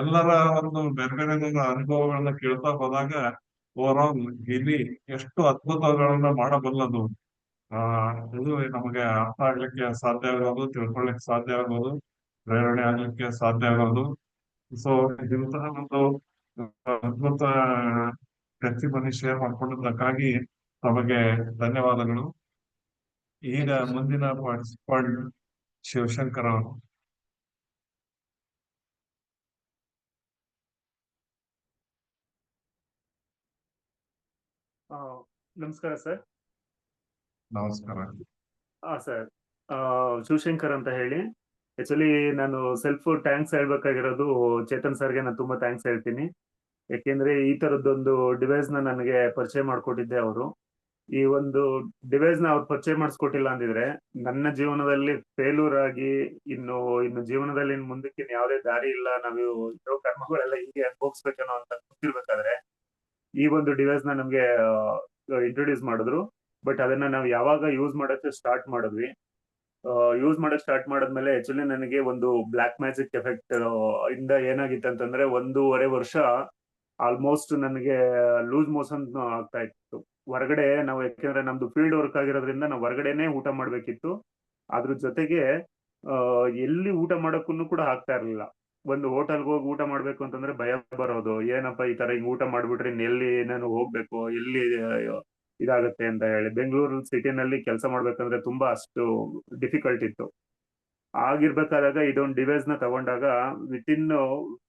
ಎಲ್ಲರ ಒಂದು ಬೇರೆ ಬೇರೆ ಅನುಭವಗಳನ್ನ ಕೇಳ್ತಾ ಹೋದಾಗ ಓವರ್ ಆಲ್ ಹೀಲಿ ಎಷ್ಟು ಅದ್ಭುತಗಳನ್ನ ಮಾಡಬಲ್ಲದು, ಇದು ನಮಗೆ ಅರ್ಥ ಆಗ್ಲಿಕ್ಕೆ ಸಾಧ್ಯ ಆಗೋದು, ತಿಳ್ಕೊಳ್ಳಿಕ್ಕೆ ಸಾಧ್ಯ ಆಗೋದು, ಪ್ರೇರಣೆ ಆಗ್ಲಿಕ್ಕೆ ಸಾಧ್ಯ ಆಗೋದು. ಸೊ ಇಂತಹ ಒಂದು ಅದ್ಭುತ ಟೆಸ್ಟಿಮನಿ ಶೇರ್ ಮಾಡ್ಕೊಂಡಿದ್ದಕ್ಕಾಗಿ ತಮಗೆ ಧನ್ಯವಾದಗಳು. ಈಗ ಮುಂದಿನ ಪಾರ್ಟಿಸಿಪೆಂಟ್ ಶಿವಶಂಕರ್ ಅವರು. ನಮಸ್ಕಾರ ಸರ್. ನಮಸ್ಕಾರ. ಸರ್, ಶಿವಶಂಕರ್ ಅಂತ ಹೇಳಿ. ಆಕ್ಚುಲಿ ನಾನು ಸೆಲ್ಫ್ ಥ್ಯಾಂಕ್ಸ್ ಹೇಳ್ಬೇಕಾಗಿರೋದು ಚೇತನ್ ಸರ್ಗೆ ನಾನು ತುಂಬಾ ಥ್ಯಾಂಕ್ಸ್ ಹೇಳ್ತೀನಿ. ಯಾಕೆಂದ್ರೆ ಈ ತರದ್ದೊಂದು ಡಿವೈಸ್ ನ ನನಗೆ ಪರಿಚಯ ಮಾಡ್ಕೊಟ್ಟಿದ್ದೆ ಅವರು. ಈ ಒಂದು ಡಿವೈಸ್ ನ ಅವ್ರು ಪರಿಚಯ ಮಾಡಿಸ್ಕೊಟ್ಟಿಲ್ಲ ಅಂದಿದ್ರೆ ನನ್ನ ಜೀವನದಲ್ಲಿ ಫೇಲ್ಯೂರ್ ಆಗಿ ಇನ್ನು ಜೀವನದಲ್ಲಿ ಮುಂದಕ್ಕೆ ಯಾವುದೇ ದಾರಿ ಇಲ್ಲ, ನಾವು ಇರೋ ಕರ್ಮಗಳೆಲ್ಲ ಹೀಗೆ ಅನುಭವಿಸ್ಬೇಕೇನೋ ಅಂತ ಗೊತ್ತಿರ್ಬೇಕಾದ್ರೆ ಈ ಒಂದು ಡಿವೈಸ್ ನ ನಮ್ಗೆ ಇಂಟ್ರೊಡ್ಯೂಸ್ ಮಾಡಿದ್ರು. ಬಟ್ ಅದನ್ನ ನಾವು ಯಾವಾಗ ಯೂಸ್ ಮಾಡಕ್ಕೆ ಸ್ಟಾರ್ಟ್ ಮಾಡಿದ್ವಿ, ಯೂಸ್ ಮಾಡಕ್ ಸ್ಟಾರ್ಟ್ ಮಾಡಿದ್ಮೇಲೆ ಆಕ್ಚುಲಿ ನನಗೆ ಒಂದು ಬ್ಲಾಕ್ ಮ್ಯಾಜಿಕ್ ಎಫೆಕ್ಟ್ ಇಂದ ಏನಾಗಿತ್ತು ಅಂತಂದ್ರೆ 1.5 ವರ್ಷ ಆಲ್ಮೋಸ್ಟ್ ನನಗೆ ಲೂಸ್ ಮೋಷನ್ ಆಗ್ತಾ ಇತ್ತು. ಹೊರಗಡೆ ನಾವು, ಯಾಕೆಂದ್ರೆ ನಮ್ದು ಫೀಲ್ಡ್ ವರ್ಕ್ ಆಗಿರೋದ್ರಿಂದ ನಾವು ಹೊರಗಡೆನೆ ಊಟ ಮಾಡ್ಬೇಕಿತ್ತು. ಅದ್ರ ಜೊತೆಗೆ ಎಲ್ಲಿ ಊಟ ಮಾಡಕ್ಕೂ ಕೂಡ ಆಗ್ತಾ ಇರ್ಲಿಲ್ಲ. ಒಂದು ಹೋಟೆಲ್ಗೆ ಹೋಗಿ ಊಟ ಮಾಡ್ಬೇಕು ಅಂತಂದ್ರೆ ಭಯ ಬರೋದು, ಏನಪ್ಪಾ ಈ ತರ ಹಿಂಗ್ ಊಟ ಮಾಡ್ಬಿಟ್ರೆ ಎಲ್ಲಿ ನಾನು ಹೋಗ್ಬೇಕು, ಎಲ್ಲಿ ಇದಾಗತ್ತೆ ಅಂತ ಹೇಳಿ. ಬೆಂಗಳೂರು ಸಿಟಿನಲ್ಲಿ ಕೆಲಸ ಮಾಡ್ಬೇಕಂದ್ರೆ ತುಂಬಾ ಅಷ್ಟು ಡಿಫಿಕಲ್ಟ್ ಇತ್ತು. ಆಗಿರ್ಬೇಕಾದಾಗ ಇದೊಂದು ಡಿವೈಸ್ ನ ತಗೊಂಡಾಗ ವಿತಿನ್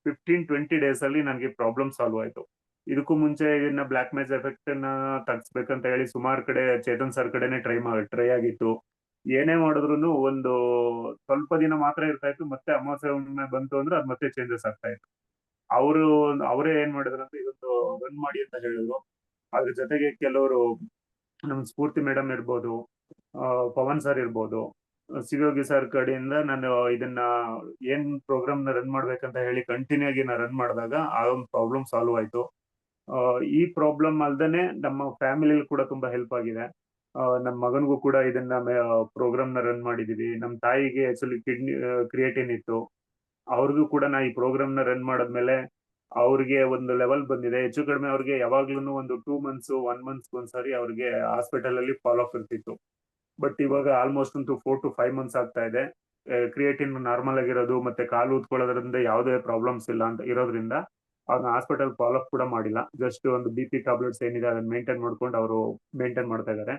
15-20 ಡೇಸ್ ಅಲ್ಲಿ ನನಗೆ ಪ್ರಾಬ್ಲಮ್ ಸಾಲ್ವ್ ಆಯ್ತು. ಇದಕ್ಕೂ ಮುಂಚೆ ಇದನ್ನ ಬ್ಲಾಕ್ ಮ್ಯಾಜ್ ಎಫೆಕ್ಟ್ ನ ತಗ್ಸ್ಬೇಕಂತ ಹೇಳಿ ಸುಮಾರು ಕಡೆ ಚೇತನ್ ಸರ್ ಕಡೆನೆ ಟ್ರೈ ಆಗಿತ್ತು. ಏನೇ ಮಾಡಿದ್ರು ಒಂದು ಸ್ವಲ್ಪ ದಿನ ಮಾತ್ರ ಇರ್ತಾ ಇತ್ತು, ಮತ್ತೆ ಅಮಾವಾಸ್ಯೆ ಬಂತು ಅಂದ್ರೆ ಅದ್ ಮತ್ತೆ ಚೇಂಜಸ್ ಆಗ್ತಾ ಇತ್ತು. ಅವರೇ ಏನ್ ಮಾಡಿದ್ರು ಅಂದ್ರೆ ಇದೊಂದು ರನ್ ಮಾಡಿ ಅಂತ ಹೇಳಿದ್ರು. ಅದ್ರ ಜೊತೆಗೆ ಕೆಲವರು ನಮ್ ಸ್ಫೂರ್ತಿ ಮೇಡಮ್ ಇರ್ಬೋದು, ಪವನ್ ಸರ್ ಇರ್ಬೋದು, ಶಿವಯೋಗಿ ಸರ್ ಕಡೆಯಿಂದ ನಾನು ಇದನ್ನ ಏನ್ ಪ್ರೋಗ್ರಾಮ್ ನ ರನ್ ಮಾಡ್ಬೇಕಂತ ಹೇಳಿ ಕಂಟಿನ್ಯೂ ಆಗಿ ನಾ ರನ್ ಮಾಡಿದಾಗ ಆ ಒಂದು ಪ್ರಾಬ್ಲಮ್ ಸಾಲ್ವ್ ಆಯ್ತು. ಈ ಪ್ರಾಬ್ಲಮ್ ಅಲ್ದೇನೆ ನಮ್ಮ ಫ್ಯಾಮಿಲಿ ಕೂಡ ತುಂಬಾ ಹೆಲ್ಪ್ ಆಗಿದೆ. ನಮ್ಮ ಮಗನಿಗೂ ಕೂಡ ಇದನ್ನ ಪ್ರೋಗ್ರಾಮ್ ನ ರನ್ ಮಾಡಿದೀವಿ. ನಮ್ಮ ತಾಯಿಗೆ ಆಕ್ಚುಲಿ ಕಿಡ್ನಿ ಕ್ರಿಯೇಟಿನ್ ಇತ್ತು, ಅವ್ರಿಗೂ ಕೂಡ ನಾ ಈ ಪ್ರೋಗ್ರಾಮ್ ನ ರನ್ ಮಾಡದ್ಮೇಲೆ ಅವ್ರಿಗೆ ಒಂದು ಲೆವೆಲ್ ಬಂದಿದೆ. ಹೆಚ್ಚು ಕಡಿಮೆ ಅವ್ರಿಗೆ ಯಾವಾಗ್ಲೂ ಒಂದು 2 ಮಂತ್ಸ್ 1 ಮಂತ್ಸ್ ಒಂದ್ಸಾರಿ ಅವ್ರಿಗೆ ಹಾಸ್ಪಿಟಲ್ ಅಲ್ಲಿ ಫಾಲೋ ಅಪ್ ಇರ್ತಿತ್ತು. ಬಟ್ ಇವಾಗ ಆಲ್ಮೋಸ್ಟ್ 4 to 5 ಮಂತ್ಸ್ ಆಗ್ತಾ ಇದೆ. ಕ್ರಿಯೇಟಿನ್ ನಾರ್ಮಲ್ ಆಗಿರೋದು ಮತ್ತೆ ಕಾಲು ಊದ್ಕೊಳ್ಳೋದ್ರಿಂದ ಯಾವುದೇ ಪ್ರಾಬ್ಲಮ್ಸ್ ಇಲ್ಲ ಅಂತ ಇರೋದ್ರಿಂದ ಅವ್ರನ್ನ ಹಾಸ್ಪಿಟಲ್ ಫಾಲೋ ಅಪ್ ಕೂಡ ಮಾಡಿಲ್ಲ. ಜಸ್ಟ್ ಒಂದು BP ಟ್ಯಾಬ್ಲೆಟ್ಸ್ ಏನಿದೆ ಅದನ್ನ ಮೇಂಟೈನ್ ಮಾಡ್ಕೊಂಡು ಅವರು ಮೇಂಟೈನ್ ಮಾಡ್ತಾ ಇದ್ದಾರೆ.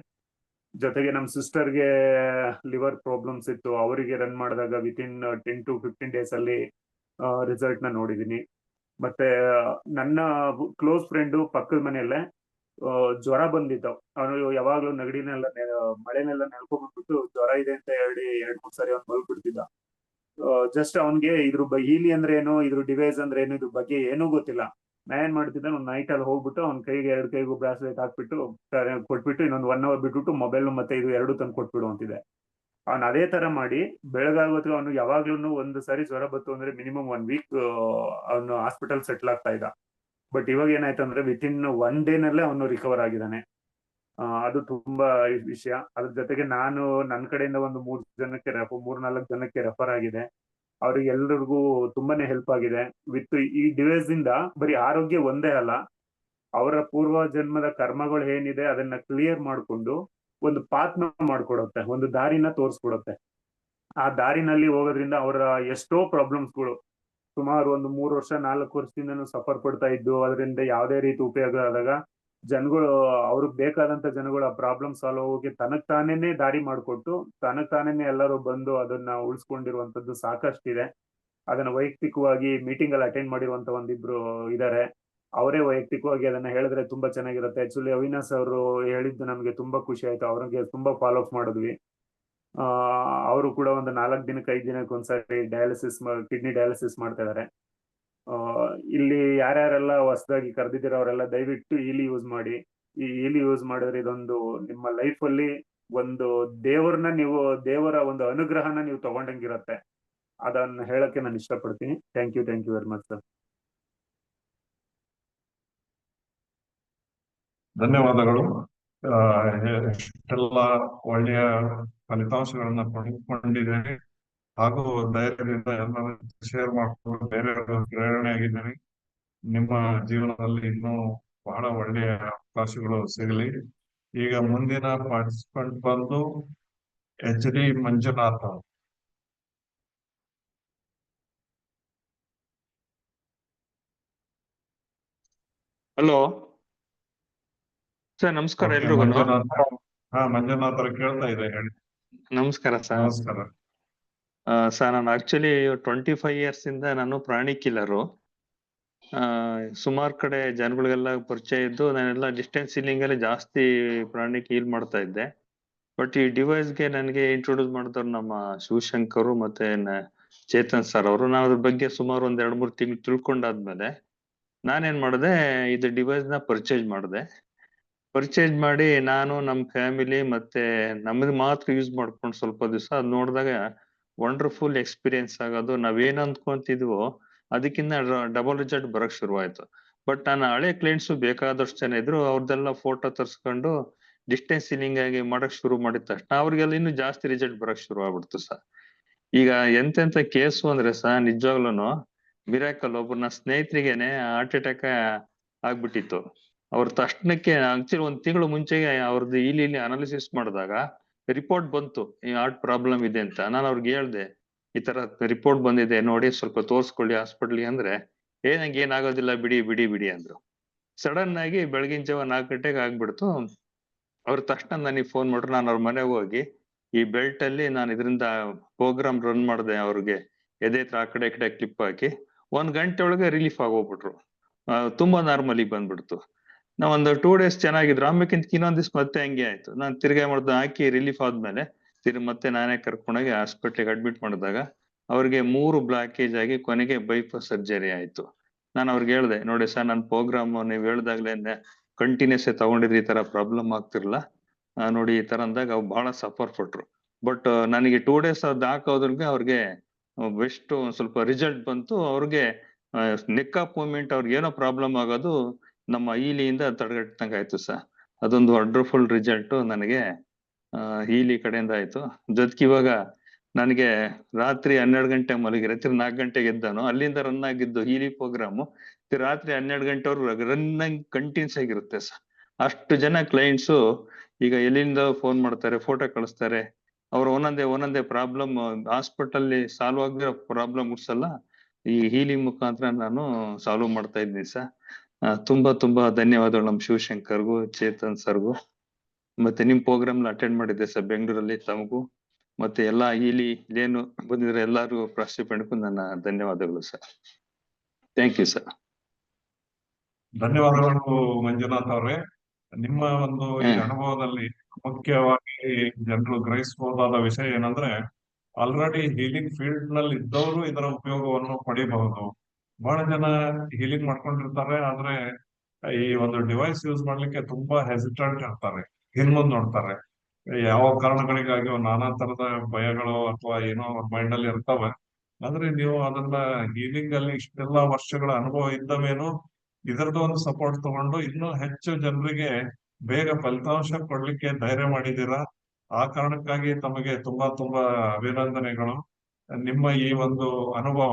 ಜೊತೆಗೆ ನಮ್ಮ ಸಿಸ್ಟರ್ಗೆ ಲಿವರ್ ಪ್ರಾಬ್ಲಮ್ಸ್ ಇತ್ತು, ಅವರಿಗೆ ರನ್ ಮಾಡಿದಾಗ ವಿತಿನ್ 10 to 15 days ಅಲ್ಲಿ ರಿಸಲ್ಟ್ ನ ನೋಡಿದೀನಿ. ಮತ್ತೆ ನನ್ನ ಕ್ಲೋಸ್ ಫ್ರೆಂಡು ಪಕ್ಕದ ಮನೆಯಲ್ಲೇ ಜ್ವರ ಬಂದಿತ್ತು. ಅವನು ಯಾವಾಗ್ಲೂ ನೆಗಡಿನೆಲ್ಲ ಮಳೆನೆಲ್ಲ ನೆನ್ಕೊಂಡ್ಬಿಟ್ಟು ಜ್ವರ ಇದೆ ಅಂತ ಹೇಳಿ 2-3 ಸರಿ ಅವ್ನು ಮಲ್ಬಿಡ್ತಿದ್ದ. ಜಸ್ಟ್ ಅವನ್ಗೆ ಇದ್ರ ಹೀಲಿ ಅಂದ್ರೆ ಏನು, ಇದ್ರ ಡಿವೈಸ್ ಅಂದ್ರೆ ಏನು, ಇದ್ರ ಬಗ್ಗೆ ಏನೂ ಗೊತ್ತಿಲ್ಲ. ನಾ ಏನ್ ಮಾಡ್ತಿದ್ದೆ, ಒಂದು ನೈಟ್ ಅಲ್ಲಿ ಹೋಗ್ಬಿಟ್ಟು ಅವ್ನ ಕೈಗೆ 2 ಕೈಗೂ ಬ್ರಾಸ್ಲೆಟ್ ಹಾಕ್ಬಿಟ್ಟು ಕೊಟ್ಬಿಟ್ಟು ಇನ್ನೊಂದು 1 hour ಬಿಟ್ಬಿಟ್ಟು ಮೊಬೈಲ್ ಮತ್ತೆ ಇದು 2 ತಂದು ಕೊಟ್ಬಿಡು ಅಂತಿದೆ. ಅವ್ನು ಅದೇ ತರ ಮಾಡಿ ಬೆಳಗಾಗೋತ್ತಿಗೆ ಅವನು ಯಾವಾಗ್ಲೂ ಒಂದು ಸಾರಿ ಜ್ವರ ಬಂತು ಅಂದ್ರೆ ಮಿನಿಮಮ್ 1 week ಅವನು ಹಾಸ್ಪಿಟಲ್ ಸೆಟ್ಲ್ ಆಗ್ತಾ ಇದ್ದ. ಬಟ್ ಇವಾಗ ಏನಾಯ್ತು ಅಂದ್ರೆ ವಿತಿನ್ 1 day ನಲ್ಲೇ ಅವನು ರಿಕವರ್ ಆಗಿದ್ದಾನೆ. ಅದು ತುಂಬಾ ವಿಷಯ. ಅದ್ರ ಜೊತೆಗೆ ನಾನು ನನ್ನ ಕಡೆಯಿಂದ ಒಂದು 3-4 ಜನಕ್ಕೆ ರೆಫರ್ ಆಗಿದೆ. ಅವ್ರಿಗೆ ಎಲ್ರಿಗೂ ತುಂಬಾನೇ ಹೆಲ್ಪ್ ಆಗಿದೆ. ವಿತ್ ಈ ಡಿವೈಸ್ ಇಂದ ಬರೀ ಆರೋಗ್ಯ ಒಂದೇ ಅಲ್ಲ, ಅವರ ಪೂರ್ವ ಜನ್ಮದ ಕರ್ಮಗಳು ಏನಿದೆ ಅದನ್ನ ಕ್ಲಿಯರ್ ಮಾಡ್ಕೊಂಡು ಒಂದು ಪಾತ್ನ ಮಾಡ್ಕೊಡುತ್ತೆ, ಒಂದು ದಾರಿನ ತೋರಿಸ್ಕೊಡುತ್ತೆ. ಆ ದಾರಿನಲ್ಲಿ ಹೋಗೋದ್ರಿಂದ ಅವರ ಎಷ್ಟೋ ಪ್ರಾಬ್ಲಮ್ಸ್ಗಳು ಸುಮಾರು ಒಂದು 3 ವರ್ಷ 4 ವರ್ಷದಿಂದನೂ ಸಫರ್ ಪಡ್ತಾ ಇದ್ದು ಅದರಿಂದ ಯಾವುದೇ ರೀತಿ ಉಪಯೋಗ ಆದಾಗ ಜನಗಳು ಅವ್ರಿಗೆ ಬೇಕಾದಂತ ಜನಗಳು ಆ ಪ್ರಾಬ್ಲಮ್ ಸಾಲ್ವ್ ಹೋಗಿ ತನಗ್ ತಾನೇನೆ ದಾರಿ ಮಾಡಿಕೊಟ್ಟು ತನಗ್ ತಾನೇನೆ ಎಲ್ಲರೂ ಬಂದು ಅದನ್ನ ಉಳಿಸ್ಕೊಂಡಿರುವಂತದ್ದು ಸಾಕಷ್ಟಿದೆ. ಅದನ್ನ ವೈಯಕ್ತಿಕವಾಗಿ ಮೀಟಿಂಗ್ ಅಲ್ಲಿ ಅಟೆಂಡ್ ಮಾಡಿರುವಂತ ಒಂದಿಬ್ರು ಇದ್ದಾರೆ. ಅವರೇ ವೈಯಕ್ತಿಕವಾಗಿ ಅದನ್ನ ಹೇಳಿದ್ರೆ ತುಂಬಾ ಚೆನ್ನಾಗಿರುತ್ತೆ. ಆಕ್ಚುಲಿ ಅವಿನಾಶ್ ಅವರು ಹೇಳಿದ್ದು ನಮ್ಗೆ ತುಂಬಾ ಖುಷಿ ಆಯ್ತು. ಅವ್ರಿಗೆ ತುಂಬಾ ಫಾಲೋ ಅಪ್ ಮಾಡಿದ್ವಿ. ಅವರು ಕೂಡ ಒಂದು 4 ದಿನಕ್ಕೆ 5 ದಿನಕ್ಕೆ ಒಂದ್ಸರಿ ಡಯಾಲಿಸಿಸ್ ಕಿಡ್ನಿ ಡಯಾಲಿಸಿಸ್ ಮಾಡ್ತಾ ಇದಾರೆ. ಇಲ್ಲಿ ಯಾರ್ಯಾರೆಲ್ಲ ಹೊಸದಾಗಿ ಕರೆದಿದ್ದೀರ ಅವರೆಲ್ಲ ದಯವಿಟ್ಟು ಈಲಿ ಯೂಸ್ ಮಾಡಿ. ಈ ಈಲಿ ಯೂಸ್ ಮಾಡಿದ್ರೆ ಇದೊಂದು ನಿಮ್ಮ ಲೈಫ್ ಅಲ್ಲಿ ಒಂದು ದೇವರ ಒಂದು ಅನುಗ್ರಹನ ನೀವು ತಗೊಂಡಂಗಿರತ್ತೆ. ಅದನ್ನ ಹೇಳಕ್ಕೆ ನಾನು ಇಷ್ಟಪಡ್ತೀನಿ. Thank you very much sir. ಧನ್ಯವಾದಗಳು. ಇಷ್ಟೆಲ್ಲ ಒಳ್ಳೆಯ ಫಲಿತಾಂಶಗಳನ್ನ ಪಡೆದುಕೊಂಡಿದ್ದೇನೆ ಹಾಗೂ ಧೈರ್ಯದಿಂದ ಎಲ್ಲ ಶೇರ್ ಮಾಡ್ಕೊಂಡು ಬೇರೆಯವರು ಪ್ರೇರಣೆ ಆಗಿದ್ದೀನಿ. ನಿಮ್ಮ ಜೀವನದಲ್ಲಿ ಇನ್ನೂ ಬಹಳ ಒಳ್ಳೆಯ ಅವಕಾಶಗಳು ಸಿಗಲಿ. ಈಗ ಮುಂದಿನ ಪಾರ್ಟಿಸಿಪೆಂಟ್ ಬಂದು HD ಮಂಜುನಾಥ್. ಹಲೋ ಸರ್, ನಮಸ್ಕಾರ ಎಲ್ರಿಗೂ. ಮಂಜುನಾಥ್ ಅವ್ರು ಕೇಳ್ತಾ ಇದೆ, ಹೇಳಿ. ನಮಸ್ಕಾರ ಸರ್. ನಮಸ್ಕಾರ ಸರ್, ನಾನು ಆಕ್ಚುಲಿ 25 years ಇಂದ ನಾನು ಪ್ರಾಣಿ ಕಿಲ್ಲರು. ಸುಮಾರು ಕಡೆ ಜನಗಳಿಗೆಲ್ಲ ಪರಿಚಯ ಇದ್ದು ನಾನೆಲ್ಲ ಡಿಸ್ಟೆನ್ಸ್ ಸೀಲಿಂಗ್ ಅಲ್ಲಿ ಜಾಸ್ತಿ ಪ್ರಾಣಿ ಕೀಲ್ ಮಾಡ್ತಾ ಇದ್ದೆ. ಬಟ್ ಈ ಡಿವೈಸ್ಗೆ ನನಗೆ ಇಂಟ್ರೊಡ್ಯೂಸ್ ಮಾಡಿದವ್ರು ನಮ್ಮ ಶಿವಶಂಕರ್ ಮತ್ತೆ ಚೇತನ್ ಸರ್ ಅವರು. ನಾವು ಅದ್ರ ಬಗ್ಗೆ ಸುಮಾರು 1-2-3 ತಿಂಗಳು ತಿಳ್ಕೊಂಡಾದ್ಮೇಲೆ ನಾನೇನ್ ಮಾಡಿದೆ, ಇದು ಡಿವೈಸ್ ನ ಪರ್ಚೇಸ್ ಮಾಡಿ ನಾನು ನಮ್ಮ ಫ್ಯಾಮಿಲಿ ಮತ್ತೆ ನಮ್ಮದು ಮಾತ್ರ ಯೂಸ್ ಮಾಡ್ಕೊಂಡು ಸ್ವಲ್ಪ ದಿವಸ ಅದ್ ನೋಡಿದಾಗ ವಂಡರ್ಫುಲ್ ಎಕ್ಸ್ಪೀರಿಯನ್ಸ್ ಆಗೋದು. ನಾವೇನ್ ಅಂದ್ಕೊಂತಿದ್ವೋ ಅದಕ್ಕಿಂತ ಡಬಲ್ ರಿಸಲ್ಟ್ ಬರಕ್ ಶುರುವಾಯ್ತು. ಬಟ್ ನನ್ನ ಹಳೆ ಕ್ಲೈಂಟ್ಸ್ ಬೇಕಾದಷ್ಟು ಜನ ಇದ್ರು. ಅವ್ರದ್ದೆಲ್ಲ ಫೋಟೋ ತರ್ಸ್ಕೊಂಡು ಡಿಸ್ಟೆನ್ಸ್ ಸೀಲಿಂಗ್ ಆಗಿ ಮಾಡಕ್ ಶುರು ಮಾಡಿದ ತಕ್ಷಣ ಅವ್ರಿಗೆಲ್ಲ ಇನ್ನೂ ಜಾಸ್ತಿ ರಿಸಲ್ಟ್ ಬರಕ್ ಶುರು ಆಗ್ಬಿಡ್ತು ಸರ್. ಈಗ ಎಂತೆಂತ ಕೇಸು ಅಂದ್ರೆ ಸರ್, ನಿಜವಾಗ್ಲೂನು ಮಿರಾಕಲ್. ಒಬ್ಬನ ಸ್ನೇಹಿತರಿಗೇನೆ ಹಾರ್ಟ್ ಅಟ್ಯಾಕ್ ಆಗ್ಬಿಟ್ಟಿತ್ತು. ಅವ್ರ ತಕ್ಷಣಕ್ಕೆ ಆಕ್ಚುಲಿ 1 ತಿಂಗಳು ಮುಂಚೆಗೆ ಅವ್ರದ್ದು ಇಲ್ಲಿ ಅನಾಲಿಸಿಸ್ ಮಾಡಿದಾಗ ರಿಪೋರ್ಟ್ ಬಂತು, ಈ ಹಾರ್ಟ್ ಪ್ರಾಬ್ಲಮ್ ಇದೆ ಅಂತ. ನಾನು ಅವ್ರಿಗೆ ಹೇಳ್ದೆ, ಈ ತರ ರಿಪೋರ್ಟ್ ಬಂದಿದೆ ನೋಡಿ, ಸ್ವಲ್ಪ ತೋರ್ಸ್ಕೊಳ್ಳಿ ಹಾಸ್ಪಿಟ್ಲಿಗೆ ಅಂದ್ರೆ, ನಂಗೆ ಏನಾಗೋದಿಲ್ಲ ಬಿಡಿ ಅಂದ್ರು. ಸಡನ್ ಆಗಿ ಬೆಳಗಿನ ಜಾವ 4 ಗಂಟೆಗೆ ಆಗ್ಬಿಡ್ತು. ಅವ್ರ ತಕ್ಷಣ ನನಗೆ ಫೋನ್ ಮಾಡ್ರು. ನಾನು ಅವ್ರ ಮನೆಗೆ ಹೋಗಿ ಈ ಬೆಲ್ಟ್ ಅಲ್ಲಿ ನಾನು ಇದರಿಂದ ಪ್ರೋಗ್ರಾಮ್ ರನ್ ಮಾಡಿದೆ. ಅವ್ರಿಗೆ ಎದೆ ಹತ್ರ ಆ ಕಡೆ ಕ್ಲಿಪ್ ಹಾಕಿ 1 ಗಂಟೆ ಒಳಗೆ ರಿಲೀಫ್ ಆಗೋಗ್ಬಿಟ್ರು. ತುಂಬಾ ನಾರ್ಮಲಿಗೆ ಬಂದ್ಬಿಡ್ತು. ನಾವ್ ಒಂದು 2 days ಚೆನ್ನಾಗಿದ್ರು. ಆಮೇಲೆ ಇನ್ನೊಂದ್ ದಿವ್ಸ ಮತ್ತೆ ಹಂಗೆ ಆಯ್ತು. ನಾನು ತಿರ್ಗಾ ಮಾಡ್ದು ಹಾಕಿ ರಿಲೀಫ್ ಆದ್ಮೇಲೆ ಮತ್ತೆ ನಾನೇ ಕರ್ಕೊಂಡೋಗಿ ಹಾಸ್ಪಿಟ್ಲಿಗೆ ಅಡ್ಮಿಟ್ ಮಾಡಿದಾಗ ಅವ್ರಿಗೆ 3 ಬ್ಲಾಕೇಜ್ ಆಗಿ ಕೊನೆಗೆ ಬೈಪಾಸ್ ಸರ್ಜರಿ ಆಯ್ತು. ನಾನು ಅವ್ರಿಗೆ ಹೇಳ್ದೆ, ನೋಡಿ ಸರ್, ನನ್ನ ಪ್ರೋಗ್ರಾಮ್ ನೀವು ಹೇಳ್ದಾಗ್ಲೇ ಕಂಟಿನ್ಯೂಸ್ ತಗೊಂಡಿದ್ರೆ ಈ ತರ ಪ್ರಾಬ್ಲಮ್ ಆಗ್ತಿರ್ಲಿಲ್ಲ ನೋಡಿ ಈ ತರ ಅಂದಾಗ ಅವ್ರು ಬಹಳ ಸಫರ್ ಪಟ್ರು. ಬಟ್ ನನಗೆ 2 days ಅದ್ ಹಾಕೋದ್ರಿಗೆ ಅವ್ರಿಗೆ ಬೆಸ್ಟ್ ಸ್ವಲ್ಪ ರಿಸಲ್ಟ್ ಬಂತು. ಅವ್ರಿಗೆ ನೆಕ್ ಆಫ್ ಮೂವ್ಮೆಂಟ್ ಅವ್ರಿಗೆ ಏನೋ ಪ್ರಾಬ್ಲಮ್ ಆಗೋದು ನಮ್ಮ ಈಲಿಯಿಂದ ತಡೆಗಟ್ಟಂಗ ಆಯ್ತು ಸರ್. ಅದೊಂದು ವಂಡರ್ಫುಲ್ ರಿಸಲ್ಟ್ ನನಗೆ ಈಲಿ ಕಡೆಯಿಂದ ಆಯ್ತು. ಜೊತೆಗೆ ಇವಾಗ ನನಗೆ ರಾತ್ರಿ 12 ಗಂಟೆ ಮಲಗಿ ರಾತ್ರಿ 4 ಗಂಟೆಗೆ ಎದ್ದಾನು. ಅಲ್ಲಿಂದ ರನ್ ಆಗಿದ್ದು ಈಲಿ ಪ್ರೋಗ್ರಾಮು ರಾತ್ರಿ 12 ಗಂಟೆವರೆಗೂ ರನ್ನಿಂಗ್ ಕಂಟಿನ್ಯೂಸ್ ಆಗಿರುತ್ತೆ ಸರ್. ಅಷ್ಟು ಜನ ಕ್ಲೈಂಟ್ಸು ಈಗ ಎಲ್ಲಿಂದ ಫೋನ್ ಮಾಡ್ತಾರೆ, ಫೋಟೋ ಕಳಿಸ್ತಾರೆ, ಅವ್ರ ಒಂದೊಂದೇ ಪ್ರಾಬ್ಲಮ್ ಹಾಸ್ಪಿಟಲ್ ಸಾಲ್ವ್ ಆಗಿರೋ ಪ್ರಾಬ್ಲಮ್ ಎಲ್ಲ ಈ ಹೀಲಿಂಗ್ ಮುಖಾಂತರ ನಾನು ಸಾಲ್ವ್ ಮಾಡ್ತಾ ಇದ್ದೀನಿ ಸರ್. ತುಂಬಾ ಧನ್ಯವಾದಗಳು ನಮ್ಮ ಶಿವಶಂಕರ್ಗೂ, ಚೇತನ್ ಸರ್ಗೂ, ಮತ್ತೆ ನಿಮ್ ಪ್ರೋಗ್ರಾಮ್ ಅಟೆಂಡ್ ಮಾಡಿದ್ದೆ ಸರ್ ಬೆಂಗಳೂರಲ್ಲಿ. ತಮಗೂ ಮತ್ತೆ ಎಲ್ಲಾ ಇಲ್ಲಿ ಏನು ಬಂದಿದ್ರೆ ಎಲ್ಲಾರು ಪಾರ್ಟಿಸಿಪೆಂಟ್ಗೂ ನನ್ನ ಧನ್ಯವಾದಗಳು ಸರ್. Thank you sir. ಧನ್ಯವಾದಗಳು ಮಂಜುನಾಥ್ ಅವರೇ. ನಿಮ್ಮ ಒಂದು ಈ ಅನುಭವದಲ್ಲಿ ಮುಖ್ಯವಾಗಿ ಜನರು ಗ್ರಹಿಸಬಹುದಾದ ವಿಷಯ ಏನಂದ್ರೆ, ಆಲ್ರೆಡಿ ಹೀಲಿಂಗ್ ಫೀಲ್ಡ್ ನಲ್ಲಿ ಇದ್ದವರು ಇದರ ಉಪಯೋಗವನ್ನು ಪಡಿಬಹುದು. ಬಹಳ ಜನ ಹೀಲಿಂಗ್ ಮಾಡ್ಕೊಂಡಿರ್ತಾರೆ, ಆದ್ರೆ ಈ ಒಂದು ಡಿವೈಸ್ ಯೂಸ್ ಮಾಡ್ಲಿಕ್ಕೆ ತುಂಬಾ ಹೆಸಿಟೆಂಟ್ ಇರ್ತಾರೆ, ಹಿಂದ್ಮುಂದ್ ನೋಡ್ತಾರೆ. ಯಾವ ಕಾರಣಗಳಿಗಾಗಿ ನಾನಾ ತರದ ಭಯಗಳು ಅಥವಾ ಏನೋ ಅವ್ರ ಮೈಂಡ್ ಅಲ್ಲಿ ಇರ್ತವೆ. ಆದ್ರೆ ನೀವು ಅದನ್ನ ಹೀಲಿಂಗ್ ಅಲ್ಲಿ ಇಷ್ಟೆಲ್ಲಾ ವರ್ಷಗಳ ಅನುಭವ ಇದ್ದವೇನು ಇದರದ್ದು ಒಂದು ಸಪೋರ್ಟ್ ತಗೊಂಡು ಇನ್ನೂ ಹೆಚ್ಚು ಜನರಿಗೆ ಬೇಗ ಫಲಿತಾಂಶ ಕೊಡ್ಲಿಕ್ಕೆ ಧೈರ್ಯ ಮಾಡಿದ್ದೀರಾ. ಆ ಕಾರಣಕ್ಕಾಗಿ ತಮಗೆ ತುಂಬಾ ಅಭಿನಂದನೆಗಳು. ನಿಮ್ಮ ಈ ಒಂದು ಅನುಭವ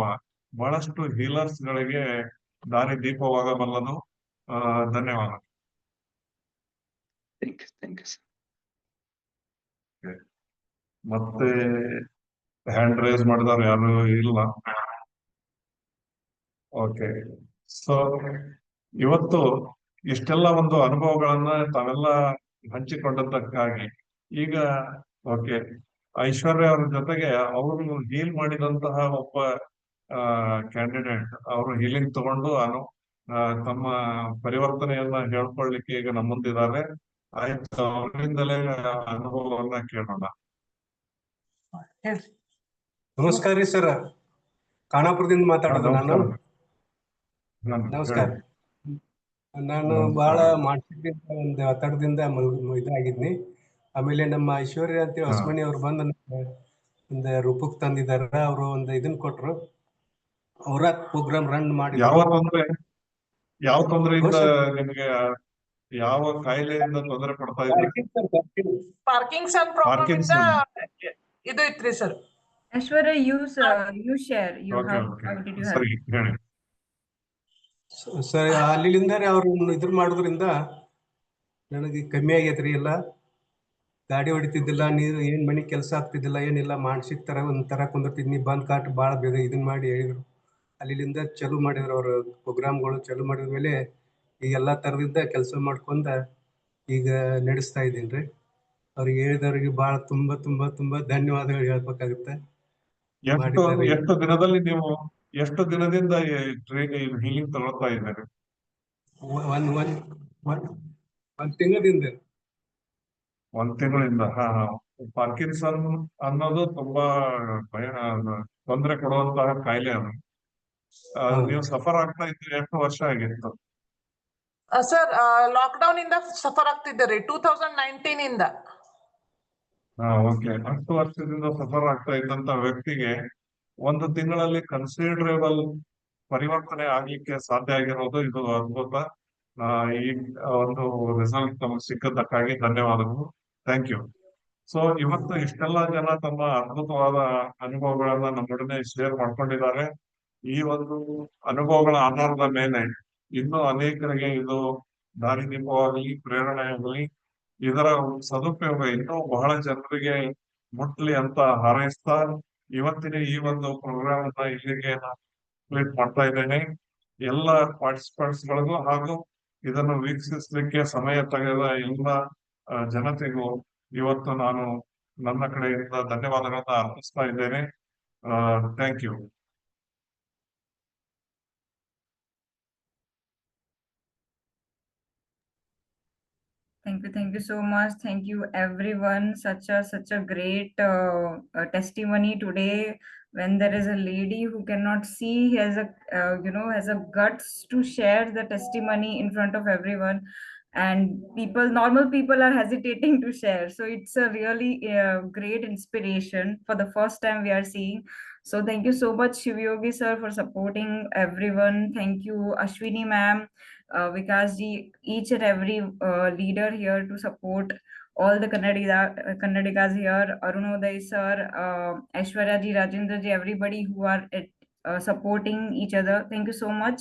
ಬಹಳಷ್ಟು ಹೀಲರ್ಸ್ ಗಳಿಗೆ ದಾರಿ ದೀಪವಾಗಬಲ್ಲದು. ಧನ್ಯವಾದ. ಮತ್ತೆ ಹ್ಯಾಂಡ್ ರೈಸ್ ಮಾಡಿದವ್ರು ಯಾರು ಇಲ್ಲ. ಓಕೆ, ಸೊ ಇವತ್ತು ಇಷ್ಟೆಲ್ಲ ಒಂದು ಅನುಭವಗಳನ್ನ ತಾವೆಲ್ಲ ಹಂಚಿಕೊಂಡದ್ದಕ್ಕಾಗಿ ಈಗ ಓಕೆ ಐಶ್ವರ್ಯ ಅವ್ರ ಜೊತೆಗೆ ಅವರು ಹೀಲ್ ಮಾಡಿದಂತಹ ಒಬ್ಬ ಕ್ಯಾಂಡಿಡೇಟ್ ಅವರು ಹೀಲಿಂಗ್ ತಗೊಂಡು ತಮ್ಮ ಪರಿವರ್ತನೆಯನ್ನ ಹೇಳ್ಕೊಳ್ಳಿಕ್ಕೆ ಈಗ ನಮ್ಮ ಮುಂದಿದ್ದಾರೆ. ಆಯ್ತು, ಅವರಿಂದಲೇ ಅನುಭವವನ್ನ ಕೇಳೋಣ. ನಮಸ್ಕಾರ ರೀ ಸರ್, ಖಾನಾಪುರದಿಂದ ಮಾತಾಡೋದು ನಾನು. ನಮಸ್ಕಾರ. ನಾನು ಬಹಳ ಮಾನಸಿಕ ಒಂದು ಒತ್ತಡದಿಂದ ಇದಾಗಿದ್ನಿ. ಆಮೇಲೆ ನಮ್ಮ ಐಶ್ವರ್ಯ ಅಂತೇಳಿ ಹೊಸಮನಿ ಅವ್ರು ಬಂದು ಒಂದು ರೂಪಕ್ಕೆ ತಂದಿದಾರ. ಅವರು ಒಂದು ಇದನ್ನ ಕೊಟ್ರು, ಅವರ ಪ್ರೋಗ್ರಾಮ್ ರನ್ ಮಾಡಿ. ಯಾವ ತೊಂದರೆಯಿಂದ ನಿಮಗೆ ಯಾವ ಕಾಯಿಲೆಯಿಂದ ತೊಂದರೆ ಪಡ್ತಾ ಇದ್ದೀರಿ? ಪಾರ್ಕಿನ್ಸನ್ ಪ್ರಾಬ್ಲಮ್ ಇಂದ ಇದು ಇತ್ರಿ sir. Aishwarya, you share. How did you help? ಸರಿ, ಅಲ್ಲಿಂದ ಅವ್ರು ಇದ್ರ ಮಾಡೋದ್ರಿಂದ ನನಗೆ ಕಮ್ಮಿ ಆಗೈತ್ರಿ. ಎಲ್ಲ ಗಾಡಿ ಹೊಡಿತಿದ್ದಿಲ್ಲ, ನೀರು ಏನ್ ಮನಿ ಕೆಲಸ ಆಗ್ತಿದ್ದಿಲ್ಲ, ಏನಿಲ್ಲ. ಮಾನಸಿಕ ತರ ಒಂಥರ ಕುಂದಿರ್ತಿದ್ನಿ. ಬಂದ್ ಕಾಟ್ ಬಾಳ ಬೇಗ ಇದನ್ ಮಾಡಿ ಹೇಳಿದ್ರು. ಅಲ್ಲಿಂದ ಚಲೋ ಮಾಡಿದ್ರು ಅವ್ರ ಪ್ರೋಗ್ರಾಮ್ಗಳು. ಚಲೋ ಮಾಡಿದ ಮೇಲೆ ಈಗ ಎಲ್ಲಾ ತರದಿಂದ ಕೆಲಸ ಮಾಡ್ಕೊಂಡ ಈಗ ನಡೆಸ್ತಾ ಇದ್ದೀನ್ರಿ. ಅವ್ರಿಗೆ ಹೇಳಿದವ್ರಿಗೆ ಬಹಳ ತುಂಬಾ ಧನ್ಯವಾದಗಳು ಹೇಳ್ಬೇಕಾಗುತ್ತೆ. ಎಷ್ಟು ದಿನದಿಂದ ಹೀಲಿಂಗ್ ತಗೊಳ್ತಾ ಇದ್ದಾರೆ? ಒಂದ್ ತಿಂಗಳಿಂದ. ಹಾ. ಪಾರ್ಕಿನ್ಸನ್ ಅನ್ನೋದು ತುಂಬಾ ತೊಂದರೆ ಕೊಡುವಂತಹ ಕಾಯಿಲೆ. ಅದು ನೀವು ಸಫರ್ ಆಗ್ತಾ ಇದ್ರೆ ಎಷ್ಟು ವರ್ಷ ಆಗಿತ್ತು? ಸರ್, ಲಾಕ್ಡೌನ್ ಇಂದ ಸಫರ್ ಆಗ್ತಿದ್ದಾರೆ 2019 ಇಂದ. ಓಕೆ, 10 ವರ್ಷದಿಂದ ಸಫರ್ ಆಗ್ತಾ ಇದ್ದಂತ ವ್ಯಕ್ತಿಗೆ ಒಂದು ತಿಂಗಳಲ್ಲಿ ಕನ್ಸಿಡರೇಬಲ್ ಪರಿವರ್ತನೆ ಆಗ್ಲಿಕ್ಕೆ ಸಾಧ್ಯ ಆಗಿರೋದು ಇದು ಅದ್ಭುತ. ಈ ಒಂದು ರಿಸಲ್ಟ್ ನಮಗೆ ಸಿಕ್ಕದ್ದಕ್ಕಾಗಿ ಧನ್ಯವಾದಗಳು. Thank you. ಸೊ ಇವತ್ತು ಇಷ್ಟೆಲ್ಲ ಜನ ತಮ್ಮ ಅದ್ಭುತವಾದ ಅನುಭವಗಳನ್ನ ನಮ್ಮೊಡನೆ ಶೇರ್ ಮಾಡ್ಕೊಂಡಿದ್ದಾರೆ. ಈ ಒಂದು ಅನುಭವಗಳ ಆಧಾರದ ಮೇಲೆ ಇನ್ನೂ ಅನೇಕರಿಗೆ ಇದು ದಾರಿದೀಪವಾಗಲಿ, ಪ್ರೇರಣೆಯಾಗಲಿ, ಇದರ ಸದುಪಯೋಗ ಇನ್ನೂ ಬಹಳ ಜನರಿಗೆ ಮುಟ್ಲಿ ಅಂತ ಹಾರೈಸ್ತಾ ಇವತ್ತಿನ ಈ ಒಂದು ಪ್ರೋಗ್ರಾಮ್ ಅನ್ನ ಇಲ್ಲಿಗೆ ಕಂಪ್ಲೀಟ್ ಮಾಡ್ತಾ ಇದ್ದೇನೆ. ಎಲ್ಲ ಪಾರ್ಟಿಸಿಪೆಂಟ್ಸ್ ಗಳಿಗೂ ಹಾಗೂ ಇದನ್ನು ವೀಕ್ಷಿಸಲಿಕ್ಕೆ ಸಮಯ ತೆಗೆದ ಎಲ್ಲ ಜನತೆಗೂ ಇವತ್ತು ನಾನು ನನ್ನ ಕಡೆಯಿಂದ ಧನ್ಯವಾದಗಳನ್ನ ಅರ್ಪಿಸ್ತಾ ಇದ್ದೇನೆ. Thank you. Thank you so much. Thank you everyone. Such a great testimony today. When there is a lady who cannot see, has a guts to share the testimony in front of everyone, and normal people are hesitating to share. So it's a really great inspiration for the first time we are seeing. So thank you so much, Shivyogi sir, for supporting everyone. Thank you, Ashwini ma'am, Vikas ji, each and every leader here to support all the Kannadigas here, Arunoday sir, Aishwarya ji, Rajendra ji, everybody who are supporting each other. Thank you so much.